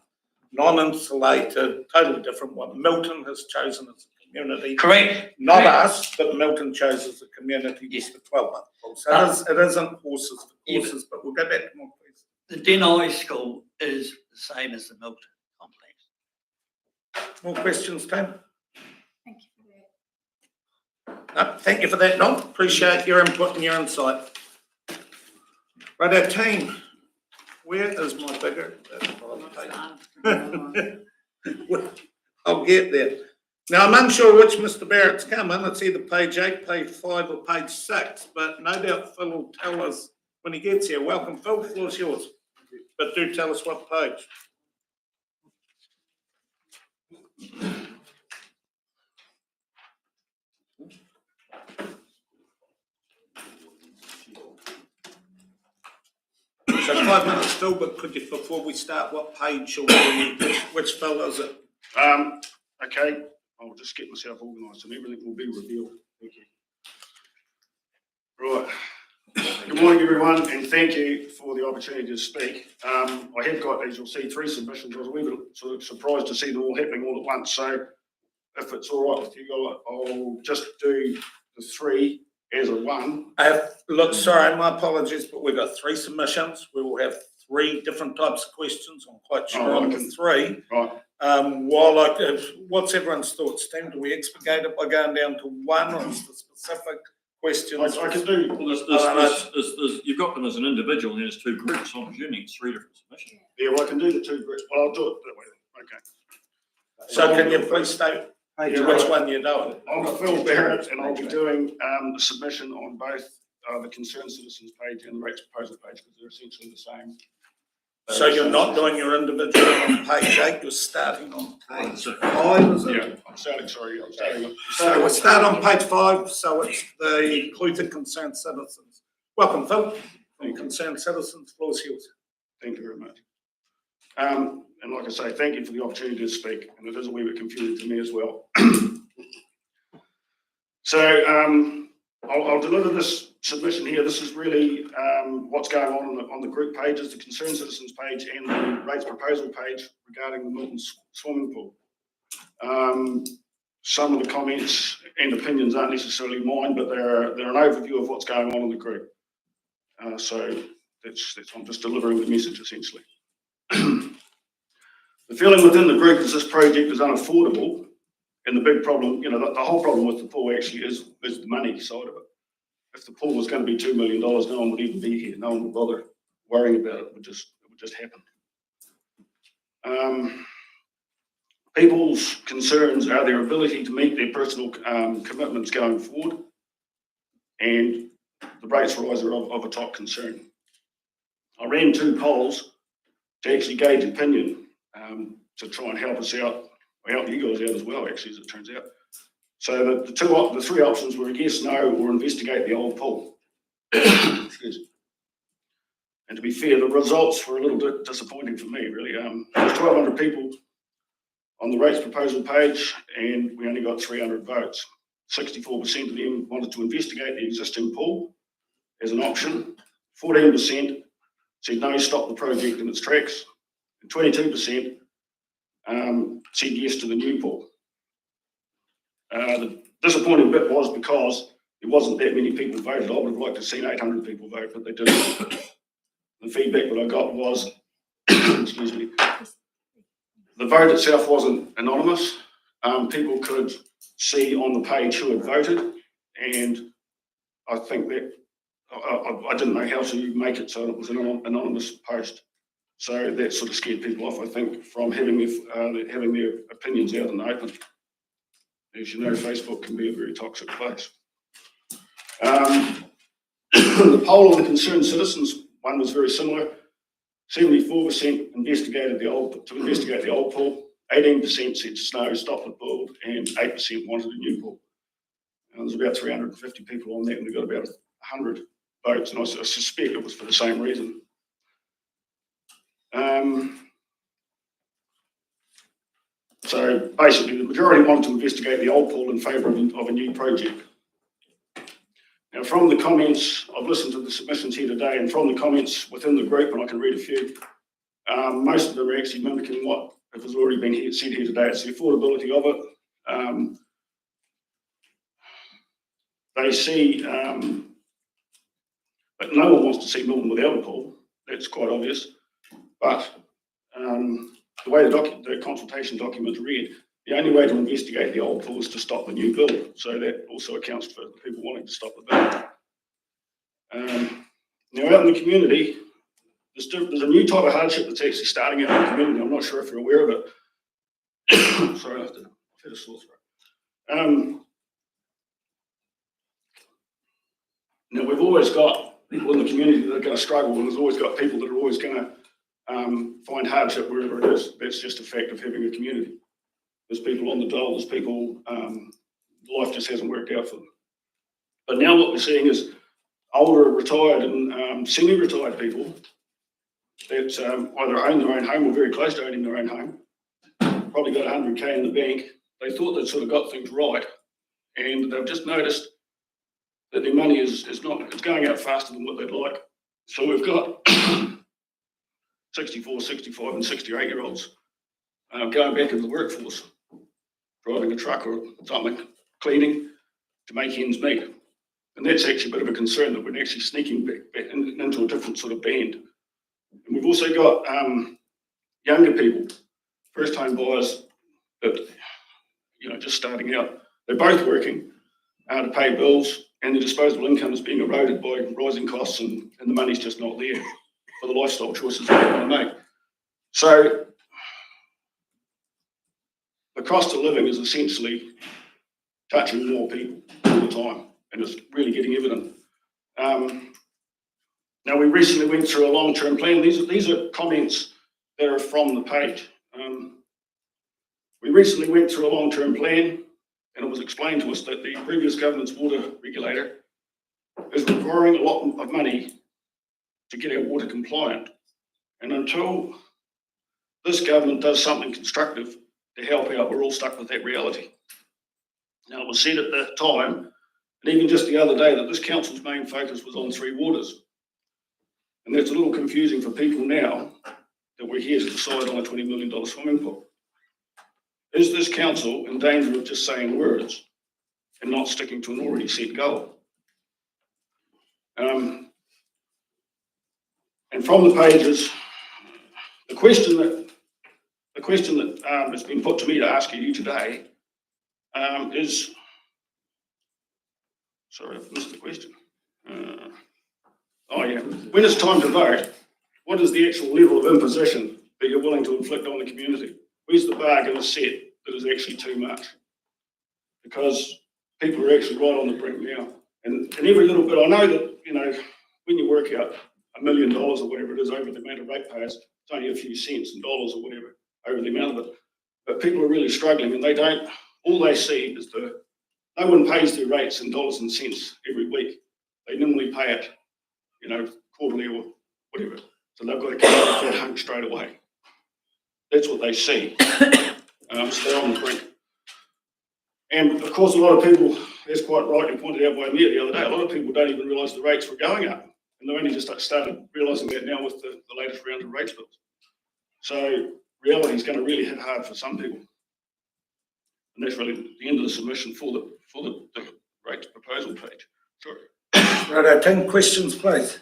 non-insulated, totally different one. Milton has chosen as a community. Correct. Not Correct. us, but Milton chose as a community. Yes, the 12-month pool. So it isn't horses for courses, but we'll go back to more questions. The Denai School is the same as the Milton complex. More questions, Tim? Thank you for that. Thank you for that, Don. Appreciate your input and your insight. Right, our team. Where is my bigger? I'll get there. Now, I'm unsure which Mr. Barrett's coming. It's either page 8, page 5, or page 6, but no doubt Phil will tell us when he gets here. Welcome, Phil. The floor's yours. But do tell us what page. So 5 minutes still, but could you, before we start, what page or which Phil is it? Okay, I'll just get myself organised and everything will be revealed. Thank you. Right. Good morning, everyone, and thank you for the opportunity to speak. I have got, as you'll see, 3 submissions. I was a wee bit sort of surprised to see them all happening all at once. So if it's all right with you, I'll just do the 3 as a one. Look, sorry, my apologies, but we've got 3 submissions. We will have 3 different types of questions. I'm quite sure on the 3. Right. What's everyone's thoughts, Tim? Do we expedite it by going down to 1 or is the specific questions? I can do. Well, you've got them as an individual and there's 2 groups. I'm presuming it's 3 different submissions. Yeah, well, I can do the 2 groups. Well, I'll do it that way. Okay. So can you please state which one you're doing? I'm Phil Barrett, and I'll be doing the submission on both the Concerned Citizens page and the rates proposal page because they're essentially the same. So you're not doing your individual on page 8, you're starting on page 5, is it? Yeah, I'm starting So we'll start on page 5, so it's the included Concerned Citizens. Welcome, Phil, from Concerned Citizens, floor's yours. Thank you very much. And like I say, thank you for the opportunity to speak, and it is a wee bit confusing to me as well. So I'll deliver this submission here. This is really what's going on the group pages, the Concerned Citizens page and the rates proposal page regarding the Milton swimming pool. Some of the comments and opinions aren't necessarily mine, but they're an overview of what's going on in the group. So I'm just delivering the message essentially. The feeling within the group is this project is unaffordable, and the big problem, the whole problem with the pool actually is the money side of it. If the pool was going to be $2 million, no one would even be here. No one would bother worrying about it. It would just happen. People's concerns are their ability to meet their personal commitments going forward, and the rates rise are of a top concern. I ran 2 polls to actually gauge opinion to try and help us out, or help you guys out as well, actually, as it turns out. So the 3 options were yes, no, or investigate the old pool. Excuse me. And to be fair, the results were a little bit disappointing for me, really. There was 1,200 people on the rates proposal page, and we only got 300 votes. 64% of them wanted to investigate the existing pool as an option. 14% said no, stop the project in its tracks. And 22% said yes to the new pool. The disappointing bit was because there wasn't that many people voted. I would have liked to have seen 800 people vote, but they didn't. The feedback that I got was, excuse me, the vote itself wasn't anonymous. People could see on the page who had voted, and I think that I didn't know how to make it so it was an anonymous post. So that sort of scared people off, I think, from having their opinions out in the open. As you know, Facebook can be a very toxic place. The poll on the Concerned Citizens one was very similar. 74% investigated the old pool, 18% said no, stop the pool, and 8% wanted a new pool. And there's about 350 people on that, and we got about 100 votes, and I suspect it was for the same reason. So basically, the majority wanted to investigate the old pool in favour of a new project. Now, from the comments, I've listened to the submissions here today, and from the comments within the group, and I can read a few, most of them are actually mimicking what has already been said here today. It's the affordability of it. They see that no one wants to see Milton without a pool. That's quite obvious. But the way the consultation document read, the only way to investigate the old pool is to stop the new build. So that also accounts for people wanting to stop the build. Now out in the community, there's a new type of hardship that's actually starting out in the community. I'm not sure if you're aware of it. Sorry, I've had a sore throat. Now we've always got people in the community that are going to struggle, and there's always got people that are always going to find hardship wherever it is. That's just a fact of having a community. There's people on the dole, there's people, life just hasn't worked out for them. But now what we're seeing is older, retired and semi-retired people that either own their own home or very close to owning their own home, probably got 100K in the bank. They thought they'd sort of got things right, and they've just noticed that their money is going out faster than what they'd like. So we've got 64, 65 and 68-year-olds going back into the workforce, driving a truck or something, cleaning to make ends meet. And that's actually a bit of a concern that we're actually sneaking back into a different sort of band. And we've also got younger people, first-time buyers that, just starting out. They're both working to pay bills, and their disposable income is being eroded by rising costs, and the money's just not there for the lifestyle choices that they want to make. So the cost of living is essentially touching more people all the time, and it's really getting evident. Now, we recently went through a long-term plan. These are comments that are from the page. We recently went through a long-term plan, and it was explained to us that the previous government's water regulator is requiring a lot of money to get our water compliant. And until this government does something constructive to help out, we're all stuck with that reality. Now, it was said at the time, and even just the other day, that this council's main focus was on three waters. And that's a little confusing for people now that we're here to decide on a $20 million swimming pool. Is this council in danger of just saying words and not sticking to an already set goal? And from the pages, the question that has been put to me to ask you today is, sorry, I've missed the question. When it's time to vote, what is the actual level of imposition that you're willing to inflict on the community? Where's the bar going to set that is actually too much? Because people are actually right on the brink now. And every little bit, I know that, when you work out $1 million or whatever it is over the amount of ratepayers, it's only a few cents and dollars or whatever over the amount of it. But people are really struggling, and all they see is no one pays their rates in dollars and cents every week. They normally pay it, quarterly or whatever. So they've got to come out of that hunk straight away. That's what they see. So they're on the brink. And of course, a lot of people, as quite rightly pointed out by me the other day, a lot of people don't even realise the rates were going up. And they've only just started realising that now with the latest round of rates bills. So reality is going to really hit hard for some people. And that's really the end of the submission for the rates proposal page. Sorry. Right, 10 questions, please.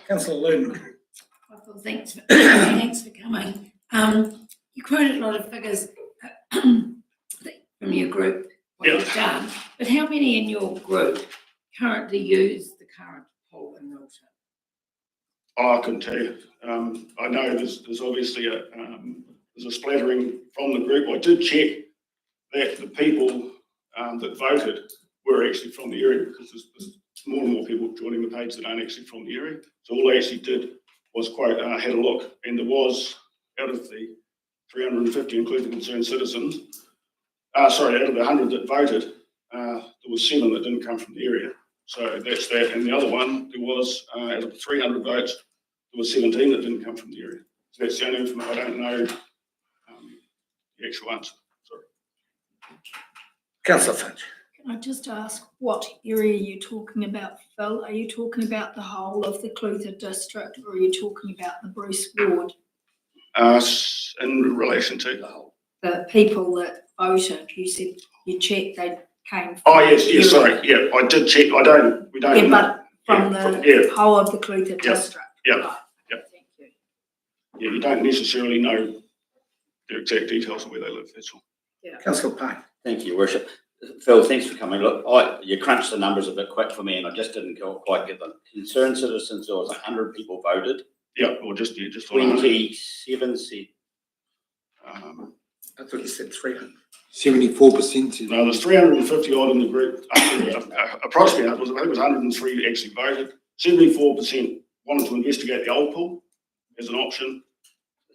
Councillor Loon. Michael, thanks for coming. You quoted a lot of figures from your group, what you've done, but how many in your group currently use the current pool in Milton? Oh, I couldn't tell you. I know there's obviously there's a splattering from the group. I did check that the people that voted were actually from the area, because there's more and more people joining the page that aren't actually from the area. So all I actually did was had a look, and there was, out of the 350, including concerned citizens, out of the 100 that voted, there was 7 that didn't come from the area. So that's that. And the other one, there was, out of the 300 votes, there was 17 that didn't come from the area. So that's the only information. I don't know the actual answer. Sorry. Councillor Finch. Can I just ask what area you're talking about, Phil? Are you talking about the whole of the Clutha district, or are you talking about the Bruce ward? In relation to the whole. The people that voted, you said you checked they came from. Oh, yes, sorry. Yeah, I did check. We don't Yeah, know. but from the whole of the Clutha district. Yeah. Right. Yeah. Yeah, you don't necessarily know their exact details of where they live, that's all. Councillor Payne. Thank you, Worship. Phil, thanks for coming. Look, you crunched the numbers a bit quick for me and I just didn't quite get them. Concerned citizens, there was 100 people voted. Yeah, or just 27 said. I thought you said 300. 74%. No, there's 350 odd in the group. Approximately, I think it was 103 actually voted. 74% wanted to investigate the old pool as an option.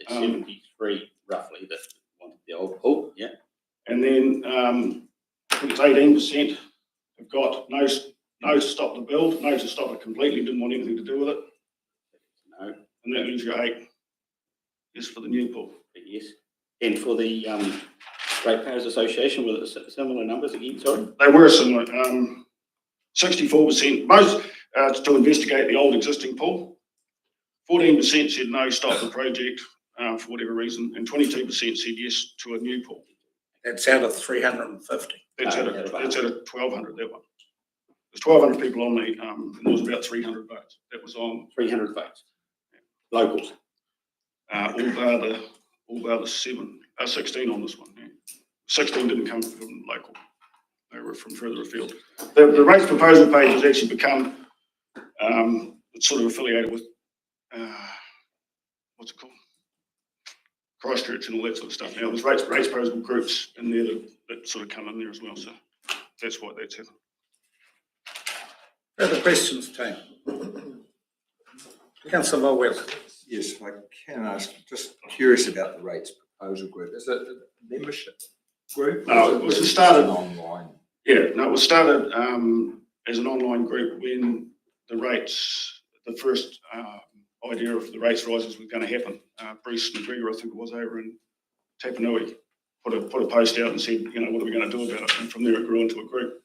73 roughly that wanted the old pool, yeah. And then I think it's 18% have got no to stop the build, no to stop it completely, didn't want anything to do with it. No. And that leaves you 8 is for the new pool. Yes. And for the Ratepayers Association, were it similar numbers again, sorry? They were similar. 64%, most to investigate the old existing pool. 14% said no, stop the project for whatever reason, and 22% said yes to a new pool. That's out of 350. That's out of 1,200, that one. There's 1,200 people on the, and there was about 300 votes. That was on 300 votes. Locals. All bar the 16 on this one. Yeah. 16 didn't come from local. They were from further afield. The rates proposal page has actually become it's sort of affiliated with what's it called? Christchurch and all that sort of stuff. Now there's rates proposal groups in there that sort of come in there as well. So that's why that's happened. Further questions, team? Councillor Volwell. Yes, if I can ask, just curious about the rates proposal group. Is it a membership group? No, it was started online. Yeah, no, it was started as an online group when the rates, the first idea of the rates rises was going to happen. Bruce McGregor, I think it was, over in Tapanui, put a post out and said, you know, what are we going to do about it? And from there it grew into a group.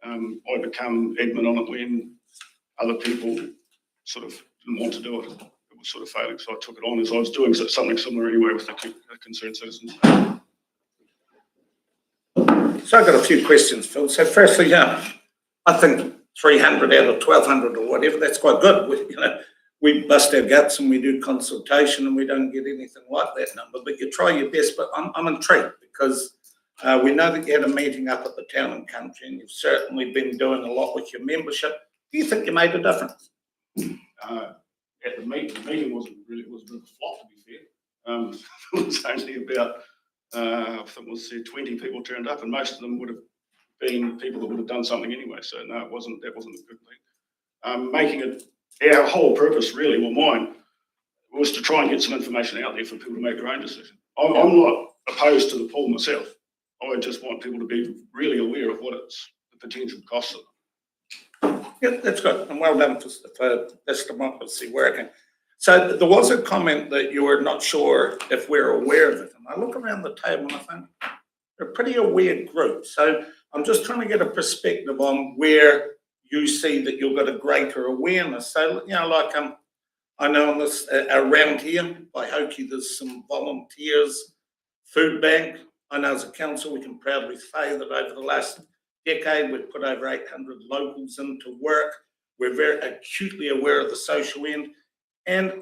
I became admin on it when other people sort of didn't want to do it. It was sort of failing, so I took it on as I was doing something similar anyway with the concerned citizens. So I've got a few questions, Phil. So firstly, I think 300 out of 1,200 or whatever, that's quite good. We bust our guts and we do consultation and we don't get anything like that number, but you try your best. But I'm intrigued because we know that you had a meeting up at the Town and Country and you've certainly been doing a lot with your membership. Do you think you made a difference? At the meeting wasn't really, it was a bit of a flop, to be fair. It was only about, I think it was 20 people turned up and most of them would have been people that would have done something anyway. So no, that wasn't a good thing. Making it, our whole purpose really, well mine, was to try and get some information out there for people to make their own decision. I'm not opposed to the pool myself. I just want people to be really aware of what the potential costs of it. Yeah, that's good, and well done for this democracy working. So there was a comment that you were not sure if we're aware of it, and I look around the table and I think they're a pretty aware group. So I'm just trying to get a perspective on where you see that you've got a greater awareness. So, you know, like I know on this around here by Hoki, there's some volunteers, food bank. I know as a council we can proudly say that over the last decade we've put over 800 locals into work. We're very acutely aware of the social end. And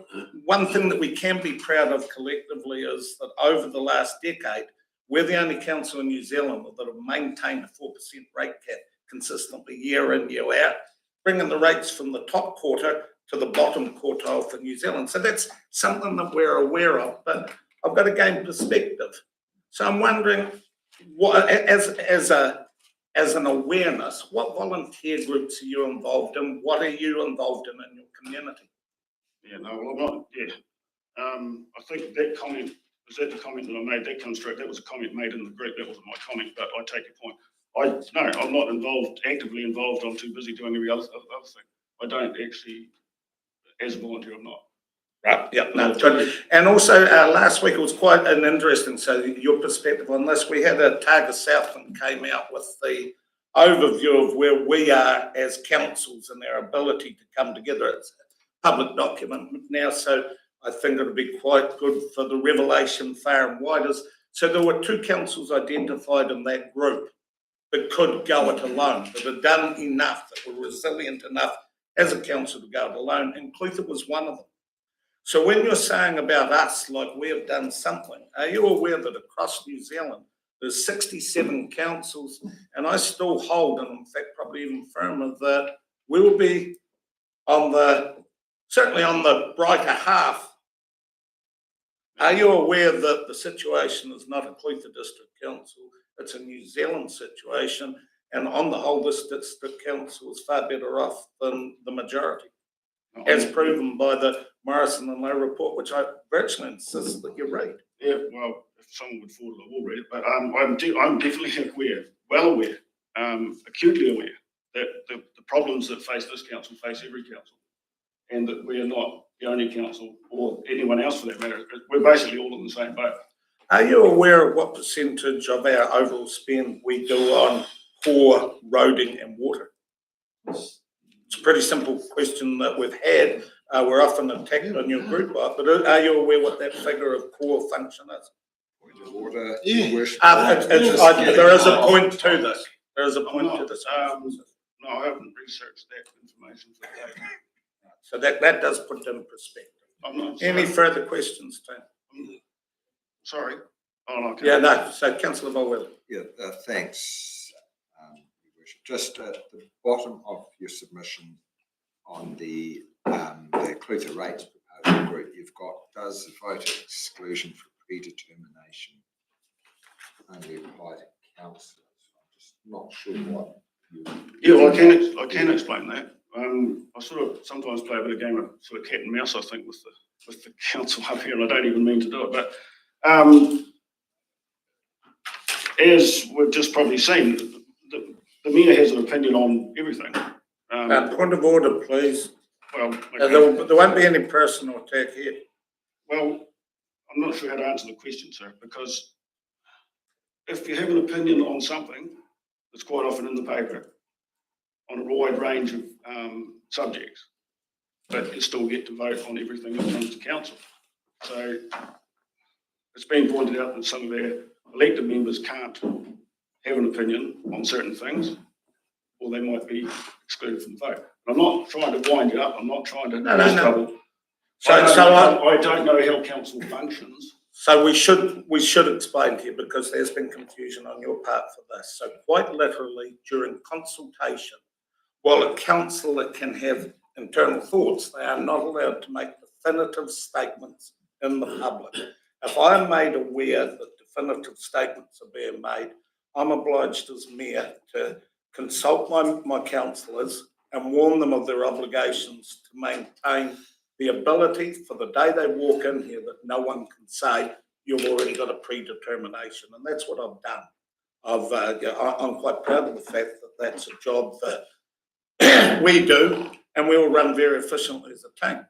one thing that we can be proud of collectively is that over the last decade, we're the only council in New Zealand that have maintained a 4% rate cap consistently year in, year out, bringing the rates from the top quarter to the bottom quartile for New Zealand. So that's something that we're aware of, but I've got to gain perspective. So I'm wondering, what, as an awareness, what volunteer groups are you involved in? What are you involved in your community? Yeah, no, well, I'm not, yeah. I think that comment, was that the comment that I made? That comes straight, that was a comment made in the group. That wasn't my comment, but I take your point. No, I'm not actively involved. I'm too busy doing every other thing. I don't actually, as a volunteer, I'm not. Right, yeah, no, good. And also last week it was quite an interesting, so your perspective on this, we had a Targa Southland came out with the overview of where we are as councils and their ability to come together. It's a public document now, so I think it'll be quite good for the revelation far and wide. So there were 2 councils identified in that group that could go it alone, that had done enough, that were resilient enough as a council to go it alone, and Clutha was one of them. So when you're saying about us, like we have done something, are you aware that across New Zealand, there's 67 councils, and I still hold, and in fact probably even firmer, that we will be certainly on the brighter half. Are you aware that the situation is not a Clutha District Council, it's a New Zealand situation, and on the whole, this district council is far better off than the majority, as proven by the Morrison and Lowe report, which I virtually insist that you read. Yeah, well, if someone would forward it, I will read it, but I'm definitely aware, well aware, acutely aware that the problems that face this council face every council, and that we are not the only council, or anyone else for that matter. We're basically all in the same boat. Are you aware of what percentage of our overall spend we do on poor roading and water? It's a pretty simple question that we've had. We're often attacked on your group, but are you aware what that figure of core function is? Water, there is a point to this. There is a point to this. No, I haven't researched that information for that. So that does put it in perspective. Any further questions, Tim? Sorry. Oh, no. Yeah, no. So Councillor Bolwell. Yeah, thanks, Your Worship. Just at the bottom of your submission on the Clutha rates proposal group, you've got, does the voter exclusion for predetermination only apply to councillors? I'm just not sure what you... Yeah, well, I can explain that. I sort of sometimes play a bit of game of sort of cat and mouse, I think, with the council up here, and I don't even mean to do it, but as we've just probably seen, the mayor has an opinion on everything. Point of order, please. Well, okay. There won't be any personal attack here. Well, I'm not sure how to answer the question, sir, because if you have an opinion on something that's quite often in the paper on a wide range of subjects, but you still get to vote on everything that comes to council. So it's been pointed out that some of their elected members can't have an opinion on certain things, or they might be excluded from the vote. And I'm not trying to wind you up. I'm not trying to cause trouble. I don't know how council functions. So we should explain here, because there's been confusion on your part for this. So quite literally, during consultation, while a councillor can have internal thoughts, they are not allowed to make definitive statements in the public. If I'm made aware that definitive statements are being made, I'm obliged as mayor to consult my councillors and warn them of their obligations to maintain the ability for the day they walk in here that no one can say you've already got a predetermination, and that's what I've done. I'm quite proud of the fact that that's a job that we do, and we will run very efficiently as a team.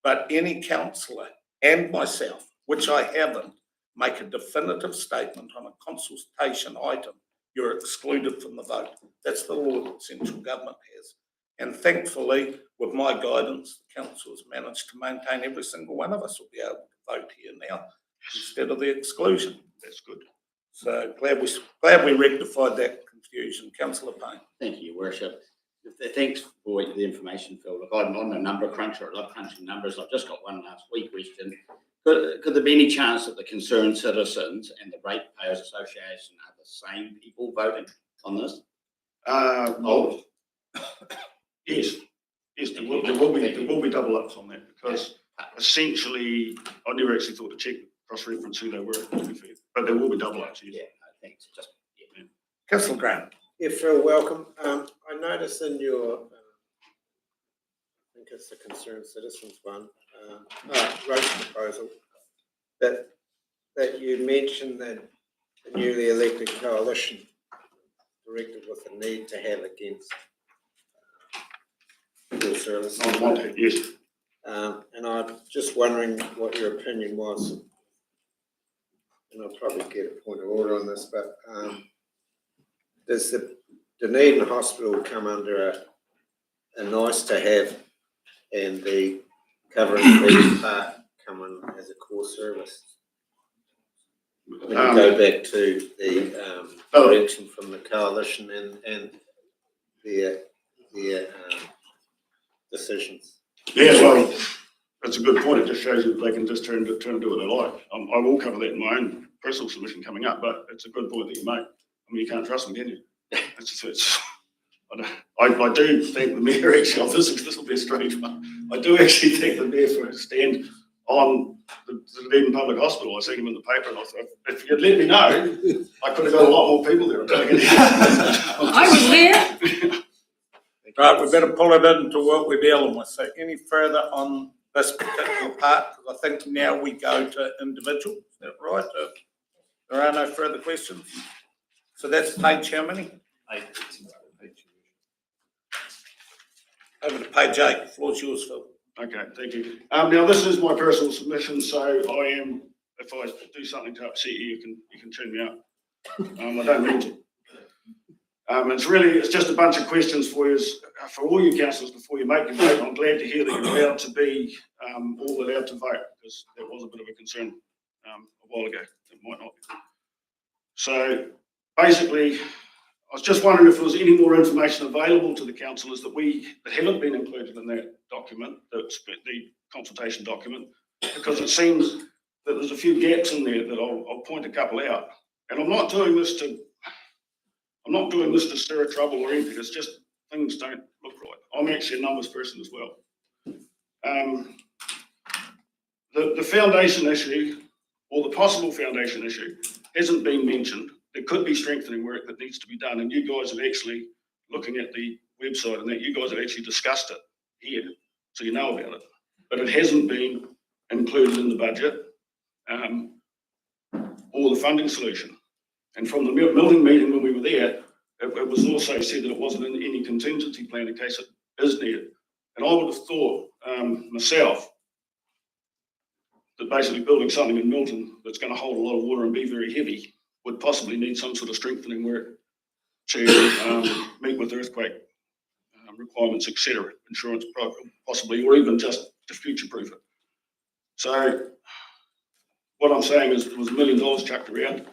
But any councillor and myself, which I haven't, make a definitive statement on a consultation item, you're excluded from the vote. That's the law that central government has. And thankfully, with my guidance, the council has managed to maintain every single one of us will be able to vote here now instead of the exclusion. That's good. So glad we rectified that confusion. Councillor Payne. Thank you, Your Worship. Thanks for the information, Phil. Look, I'm a number cruncher. I love crunching numbers. I've just got one last week question. Could there be any chance that the concerned citizens and the Ratepayers Association are the same people voting on this? Yes, there will be double ups on that, because essentially I never actually thought to check cross-reference who they were, to be fair, but there will be double ups. Yes. Yeah, thanks. Councillor Graham. Yeah, Phil, welcome. I noticed in your, I think it's the Concerned Citizens one, rate proposal, that you mentioned that the newly elected coalition directed with the need to have against full service. Yes. And I'm just wondering what your opinion was, and I'll probably get a point of order on this, but does the Dunedin Hospital come under a nice to have, and the covering each part come in as a core service? When you go back to the direction from the coalition and their decisions. Yeah, well, it's a good point. It just shows you that they can just turn and do what they like. I will cover that in my own personal submission coming up, but it's a good point that you make. I mean, you can't trust them, can you? I do think the mayor actually, this will be a strange one. I do actually think the mayor for a stand on the Dunedin Public Hospital. I seen him in the paper, and I thought, if you'd let me know, I could have got a lot more people there. I was there. Right, we better pull it into what we're dealing with. So any further on this particular part? Because I think now we go to individual. Is that right? There are no further questions. So that's page how many? 8. Over to page 8. The floor's yours, Phil. Okay, thank you. Now this is my personal submission, so I am, if I do something to upset you, you can turn me out. I don't mean to. It's just a bunch of questions for you, for all you councillors before you make your vote. I'm glad to hear that you're allowed to be all allowed to vote, because that was a bit of a concern a while ago. It might not be. So basically, I was just wondering if there was any more information available to the councillors that haven't been included in that document, the consultation document, because it seems that there's a few gaps in there that I'll point a couple out. And I'm not doing this to stir trouble or anything. It's just things don't look right. I'm actually a numbers person as well. The foundation issue, or the possible foundation issue, hasn't been mentioned. There could be strengthening work that needs to be done, and you guys have actually, looking at the website and that, you guys have actually discussed it here, so you know about it. But it hasn't been included in the budget or the funding solution. And from the Milton meeting when we were there, it was also said that it wasn't in any contingency plan in case it is needed. And I would have thought myself that basically building something in Milton that's going to hold a lot of water and be very heavy would possibly need some sort of strengthening work to meet with earthquake requirements, etc. Insurance possibly, or even just to future-proof it. So what I'm saying is there was $1 million chucked around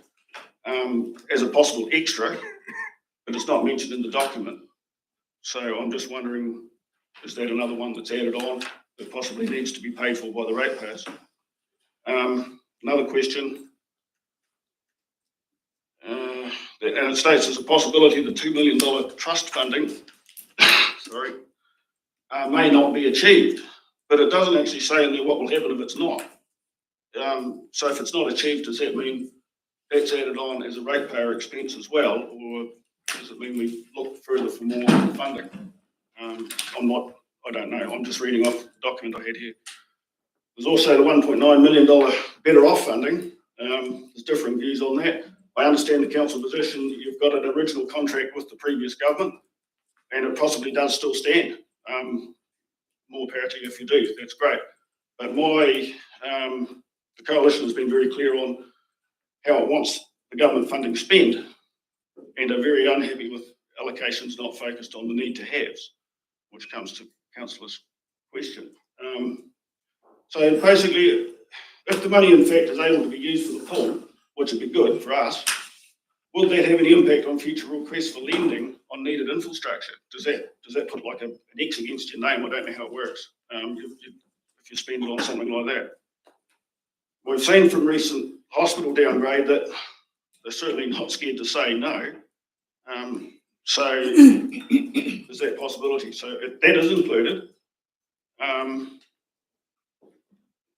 as a possible extra, but it's not mentioned in the document. So I'm just wondering, is that another one that's added on that possibly needs to be paid for by the ratepayers? Another question, and it states there's a possibility the $2 million trust funding may not be achieved, but it doesn't actually say in there what will happen if it's not. So if it's not achieved, does that mean that's added on as a ratepayer expense as well, or does it mean we look further for more funding? I don't know, I'm just reading off the document I had here. There's also the $1.9 million better off funding. There's differing views on that. I understand the council position. You've got an original contract with the previous government, and it possibly does still stand. More power to you if you do, that's great. But the coalition has been very clear on how it wants the government funding spent, and are very unhappy with allocations not focused on the need to haves, which comes to councillor's question. So basically, if the money in fact is able to be used for the pool, which would be good for us, will that have any impact on future requests for lending on needed infrastructure? Does that put like an X against your name? I don't know how it works. If you spend it on something like that. We've seen from recent hospital downgrade that they're certainly not scared to say no. So is that possibility? So that is included.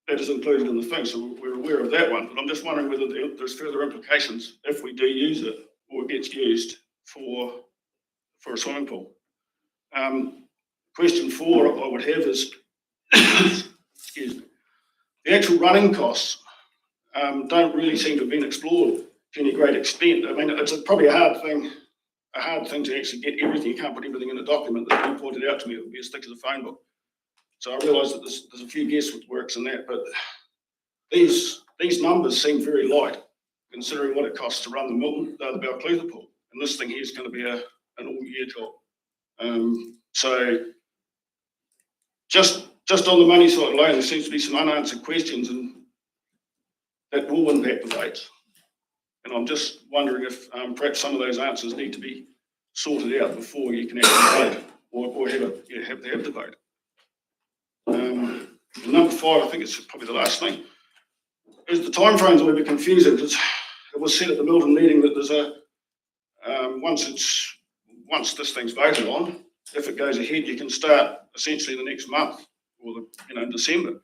That is included in the thing, so we're aware of that one. But I'm just wondering whether there's further implications if we do use it, or it gets used for a swimming pool. Question 4 I would have is, excuse me, the actual running costs don't really seem to have been explored to any great extent. I mean, it's probably a hard thing to actually get everything. You can't put everything in a document. That you pointed out to me, it would be as thick as a phone book. So I realise that there's a few guessworks in that, but these numbers seem very light, considering what it costs to run the Balclutha pool. And this thing here is going to be an all-year job. So just on the money side alone, there seems to be some unanswered questions, and that will impact the rates. And I'm just wondering if perhaps some of those answers need to be sorted out before you can actually vote, or have the vote. And number 5, I think it's probably the last thing, is the timeframes are a bit confusing because it was said at the Milton meeting that there's a, once this thing's voted on, if it goes ahead, you can start essentially the next month or in December.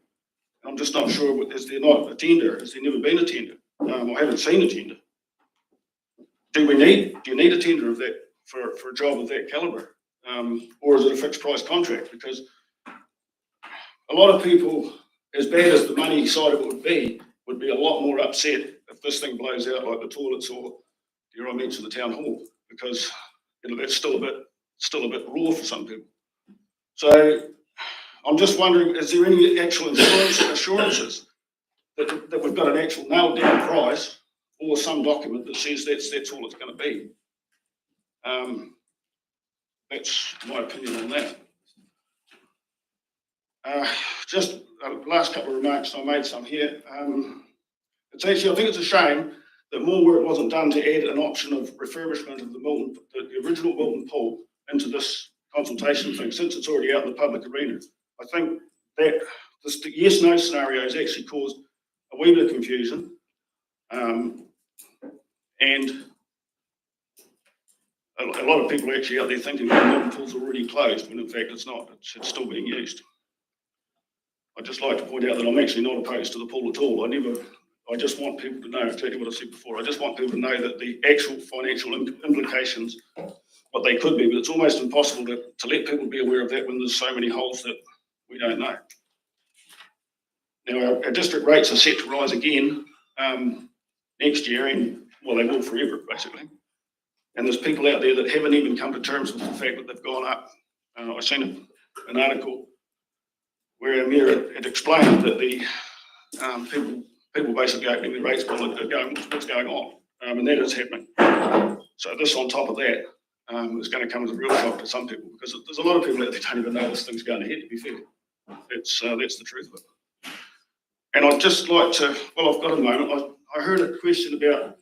I'm just not sure, is there not a tender? Has there never been a tender? I haven't seen a tender. Do you need a tender of that for a job of that calibre? Or is it a fixed price contract? Because a lot of people, as bad as the money side of it would be a lot more upset if this thing blows out like the toilets or, I mentioned the town hall, because that's still a bit raw for some people. So I'm just wondering, is there any actual assurances that we've got an actual nailed down price or some document that says that's all it's going to be? That's my opinion on that. Just last couple of remarks, I made some here. It's actually, I think it's a shame that more work wasn't done to add an option of refurbishment of the original Milton pool into this consultation thing, since it's already out in the public arena. I think that the yes-no scenario has actually caused a wee bit of confusion, and a lot of people are actually out there thinking that the Milton pool's already closed, when in fact it's not. It's still being used. I'd just like to point out that I'm actually not opposed to the pool at all. I just want people to know exactly what I said before. I just want people to know that the actual financial implications, what they could be, but it's almost impossible to let people be aware of that when there's so many holes that we don't know. Now, our district rates are set to rise again next year, and well, they will forever, basically. And there's people out there that haven't even come to terms with the fact that they've gone up. I seen an article where our mayor had explained that the people basically opening the rates bill are going, what's going on? And that is happening. So this on top of that is going to come as a real shock to some people, because there's a lot of people out there don't even know this thing's going ahead, to be fair. That's the truth of it. And I'd just like to, well, I've got a moment. I heard a question about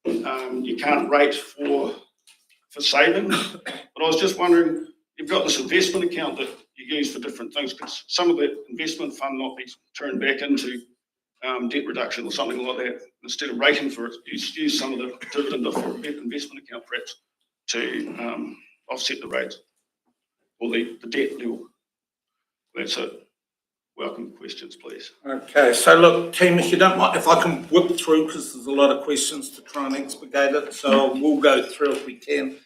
you can't rate for savings, but I was just wondering, you've got this investment account that you use for different things. Could some of that investment fund not be turned back into debt reduction or something like that, instead of rating for it? Use some of the dividend off your investment account perhaps to offset the rates or the debt level. That's it. Welcome questions, please. Okay, so look, team, if you don't mind, if I can whip through, because there's a lot of questions to try and expedite it, so we'll go through if we can.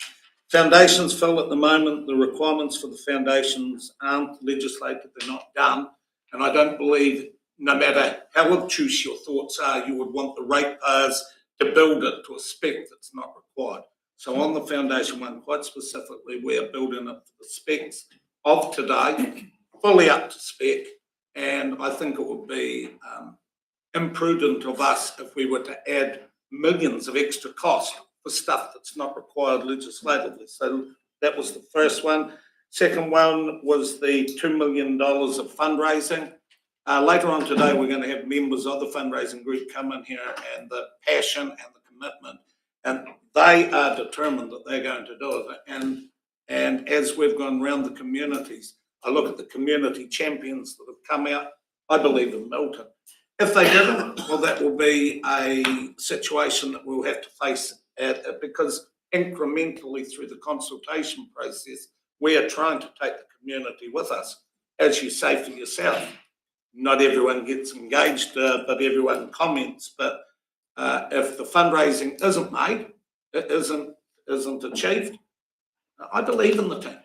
Foundations, Phil, at the moment, the requirements for the foundations aren't legislated, they're not done, and I don't believe, no matter how obtuse your thoughts are, you would want the ratepayers to build it to a spec that's not required. So on the foundation one, quite specifically, we're building it to the specs of today, fully up to spec, and I think it would be imprudent of us if we were to add millions of extra cost for stuff that's not required legislatively. So that was the first one. Second one was the $2 million of fundraising. Later on today, we're going to have members of the fundraising group come in here, and the passion and the commitment, and they are determined that they're going to do it. And as we've gone around the communities, I look at the community champions that have come out, I believe in Milton. If they didn't, well, that will be a situation that we'll have to face because incrementally through the consultation process, we are trying to take the community with us. As you say for yourself, not everyone gets engaged, but everyone comments. But if the fundraising isn't made, it isn't achieved, I believe in the team.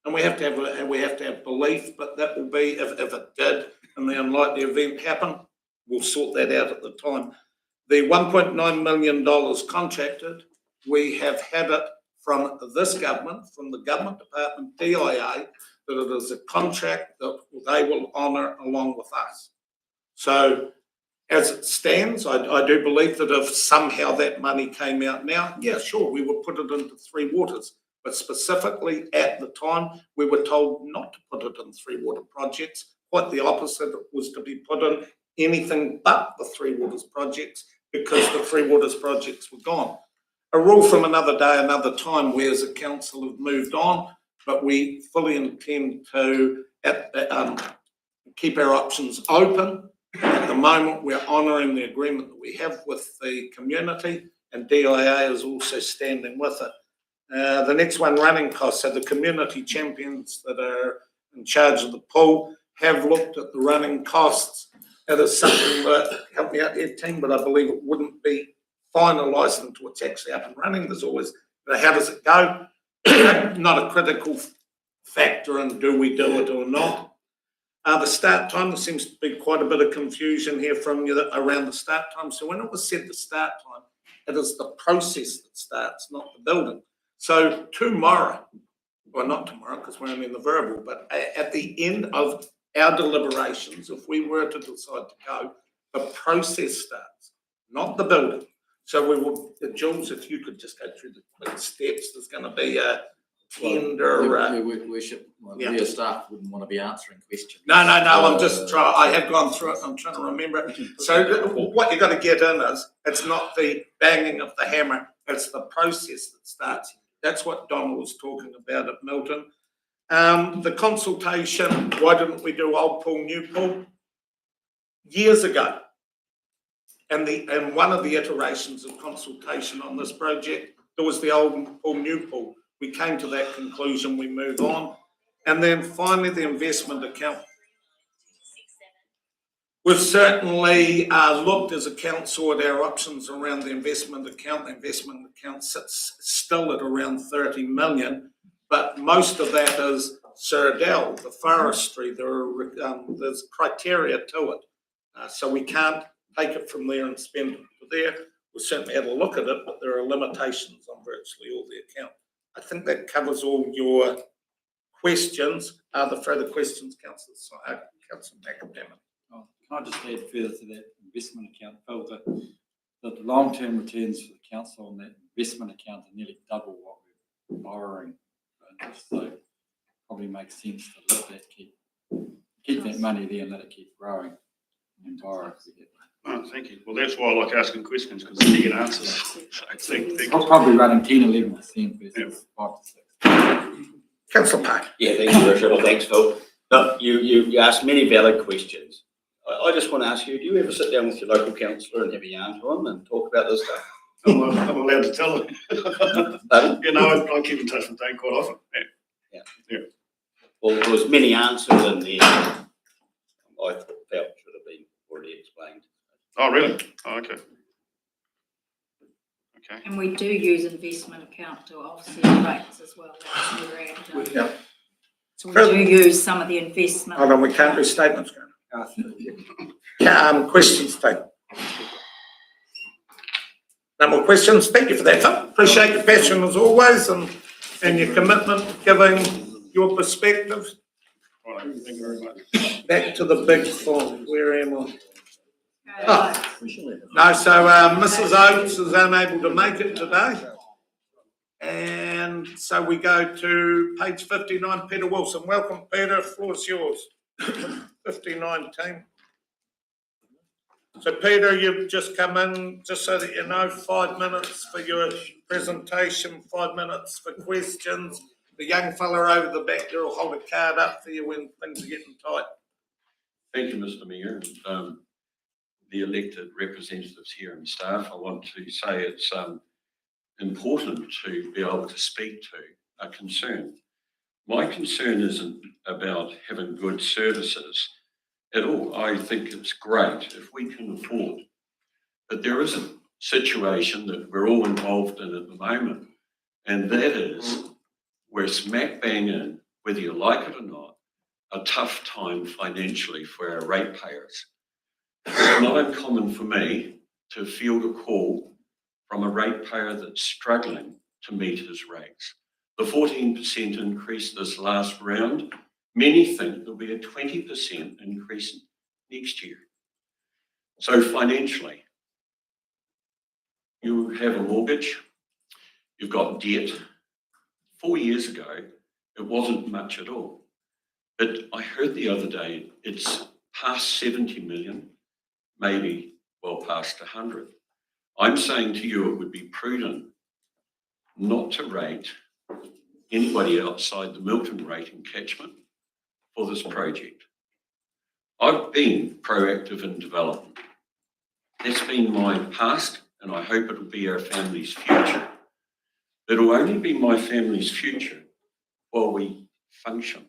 And we have to have belief, but that will be if it did and the unlikely event happen, we'll sort that out at the time. The $1.9 million contracted, we have had it from this government, from the government department, DIA, that it is a contract that they will honour along with us. So as it stands, I do believe that if somehow that money came out now, yeah, sure, we would put it into Three Waters. But specifically at the time, we were told not to put it in Three Water projects. Quite the opposite, it was to be put in anything but the Three Waters projects, because the Three Waters projects were gone. A rule from another day, another time, we as a council have moved on, but we fully intend to, keep our options open. At the moment, we're honouring the agreement that we have with the community, and DIA is also standing with it. The next one, running costs. So the community champions that are in charge of the pool have looked at the running costs. It is something that, help me out here, team, but I believe it wouldn't be finalised until it's actually up and running. There's always, how does it go? Not a critical factor in do we do it or not. The start time, there seems to be quite a bit of confusion here from you around the start time. So when it was said the start time, it is the process that starts, not the building. So tomorrow, well, not tomorrow because we're only in the verbal, but at the end of our deliberations, if we were to decide to go, the process starts, not the building. So we will, Jules, if you could just go through the steps, there's going to be a tender. Your worship, yeah. Your staff wouldn't want to be answering questions. No, I'm just trying, I have gone through it, I'm trying to remember. So what you've got to get in is, it's not the banging of the hammer, it's the process that starts. That's what Donald was talking about at Milton. The consultation, why didn't we do old pool, new pool? Years ago. And one of the iterations of consultation on this project, there was the old pool, new pool. We came to that conclusion, we move on. And then finally, the investment account. We've certainly looked as a council at our options around the investment account. The investment account sits still at around 30 million, but most of that is Sir Adele, the forestry. There's criteria to it. So we can't take it from there and spend it there. We'll certainly have a look at it, but there are limitations on virtually all the account. I think that covers all your questions. Are there further questions, Councillor McAdam? Oh, can I just add further to that investment account, Phil, that the long-term returns for the council on that investment account are nearly double what we're borrowing. So probably makes sense to let that keep that money there and let it keep growing and borrow if we get that. Oh, thank you. Well, that's why I like asking questions, because you get answers. So Probably running 10-11% versus 5 to 6. Councillor Park. Yeah, thank you, Richard. Well, thanks, Phil. No, you asked many valid questions. I just want to ask you, do you ever sit down with your local councillor and have a yarn to him and talk about this stuff? I'm allowed to tell him. You know, I keep in touch with Dane quite often. Yeah. Well, there was many answers in there I felt should have been already explained. Oh, really? Oh, okay. Okay. And we do use investment account to offset rates as well. That's where we're at. Yeah. So we do use some of the investment. Hold on, we can't do statements. Questions, Dave? No more questions. Thank you for that, Phil. Appreciate your passion as always and your commitment to giving your perspective. Right, thank you very much. Back to the big form. Where am I? Oh. No, so Mrs. Oates is unable to make it today. And so we go to page 59, Peter Wilson. Welcome, Peter. The floor is yours. 59 team. So Peter, you've just come in, just so that you know, 5 minutes for your presentation, 5 minutes for questions. The young fella over the back there will hold a card up for you when things are getting tight. Thank you, Mr. Mayor, and the elected representatives here and staff. I want to say it's important to be able to speak to a concern. My concern isn't about having good services at all. I think it's great if we can afford. But there is a situation that we're all involved in at the moment, and that is we're smack bang in, whether you like it or not, a tough time financially for our ratepayers. It's not uncommon for me to field a call from a ratepayer that's struggling to meet his rates. The 14% increase this last round, many think there'll be a 20% increase next year. So financially, you have a mortgage, you've got debt. 4 years ago, it wasn't much at all. But I heard the other day, it's past 70 million, maybe well past 100. I'm saying to you, it would be prudent not to rate anybody outside the Milton rating catchment for this project. I've been proactive in development. That's been my past, and I hope it'll be our family's future. It'll only be my family's future while we function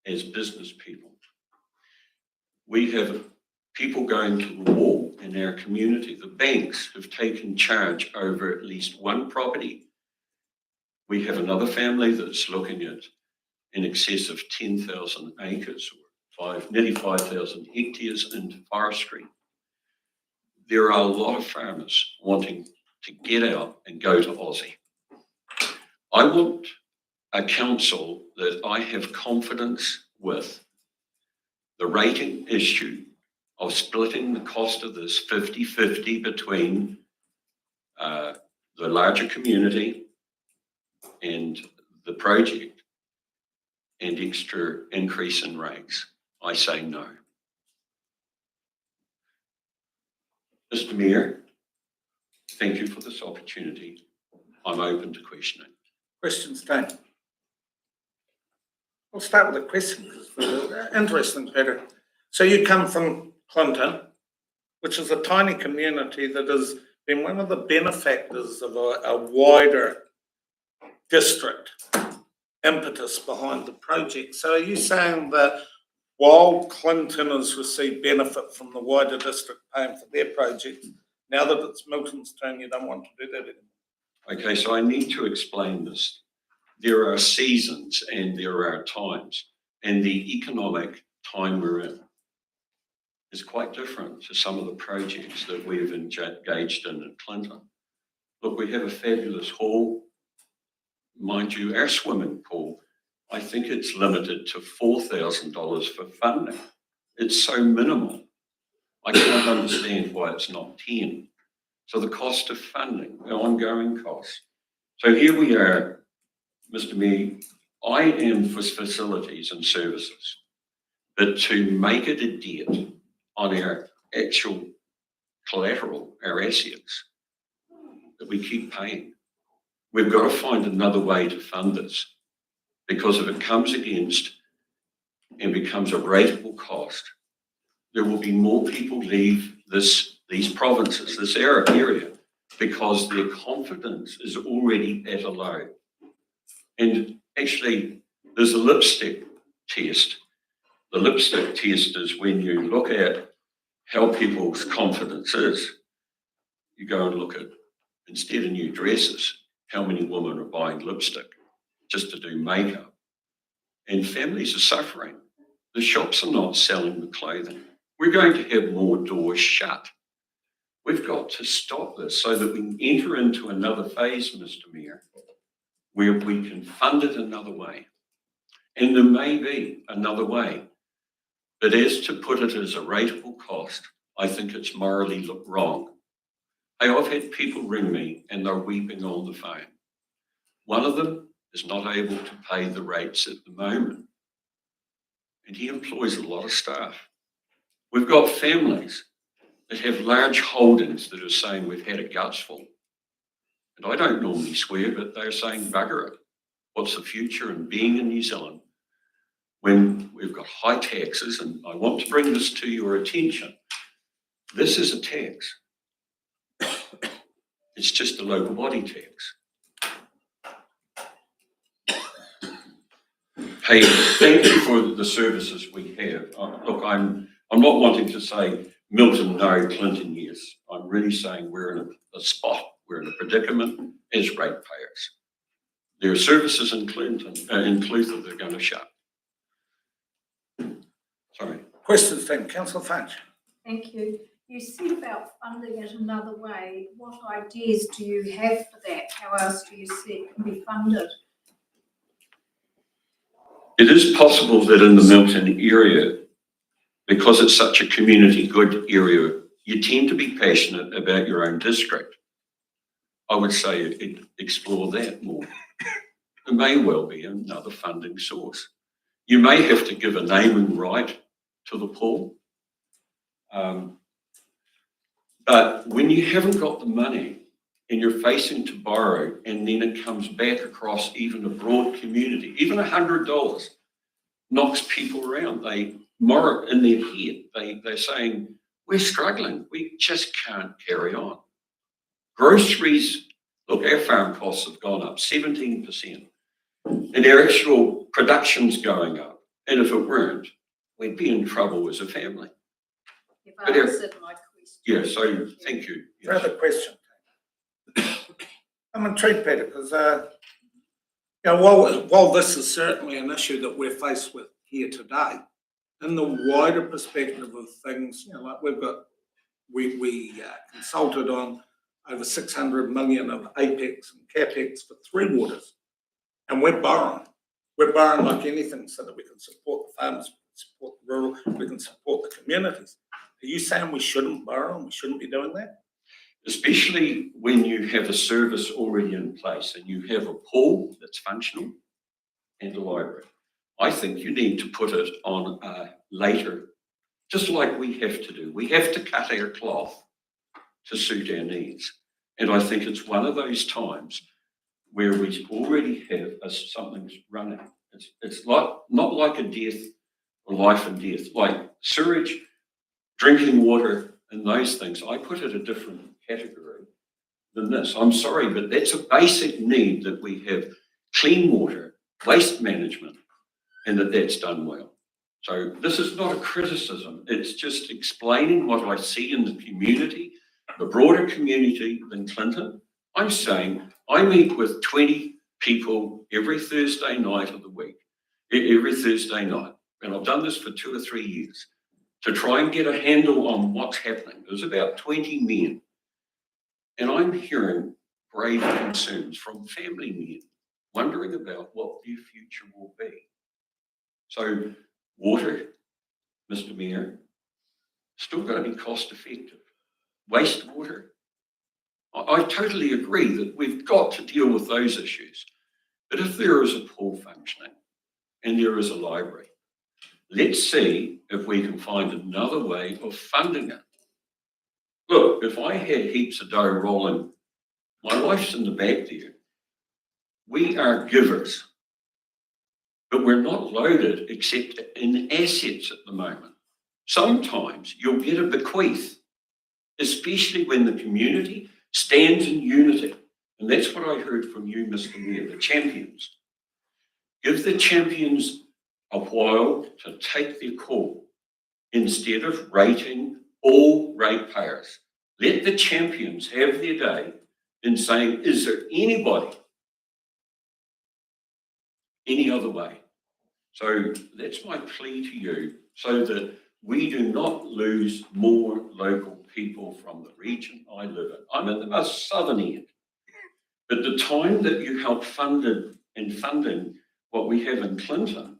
as business people. We have people going to the wall in our community. The banks have taken charge over at least one property. We have another family that's looking at in excess of 10,000 acres, or nearly 5,000 hectares into forestry. There are a lot of farmers wanting to get out and go to Aussie. I want a council that I have confidence with. The rating issue of splitting the cost of this 50-50 between the larger community and the project and extra increase in rates, I say no. Mr. Mayor, thank you for this opportunity. I'm open to questioning. Questions, Dan? I'll start with a question, because it's interesting, Peter. So you come from Clinton, which is a tiny community that has been one of the benefactors of a wider district impetus behind the project. So are you saying that while Clinton has received benefit from the wider district paying for their project, now that it's Milton's turn, you don't want to do that anymore? Okay, so I need to explain this. There are seasons and there are times, and the economic time we're in is quite different to some of the projects that we've engaged in at Clinton. Look, we have a fabulous hall. Mind you, our swimming pool, I think it's limited to $4,000 for funding. It's so minimal. I can't understand why it's not 10. So the cost of funding, the ongoing costs. So here we are, Mr. Mayor, I am for facilities and services, but to make it a debt on our actual collateral, our assets, that we keep paying. We've got to find another way to fund this, because if it comes against and becomes a rateable cost, there will be more people leave these provinces, this area, because their confidence is already at a low. And actually, there's a lipstick test. The lipstick test is when you look at how people's confidence is, you go and look at, instead of new dresses, how many women are buying lipstick just to do makeup. And families are suffering. The shops are not selling the clothing. We're going to have more doors shut. We've got to stop this so that we can enter into another phase, Mr. Mayor, where we can fund it another way. And there may be another way. But as to put it as a rateable cost, I think it's morally wrong. Hey, I've had people ring me and they're weeping on the phone. One of them is not able to pay the rates at the moment. And he employs a lot of staff. We've got families that have large holdings that are saying we've had a guts full. And I don't normally swear, but they're saying bugger it. What's the future in being in New Zealand when we've got high taxes? And I want to bring this to your attention. This is a tax. It's just a local body tax. Hey, thank you for the services we have. Look, I'm not wanting to say Milton no, Clinton yes. I'm really saying we're in a spot, we're in a predicament as ratepayers. There are services in Clinton, in Clutha that are going to shut. Sorry. Questions then, Councillor Fudge. Thank you. You said about funding it another way. What ideas do you have for that? How else do you see it can be funded? It is possible that in the Milton area, because it's such a community good area, you tend to be passionate about your own district. I would say explore that more. There may well be another funding source. You may have to give a naming right to the pool. But when you haven't got the money and you're facing to borrow, and then it comes back across even a broad community, even $100 knocks people around. more in their head. They're saying, we're struggling. We just can't carry on. Groceries, look, our farm costs have gone up 17%. And our actual production's going up. And if it weren't, we'd be in trouble as a family. If I answered my question. Yeah, so thank you. Yes. Further question. I'm intrigued, Peter, because while this is certainly an issue that we're faced with here today, in the wider perspective of things, like we consulted on over 600 million of apex and capex for 3 waters, and we're borrowing. We're borrowing like anything so that we can support the farmers, support the rural, we can support the communities. Are you saying we shouldn't borrow and we shouldn't be doing that? Especially when you have a service already in place and you have a pool that's functional and a library. I think you need to put it on a later, just like we have to do. We have to cut our cloth to suit our needs. And I think it's one of those times where we already have something's running. It's not like a death or life and death, like sewage, drinking water, and those things. I put it a different category than this. I'm sorry, but that's a basic need, that we have clean water, waste management, and that's done well. So this is not a criticism. It's just explaining what I see in the community, the broader community than Clinton. I'm saying I meet with 20 people every Thursday night of the week, every Thursday night. And I've done this for 2 or 3 years to try and get a handle on what's happening. There's about 20 men. And I'm hearing grave concerns from family men wondering about what their future will be. So water, Mr. Mayor, still got to be cost effective. Wastewater, I totally agree that we've got to deal with those issues. But if there is a pool functioning and there is a library, let's see if we can find another way of funding it. Look, if I had heaps of dough rolling, my wife's in the back there. We are givers, but we're not loaded except in assets at the moment. Sometimes you'll get a bequeath, especially when the community stands in unity. And that's what I heard from you, Mr. Mayor, the champions. Give the champions a while to take their call instead of rating all ratepayers. Let the champions have their day in saying, is there anybody any other way? So that's my plea to you, so that we do not lose more local people from the region I live in. I'm in the most southern end. But the time that you helped funding what we have in Clinton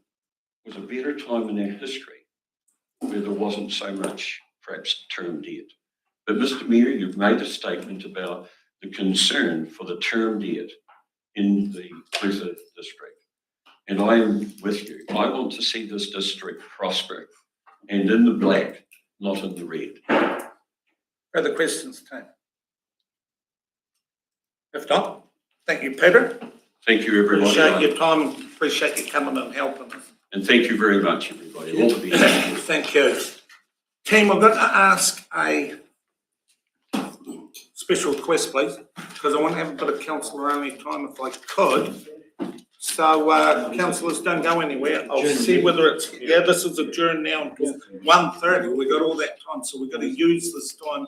was a better time in our history, where there wasn't so much, perhaps, term debt. But Mr. Mayor, you've made a statement about the concern for the term debt in the Clutha district. And I am with you. I want to see this district prosper and in the black, not in the red. Further questions, Tim? If not, thank you, Peter. Thank you, everybody. Appreciate your time, appreciate you coming and helping us. And thank you very much, everybody. All the best. Thank you. Team, I've got to ask a special request, please, because I want to have a bit of councillor only time if I could. So, councillors, don't go anywhere. I'll see whether it's, this is adjourned now until 1:30. We've got all that time, so we've got to use this time